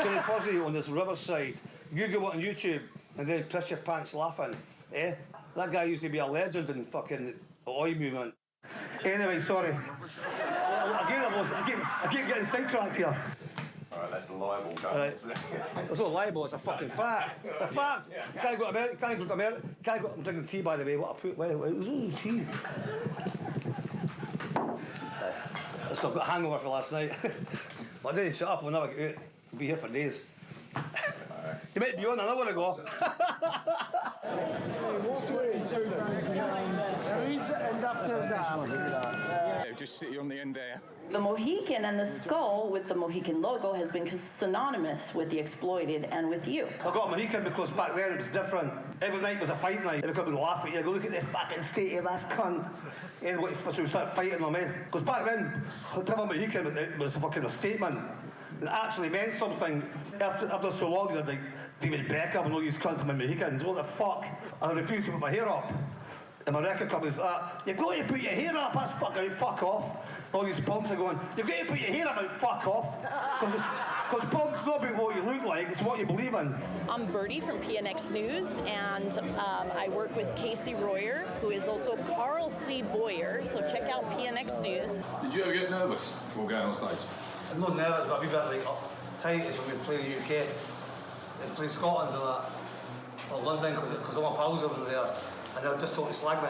Jimmy Pursley on this riverside. Google it on YouTube. And then piss your pants laughing, eh? That guy used to be a legend in fucking the Oi movement. Anyway, sorry. Again, I keep getting sidetracked here. Alright, that's the libel, guys. It's not libel, it's a fucking fact. It's a fact. Can't go to America, can't go to America. I'm drinking tea, by the way. What I put, tea. I still got a hangover for last night. But I didn't shut up, I'll never get out. I'll be here for days. You might be on another ago. Just sit you on the end there. The Mohican and the skull with the Mohican logo has been synonymous with The Exploited and with you. I got Mohican because back then it was different. Every night was a fight night. Everybody would laugh at you. Go, look at the fucking state of this cunt. And so we started fighting them, eh? Because back then, to have a Mohican, it was fucking a statement. It actually meant something. After so long, they're like David Beckham and all these cunts with Mohicans. What the fuck? I refused to put my hair up. And my record company's like, you've got to put your hair up, that's fucking fuck off. All these punks are going, you've got to put your hair up and fuck off. Because punk's not about what you look like, it's what you believe in. I'm Bertie from PNX News, and I work with Casey Royer, who is also Carl C. Boyer, so check out PNX News. Did you ever get nervous before going on stage? I'm not nervous, but a wee bit like uptight is when we play the UK. And play Scotland and that, or London, because all my pals over there. And they'll just totally slag me.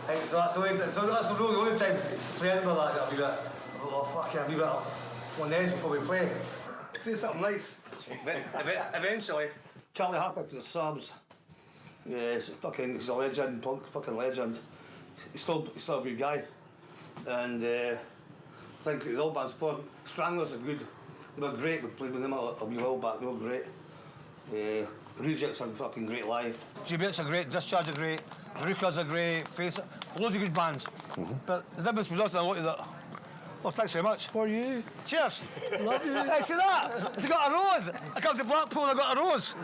And so that's the really only time play Edinburgh like that, a wee bit. Oh fuck yeah, a wee bit on the edge before we play. See something nice. Eventually, Charlie Harper for the subs. Yeah, he's a legend, punk fucking legend. He's still a good guy. And I think the old bands before, Stranglers are good. They were great, we played with them a wee while back, they were great. Rejects are fucking great live. G.B.H are great, Discharge are great, Varukers are great, Face Up, loads of good bands. But the difference between us and a lot of that. Well, thanks very much. For you. Cheers. Love you. Hey, see that? It's got a rose. I come to Blackpool and I got a rose.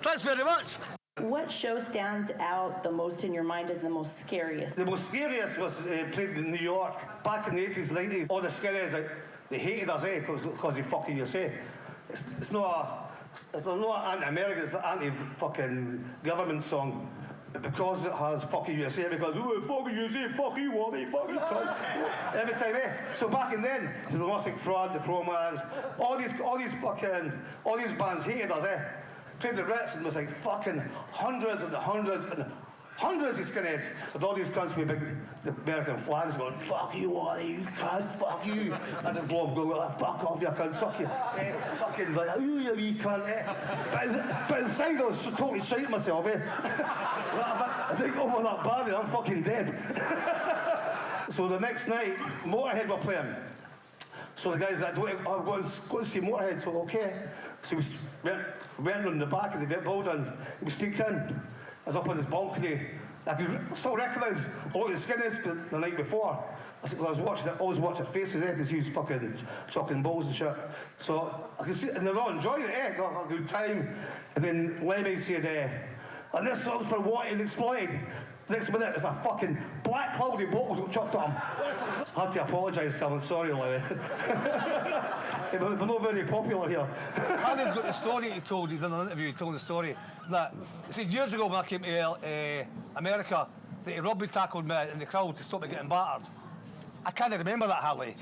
Thanks very much. What show stands out the most in your mind as the most scariest? The most scariest was played in New York back in the 80s, 90s. All the skinheads, they hated us, because they fucking you say. It's not an anti-American, it's an anti-fucking government song. but because it has fucking USA, because fucking USA, fuck you, Wally, fuck you, cunt. Every time, So back in then, so the Lustig Fraud, the Cro-Mags, all these bands hated us, Played the Ritz and there's like fucking hundreds of skinheads. And all these cunts with big the American flags going, fuck you, Wally, you cunt, fuck you. And the blob go, fuck off, you cunt, fuck you. Fucking like, ooh, you wee cunt, But inside I was totally shite myself, I think over that barrier, I'm fucking dead. So the next night, Motorhead were playing. So the guys that I'm going to see Motorhead, so okay. So we went on the back of the building, we sneaked in. I was up on this balcony. I could still recognise a lot of the skinheads the night before. I was always watching their faces, to see who's fucking chucking balls and shit. So I could see, and they're all enjoying it, got a good time. And then Lemmy said, and this song's for Wanted and Exploited. Next minute, there's a fucking black cloudy bottles got chucked at him. I had to apologise to him, I'm sorry, Lemmy. We're not very popular here. Andy's got the story he told, he done an interview, he told the story that, he said years ago when I came to America, that he rugby tackled me in the crowd to stop me getting battered. I can't remember that, Harley.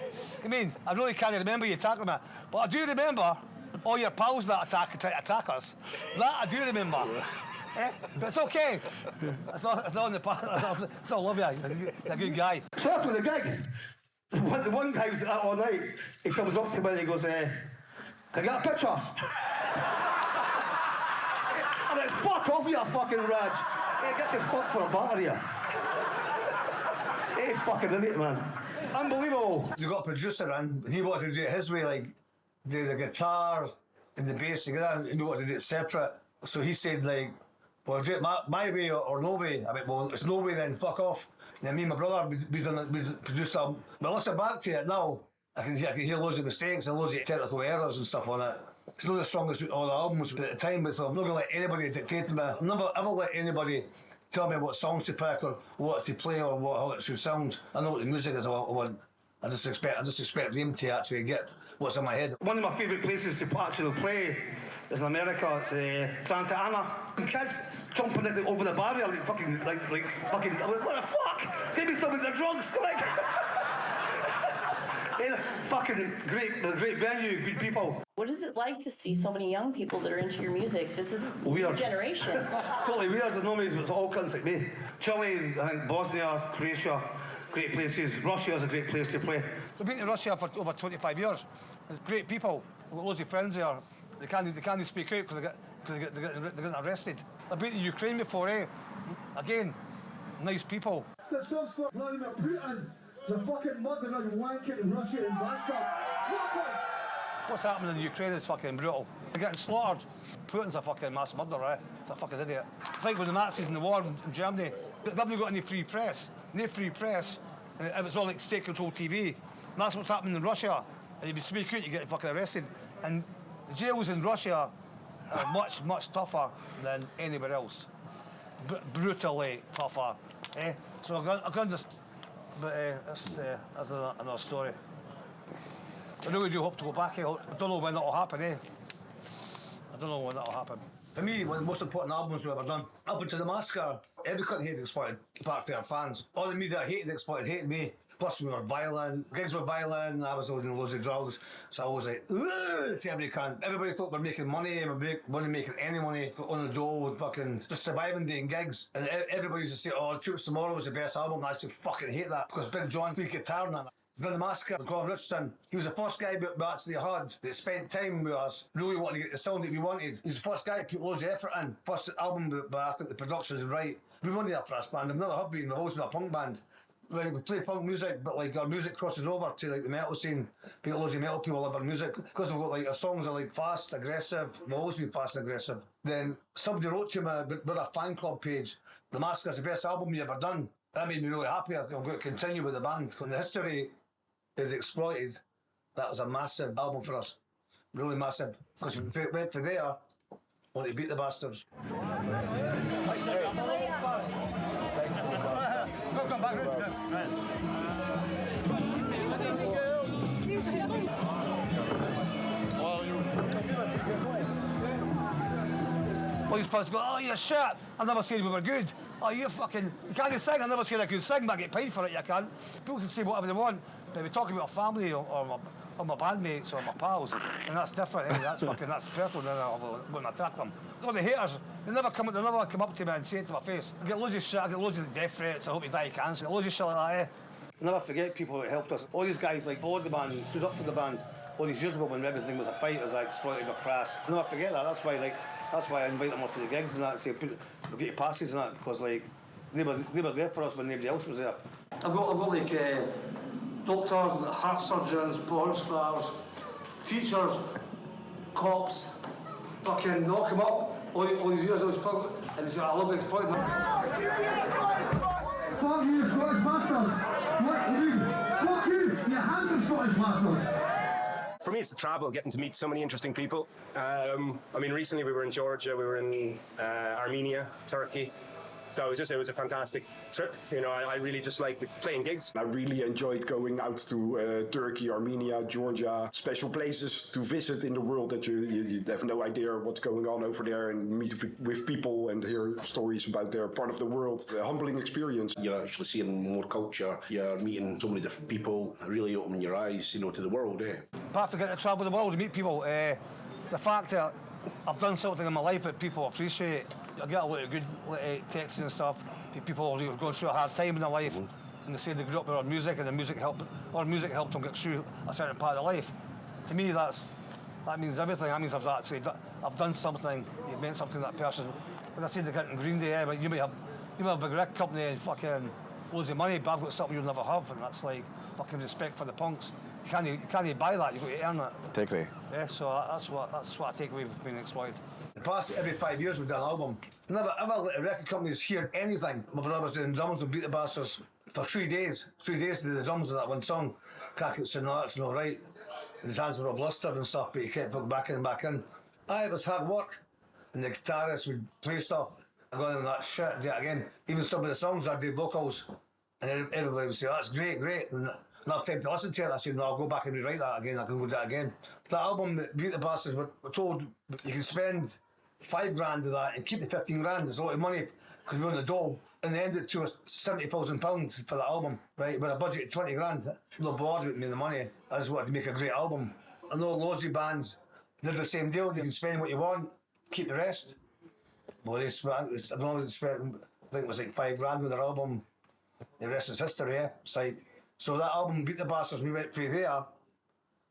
I mean, I really can't remember you tackling me, but I do remember all your pals that try to attack us. That I do remember. But it's okay. It's all in the past. I still love you. You're a good guy. So after the gig, the one guy was out all night. He comes up to me and he goes, "Can I get a picture?" I'm like, "Fuck off, you fucking Raj! Hey, get the fuck for a battery here." Hey, fucking idiot, man. Unbelievable. You got a producer in, and he wanted to do it his way, like do the guitar and the bass together, and he wanted to do it separate. So he said, like, well, do it my way or no way. I went, well, it's no way then, fuck off. And then me and my brother, we produced them. But listen back to it now, I can hear loads of mistakes and loads of technical errors and stuff on it. It's not the strongest of all the albums, but at the time, so I'm not going to let anybody dictate to me. I've never ever let anybody tell me what songs to pick or what to play or how it should sound. I know what the music is I want. I just expect them to actually get what's in my head. One of my favourite places to actually play is in America. It's Santa Ana. Kids jumping over the barrier like fucking. I'm like, what the fuck? Give me some of the drugs, quick! Fucking great venue, good people. What is it like to see so many young people that are into your music? This is your generation. Totally weird. There's no reason it's all cunts like me. Chile, I think Bosnia, Croatia, great places. Russia is a great place to play. We've been to Russia for over 25 years. There's great people. We've got loads of friends there. They can't speak out because they're getting arrested. I've been to Ukraine before, Again, nice people. The song's for Vladimir Putin. It's a fucking murdering, wanking Russian bastard. Fuck him! What's happening in Ukraine is fucking brutal. They're getting slaughtered. Putin's a fucking mass murderer, It's a fucking idiot. It's like with the Nazis in the war in Germany. They haven't got any free press. No free press. And it's all like state-controlled TV. And that's what's happening in Russia. And if you speak out, you get fucking arrested. And the jails in Russia are much, much tougher than anywhere else. Brutally tougher. So I'm going to... But that's another story. I really do hope to go back. I don't know when that'll happen, I don't know when that'll happen. For me, one of the most important albums we've ever done. Up until the Massacre, every country hated Exploited, apart from our fans. All the media hated Exploited, hated me. Plus we were violent, gigs were violent, I was holding loads of drugs. So I was like, ugh, to everybody can. Everybody thought we were making money, and we weren't making any money on the dole, fucking just surviving doing gigs. And everybody used to say, oh, Troops Tomorrow was the best album, and I used to fucking hate that, because Big John played guitar and that. Done the Massacre, Colin Richardson. He was the first guy we actually had that spent time with us, really wanting to get the sound that we wanted. He's the first guy that put loads of effort in. First album, but I think the production is right. We weren't a thrash band, I've never have been, we've always been a punk band. Like, we play punk music, but like our music crosses over to like the metal scene. We got loads of metal people love our music because we've got like our songs are like fast, aggressive. We've always been fast and aggressive. Then somebody wrote to me about a fan club page. The Massacre's the best album you ever done. That made me really happy. I think I'm going to continue with the band. In the history of The Exploited, that was a massive album for us. Really massive. Because if it went for there, I want to beat the bastards. Come back, All these players go, oh, you're shit. I never said we were good. oh, you can't sing. I never said I could sing, but I get paid for it, you can't. People can say whatever they want, but we're talking about a family or my bandmates or my pals, and that's different, eh? That's personal, then I'll go and attack them. All the haters, they never come up to me and say it to my face. I get loads of shit, I get loads of death threats, I hope you die of cancer, I get loads of shit like that, eh? I'll never forget people that helped us. All these guys like followed the band and stood up for the band all these years ago when everything was a fight, it was like exploited or crass. I'll never forget that, that's why I invite them up to the gigs and that, and say, we'll get your passes and that, because like, they were there for us when nobody else was there. I've got like doctors, heart surgeons, porn stars, teachers, cops, fucking knock them up. All these years I was public, and they say, I love the Exploited. Fuck you, Scottish bastards! Fuck you! Your hands are Scottish bastards! For me, it's the travel, getting to meet so many interesting people. I mean, recently we were in Georgia, we were in Armenia, Turkey. So it was a fantastic trip. You know, I really just like playing gigs. I really enjoyed going out to Turkey, Armenia, Georgia, special places to visit in the world that you have no idea what's going on over there, and meet with people and hear stories about their part of the world. A humbling experience. You're actually seeing more culture. You're meeting so many different people. Really opening your eyes, you know, to the world. Apart from getting to travel the world and meet people, the fact that I've done something in my life that people appreciate. I get a lot of good texts and stuff. People who are going through a hard time in their life, and they say they grew up with our music, and the music helped them get through a certain part of life. To me, that means everything. That means I've done something. You've meant something to that person. When I said they get in Green Day, but you may have a big record company and fucking loads of money, but I've got something you'll never have, and that's like fucking respect for the punks. You can't buy that. You've got to earn it. Integrity. Yeah, so that's what I take away from being exploited. The past every 5 years we've done an album. Never ever let the record companies hear anything. My brother was doing drums and Beat the Bastards for 3 days. 3 days to do the drums of that one song. Crack said, no, that's not right. His hands were all blistered and stuff, but he kept going back in and back in. It was hard work. And the guitarist would play stuff. I'm going on that shit, do it again. Even some of the songs I'd do vocals. And everybody would say, oh, that's great. And enough time to listen to it, I said, no, I'll go back and rewrite that again. I can go do that again. That album, Beat the Bastards, we're told you can spend $5,000 of that and keep the 15 grand. It's a lot of money because we're on the dole. And they ended to us £70,000 for the album, right? With a budget of 20 grand. No bothered with me the money. I just wanted to make a great album. I know loads of bands did the same deal. You can spend what you want, keep the rest. Well, they spent, I don't know, they spent, I think it was like £5,000 with their album. The rest is history, yeah. It's like, so that album, Beat the Bastards, we went through there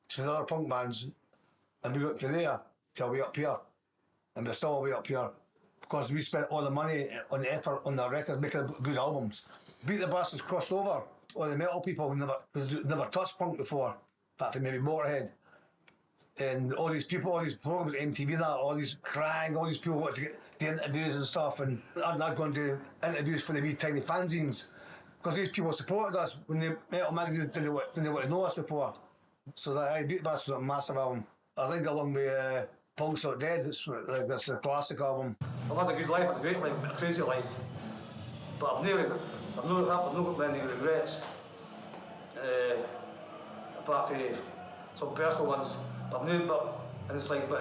to the other punk bands, and we went through there till we up here. And we're still all the way up here because we spent all the money on the effort on the record making good albums. Beat the Bastards crossed over all the metal people who never touched punk before, apart from maybe Motorhead. And all these people, all these programs, MTV, all these crying, all these people wanted to get the interviews and stuff. And I'd gone to do interviews for the wee tiny fanzines because these people supported us when the metal magazine didn't want to know us before. So that Beat the Bastards was a massive album. I think along with Punk's Not Dead, that's a classic album. I've had a good life, a great life, a crazy life. But I've not got many regrets. Apart from some personal ones. And it's like, I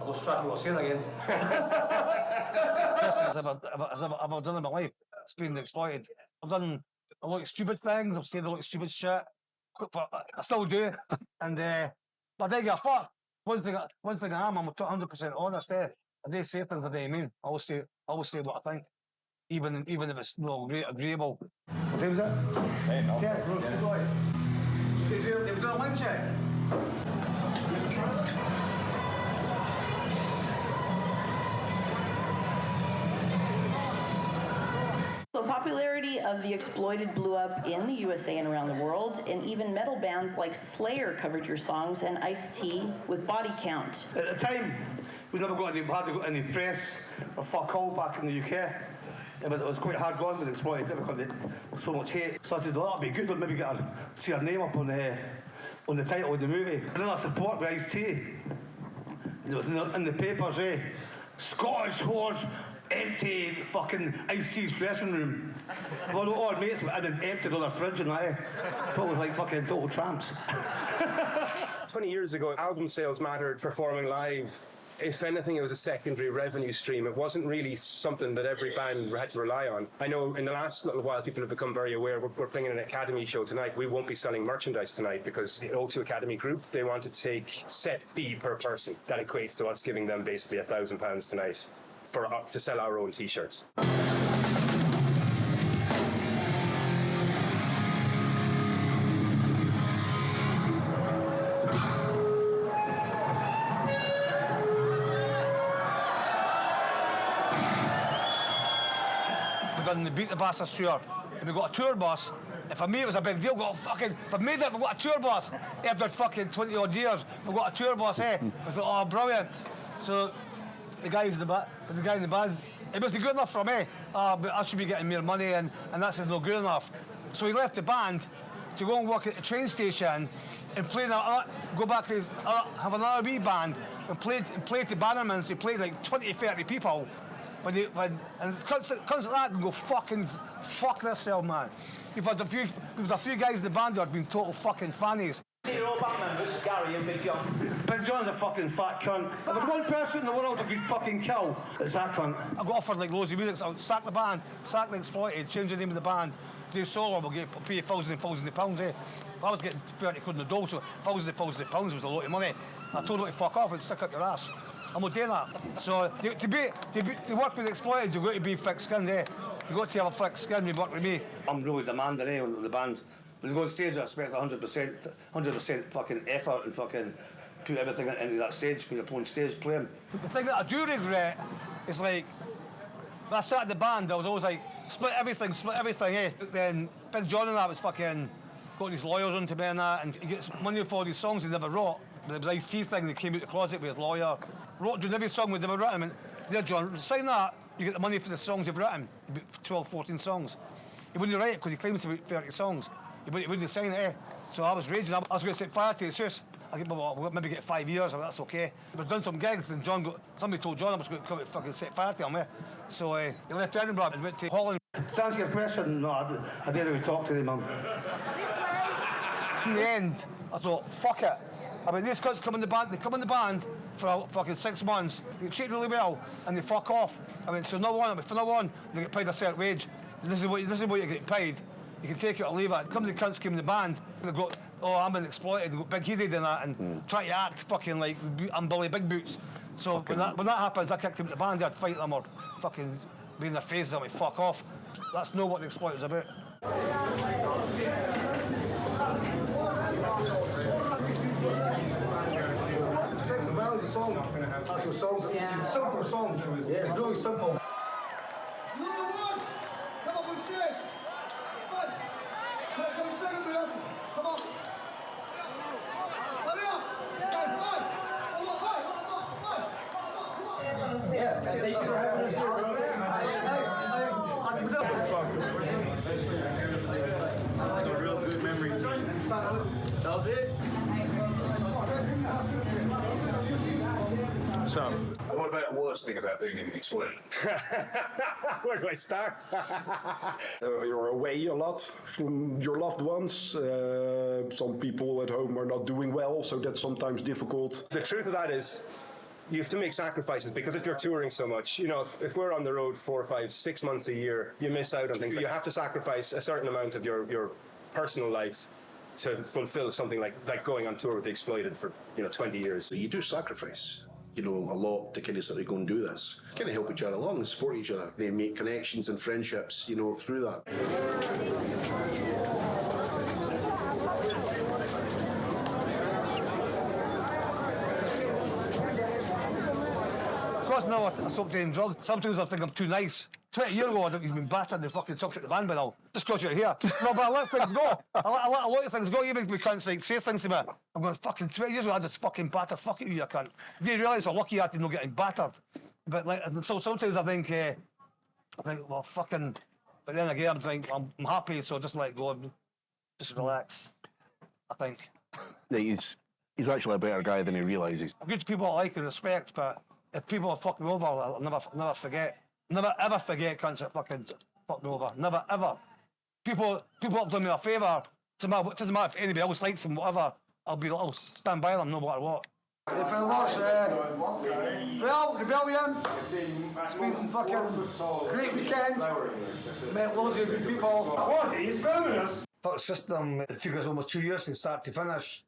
lost track of what I was saying again. Best thing I've ever done in my life, it's been Exploited. I've done a lot of stupid things, I've said a lot of stupid shit. I still do, and I don't give a fuck. One thing I am, I'm 100% honest. I do say things I don't mean. I always say what I think, even if it's not agreeable. What time is it? 10. No. 10. You've done a line check. The popularity of The Exploited blew up in the USA and around the world, and even metal bands like Slayer covered your songs, and Ice-T with Body Count. At the time, we never hardly got any press or fuck all back in the UK. But it was quite hard going with Exploited because there was so much hate. So I said, well, that'd be good, we'd maybe see our name up on the title of the movie. And then I support with Ice-T. It was in the papers, Scottish whores empty fucking Ice-T's dressing room. Well, all our mates had emptied all their fridge and that, total tramps. 20 years ago, album sales mattered, performing live if anything, it was a secondary revenue stream. It wasn't really something that every band had to rely on. I know in the last little while, people have become very aware. We're playing in an Academy show tonight. We won't be selling merchandise tonight because the O2 Academy group, they want to take set fee per person. That equates to us giving them basically £1,000 tonight to sell our own T-shirts. Done the Beat the Bastards tour, and we got a tour bus. And for me, it was a big deal. For me, that we got a tour bus after fucking 20 odd years. We got a tour bus, eh? It was like, oh, brilliant. So the guy in the band, it wasn't good enough for me. But I should be getting more money, and that's not good enough. So he left the band to go and work at the train station and play go back to have another wee band and play to Bannermans. He played like 20, 30 people. And it comes like that and go fucking fuck yourself, man. We've had a few guys in the band that have been total fucking fannies. Your old band members, Gary and Big John. Big John's a fucking fat cunt. If there's one person in the world that could fucking kill, it's that cunt. I got offered like loads of music, so I would sack the band, sack the Exploited, change the name of the band, do solo, we'll pay thousands and thousands of pounds, eh? I was getting 30 quid in the dough, so thousands of pounds was a lot of money. I told them to fuck off and stick up your ass. I'm not doing that. So to work with Exploited, you've got to be thick-skinned, eh? You've got to have a thick skin when you work with me. I'm really demanding, eh, on the band. When you go on stage, I expect 100% fucking effort and fucking put everything into that stage when you're on stage playing. The thing that I do regret is like, when I started the band, I was always like, split everything, eh? Then Big John and I was fucking got these lawyers onto me and that, and he gets money for all these songs he never wrote. The Ice-T thing, he came out of the closet with his lawyer, doing every song we'd ever written, and there, John, sign that, you get the money for the songs you've written, about 12, 14 songs. He wouldn't write it because he claims about 30 songs. He wouldn't sign it, eh? So I was raging, I was going to set fire to it. It's just, we'll maybe get 5 years, that's okay. We've done some gigs, and somebody told John I was going to come and fucking set fire to him, eh? So he left Edinburgh and went to Holland. To answer your question, no, I didn't really talk to him, man. In the end, I thought, fuck it. I mean, these cunts come in the band for fucking 6 months, they get treated really well, and they fuck off. I mean, so from now on, they get paid a certain wage. This is what you're getting paid. You can take it or leave it. Some of the cunts came in the band, they go, oh, I'm an Exploited, they go big headed and that, and try to act fucking like I'm Billy Big Boots. So when that happens, I kicked them in the band, I'd fight them or fucking be in their face and I'd fuck off. That's not what the Exploited's about. Well, it's a song. Actual songs. It's a simple song. Yeah. Really simple. Come up on stage. Come sing with us. Come on. Hurry up. Yes, thank you for having us here. Sounds like a real good memory. That was it? So, what about the worst thing about being in the Exploited? where do I start? You're away a lot from your loved ones. Some people at home are not doing well, so that's sometimes difficult. The truth of that is, you have to make sacrifices because if you're touring so much, you know, if we're on the road 4, 5, 6 months a year, you miss out on things. You have to sacrifice a certain amount of your personal life to fulfill something like going on tour with The Exploited for 20 years. So you do sacrifice, a lot to kind of sort of go and do this. Kind of help each other along and support each other. They make connections and friendships, through that. Of course, now I stopped doing drugs. Sometimes I think I'm too nice. 20 years ago, I think he's been battered and fucking chucked at the van by now. Just because you're here. No, but I let things go. I let a lot of things go, even if we can't say things to me. I'm going, fucking 20 years ago, I just fucking battered. Fuck you cunt. Do you realise how lucky I had to not getting battered? But so sometimes I think, well, fucking. But then again, I'm happy, so just let go and just relax. I think. Yeah, he's actually a better guy than he realises. Good people I like and respect, but if people fuck me over, I'll never forget. Never ever forget cunts that fucking fuck me over. Never ever. People have done me a favour. It doesn't matter if anybody else likes them, whatever. I'll stand by them no matter what. If it was, well, Rebellion, it's been fucking great weekend, met loads of good people. What? He's filming us? The system, it took us almost 2 years from start to finish.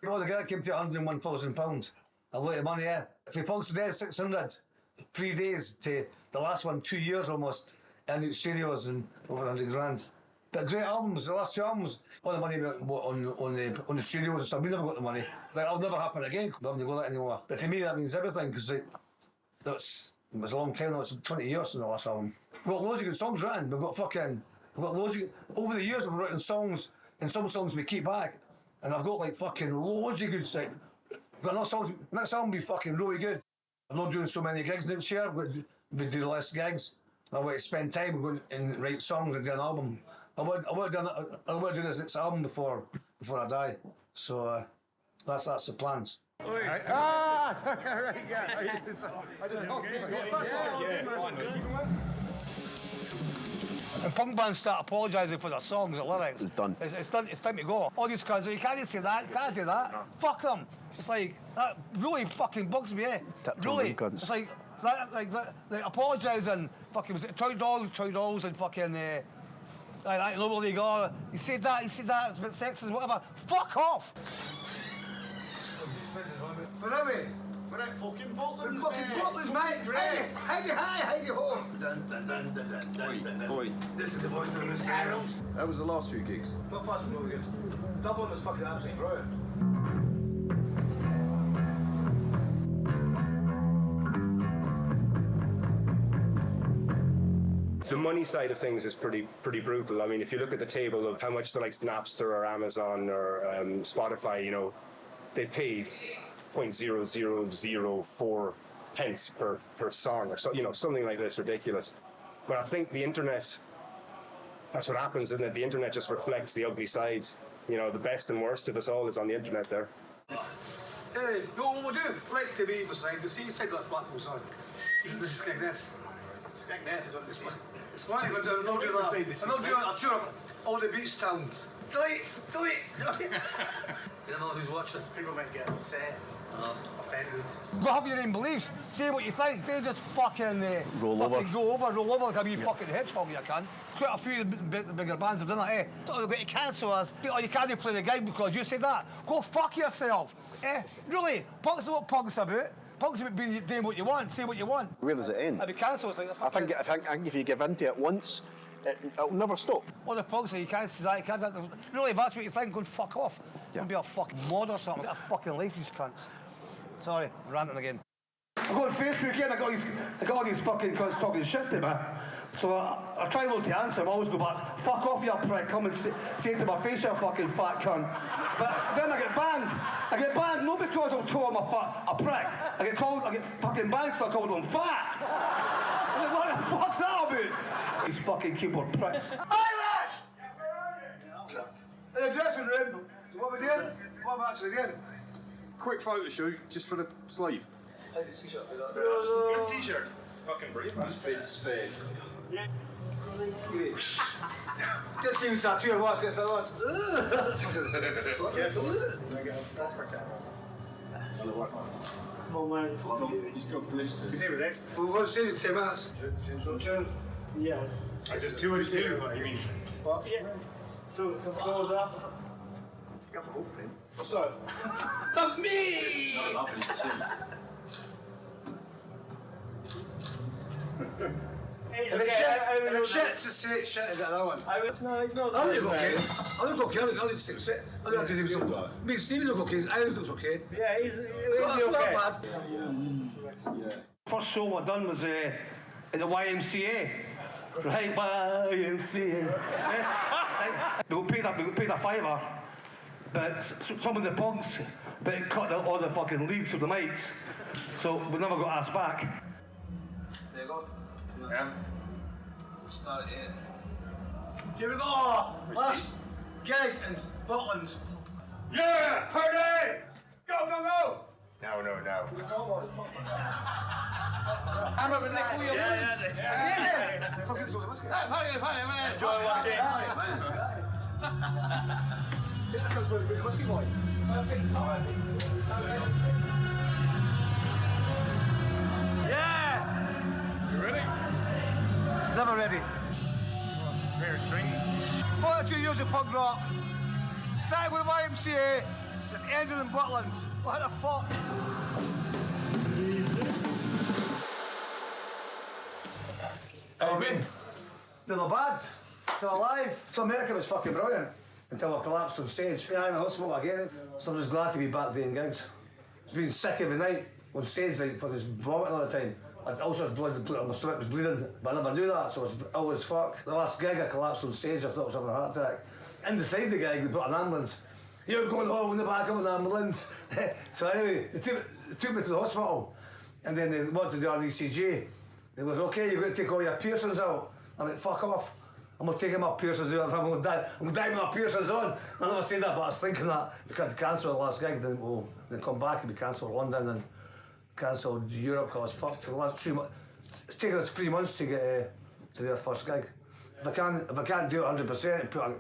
You know, the guy came to £101,000. A lot of money, yeah. If we punks today, 600, 3 days to the last one, 2 years almost, and it's studios and over 100 grand. But great albums, the last two albums, all the money went on the studios and stuff. We never got the money. Like, that'll never happen again. We haven't got that anymore. But to me, that means everything, because it was a long time now. It's 20 years since the last album. We've got loads of good songs written. We've got loads of over the years, we've written songs, and some songs we keep back. And I've got like fucking loads of good songs. But next album will be fucking really good. I'm not doing so many gigs next year. We do less gigs. I want to spend time going and write songs and do an album. I want to do this next album before I die. So that's the plans. Right, yeah. I just talked And punk bands start apologising for their songs and lyrics. It's done. It's done. It's time to go. All these cunts, you can't say that. You can't do that. No. Fuck them. It's like that really fucking bugs me. Really. It's like that. Like apologising. Fucking was it $2 and fucking. Like that nobody go. You said that. It's a bit sexist, whatever. Fuck off. Forever. We're at fucking Portland, mate. Heidi ho. Oi. This is the voice of the Scarabs. That was the last few gigs. Not fast and really good. Dublin was fucking absolutely brilliant. The money side of things is pretty brutal. I mean, if you look at the table of how much the likes of Napster or Amazon or Spotify, you know, they pay 0.0004 pence per song or so, you know, something like this, ridiculous. But I think the internet, that's what happens, isn't it? The internet just reflects the ugly side. You know, the best and worst of us all is on the internet there. Hey, no, we'll do. Like to be beside the seaside, that's black goes on. This is like this. Like this is what this is. It's funny, but I'm not doing that. I'm not doing a tour of all the beach towns. Delete. You don't know who's watching. People might get upset. Offended. Go have your own beliefs. Say what you think. They just fucking roll over like a wee fucking hedgehog. You can. Quite a few of the bigger bands have done that. So they're going to cancel us. Oh, you can't play the gig because you said that. Go fuck yourself. Really? Punk's not what punk's about. Punk's about doing what you want. Say what you want. Where does it end? If it cancels, like I think if you give in to it once, it'll never stop. Well, the punks say you can't say that. You can't. Really, if that's what you think, go and fuck off. Yeah. Be a fucking mod or something. Get a fucking life, these cunts. Sorry, ranting again. I go on Facebook and I got all these fucking cunts talking shit to me. So I try not to answer them. I always go back, fuck off, you prick. Come and say to my face, you fucking fat cunt. But then I get banned. Not because I'm told I'm a prick. I get fucking banned because I called them fat. I mean, what the fuck's that about? These fucking keyboard pricks. Irish! In the dressing room. So what are we doing? What am I actually doing? Quick photo shoot just for the sleeve. How does t-shirt do that? Good t-shirt. Fucking brilliant. Just seems that too. What's going to Come on, man. He's got blisters. He's here next. We're going to see in 10 minutes. Yeah. Just 2 and 2. You mean? What? Yeah. So close up. It's got the whole thing. What's that? It's a me! It's and okay. it's shit, just say it's shit, is that one? No, it's not. I look okay. I look okay. I look sick. I look okay. Me and Stephen look okay. I looks okay. Yeah, he's so that's okay. not bad. First show I done was at the YMCA. Right, YMCA. We got paid a fiver, but some of the punks cut all the fucking leads of the mics, so we never got asked back. There you go. Yeah. Start it. Here we go. Last gig in Butlins. Yeah, party! Go! No. I'm over there. Yeah. Fucking so let's get. Fine. Enjoy watching. Let's get boy. Perfect timing. Never ready. Rare strings. 42 years of punk rock. Started with YMCA, it's ended in Butland. What the fuck? How you been? Still bad. Still alive. So America was fucking brilliant until I collapsed on stage. Yeah, I'm in hospital again. So I'm just glad to be back doing gigs. I've been sick every night on stage, like for this vomiting all the time. I also had blood, my stomach was bleeding, but I never knew that, so I was ill as fuck. The last gig I collapsed on stage, I thought I was having a heart attack. Inside the gig, they brought an ambulance. You're going home in the back of an ambulance. So anyway, they took me to the hospital, and then they wanted to do an ECG. They was, okay, you've got to take all your piercings out. I went, fuck off. I'm not taking my piercings out, I'm going to die with my piercings on. I never said that, but I was thinking that. We had to cancel the last gig, then come back and we cancelled London and cancelled Europe. I was fucked for the last 3 months. It's taken us 3 months to get to their first gig. If I can't do it 100%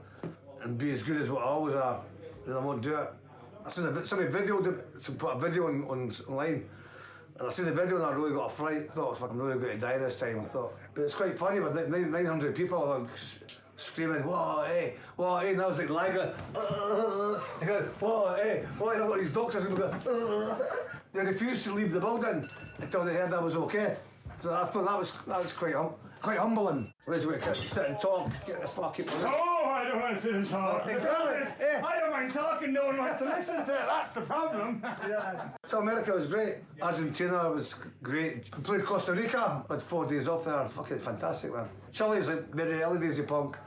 and be as good as what I always are, then I won't do it. I seen somebody put a video online, and I seen the video and I really got a fright. I thought I'm really going to die this time. I thought, but it's quite funny. But 900 people like screaming, "Whoa, hey, whoa, hey!" And I was like lying, "Whoa, hey, whoa!" And I've got these doctors who go, They refused to leave the building until they heard I was okay. So I thought that was quite humbling. Let's sit and talk, get the fucking... Oh, I don't want to sit and talk. Exactly. Yeah. I don't mind talking, no one wants to listen to it. That's the problem. Yeah. So America was great. Argentina was great. We played Costa Rica. Had 4 days off there. Fucking fantastic, man. Chile's like very early days of punk.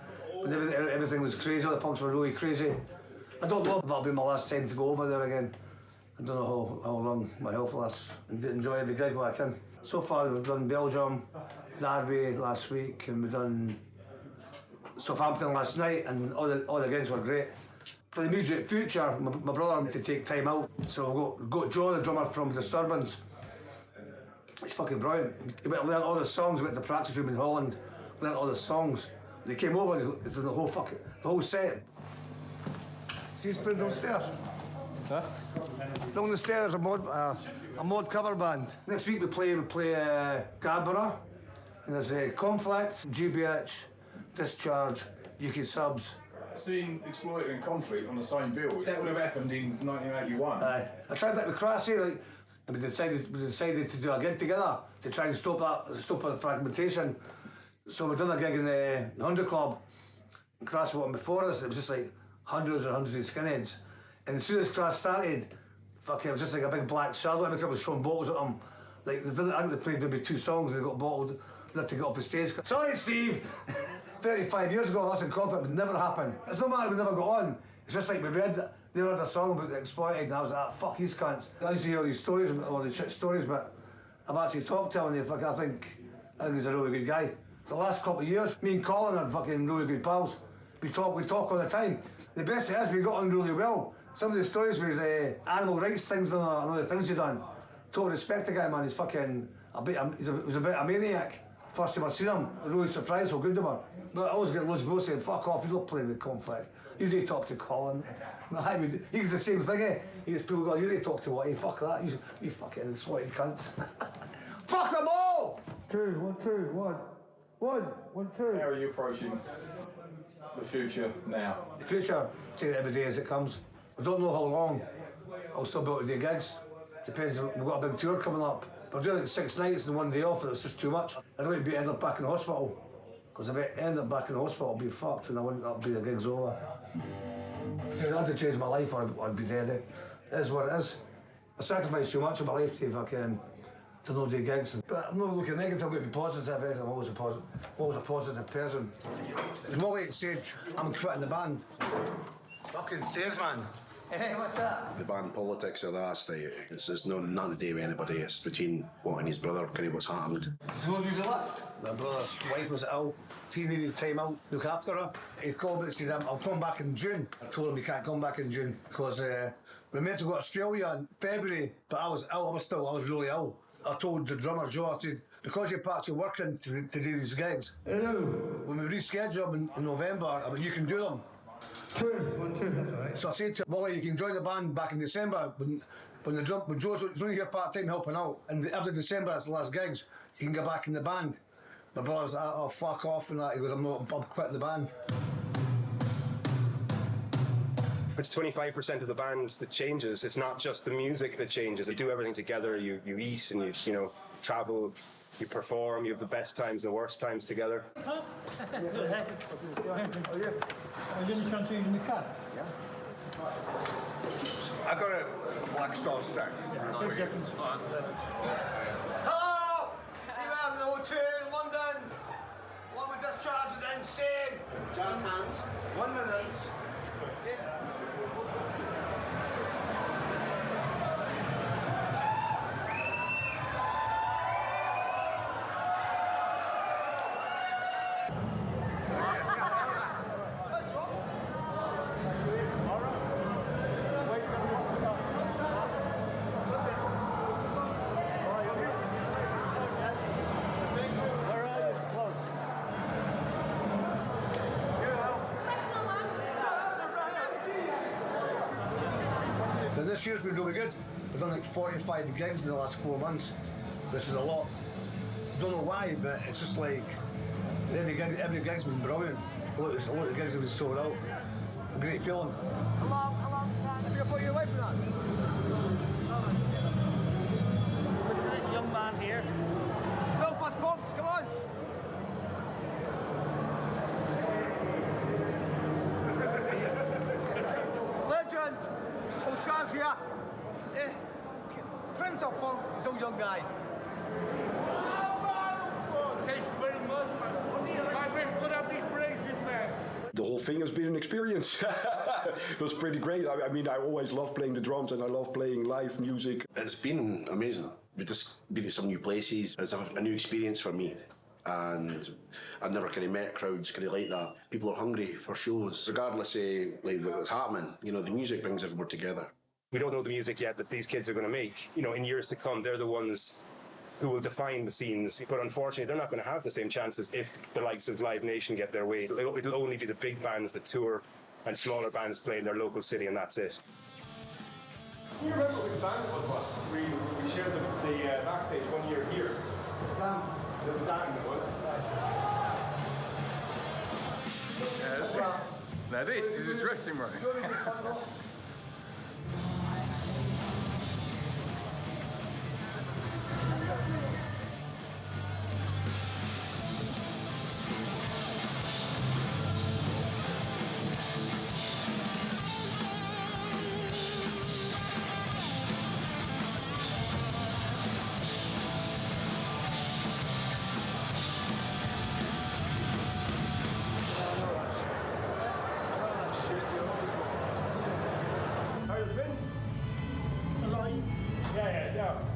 When everything was crazy. All the punks were really crazy. I don't know if that'll be my last time to go over there again. I don't know how long my health lasts. And enjoy every gig when I can. So far we've done Belgium, Derby last week, and we've done Southampton last night, and all the gigs were great. For the immediate future, my brother had to take time out, so we've got Joe, the drummer from Disturbance. He's fucking brilliant. He went and learned all the songs, we went to the practice room in Holland, learned all the songs. And he came over, and it's the whole set. See who's playing downstairs? Huh? Down the stairs, a mod cover band. Next week we play Gabara, and there's Conflict, GBH, Discharge, UK Subs. Seeing Exploited and Conflict on the same bill, if that would have happened in 1981. I tried that with Crassy, and we decided to do a gig together to try and stop the fragmentation. So we done a gig in the 100 Club, and Crass went before us. It was just like hundreds and hundreds of skinheads. And as soon as Crass started, fucking, it was just like a big black shadow. Every couple was throwing bottles at them. Like, I think they played maybe 2 songs and they got bottled. They had to get off the stage. Sorry, Steve! 35 years ago, that's in Conflict, would never happen. It's not matter we never got on. It's just like they read a song about The Exploited, and I was like, fuck these cunts. I used to hear all these stories, all these shit stories, but I've actually talked to him, and I think he's a really good guy. The last couple of years, me and Colin are fucking really good pals. We talk all the time. The best thing is we got on really well. Some of the stories with his animal rights things and all the things he's done. Total respect the guy, man. He's fucking he was a bit of a maniac. First time I seen him, I was really surprised how good they were. But I always get loads of people saying, fuck off, you're not playing the Conflict. You need to talk to Colin. He's the same thing, eh? He gets people going, you need to talk to what? Hey, fuck that, you fucking exploited cunts. Fuck them all! 2, 1, 2, 1. 1, 2. How are you approaching the future now? The future, take it every day as it comes. I don't know how long I'll still be able to do gigs. Depends, we've got a big tour coming up. We're doing like 6 nights and 1 day off, and it's just too much. I don't want to end up back in the hospital. Because if I end up back in the hospital, I'll be fucked and that'll be the gig's over. If I had to change my life, I'd be dead. It is what it is. I sacrificed too much of my life to not do gigs. But I'm not looking negative, I'm going to be positive. I'm always a positive person. It's more like said, I'm quitting the band. Fucking stairs, man. Hey, what's that? The band politics of that, it's nothing to do with anybody. It's between what and his brother, kind of what's happened. You want to use a lift? My brother's wife was ill. He needed time out, look after her. He called me and said, I'm coming back in June. I told him he can't come back in June because we meant to go to Australia in February, but I was ill. I was really ill. I told the drummer, Joe, I said, because you're part of working to do these gigs, when we reschedule them in November, you can do them. 2, 1, 2, that's all right. So I said to him, well, you can join the band back in December when Joe's only here part-time helping out, and after December, that's the last gigs, you can get back in the band. My brother's like, oh, fuck off and that. He goes, I'm quitting the band. It's 25% of the band that changes. It's not just the music that changes. You do everything together. You eat and you know, travel. You perform. You have the best times and the worst times together. Are you in trying to use the car? Yeah. I got a Black Star stick. Big difference. Hello! You have the O2 in London. What with Discharge is insane. Jazz hands. 1 minute. This year's been really good. We've done like 45 gigs in the last 4 months. This is a lot. I don't know why, but it's just like every gig's been brilliant. A lot of gigs have been sold out. A great feeling. Hello. Have you put your away from that? Look at this young man here. Belfast punks, come on! Legend! Chaz here. Prince of Punk, he's a young guy. Thank you very much, my friend's gonna be crazy, man. The whole thing has been an experience. It was pretty great. I mean, I always love playing the drums and I love playing live music. It's been amazing. We've just been to some new places. It's a new experience for me. And I've never kind of met crowds kind of like that. People are hungry for shows, regardless of like what's happening. You know, the music brings everyone together. We don't know the music yet that these kids are going to make. You know, in years to come, they're the ones who will define the scenes. But unfortunately, they're not going to have the same chances if the likes of Live Nation get their way. It'll only be the big bands that tour and smaller bands play in their local city, and that's it. Can you remember which band it was? We shared the backstage 1 year here. The band it was. Yes. Now this is a dressing room.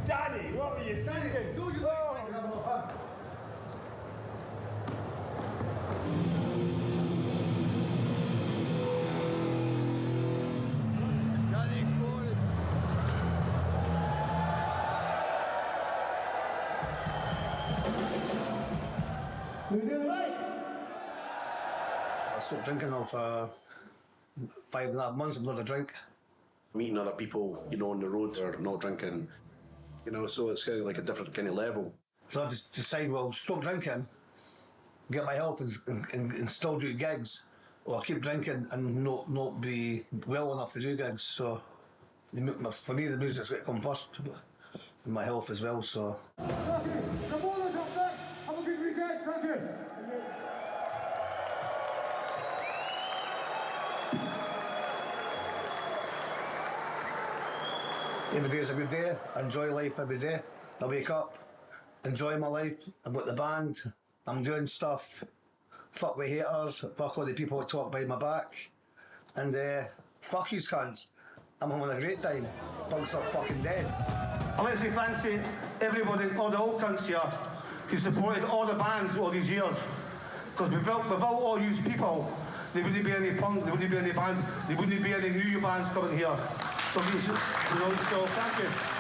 Danny, what were you thinking? Do you Danny exploded. I stopped drinking now for 5.5 months. I'm not a drink. Meeting other people, you know, on the road or not drinking, you know, so it's kind of like a different kind of level. So I just decide, well, stop drinking, get my health and still do gigs, or keep drinking and not be well enough to do gigs. So for me, the music's got to come first, and my health as well. So. The ball is up next. Have a good weekend. Thank you. Every day is a good day. I enjoy life every day. I wake up, enjoy my life. I'm with the band. I'm doing stuff. Fuck the haters. Fuck all the people who talk behind my back. And fuck you cunts. I'm having a great time. Punks are fucking dead. I'd like to say thanks to everybody, all the old cunts here, who supported all the bands all these years. Because without all these people, there wouldn't be any punk, there wouldn't be any bands, there wouldn't be any new bands coming here. So thank you.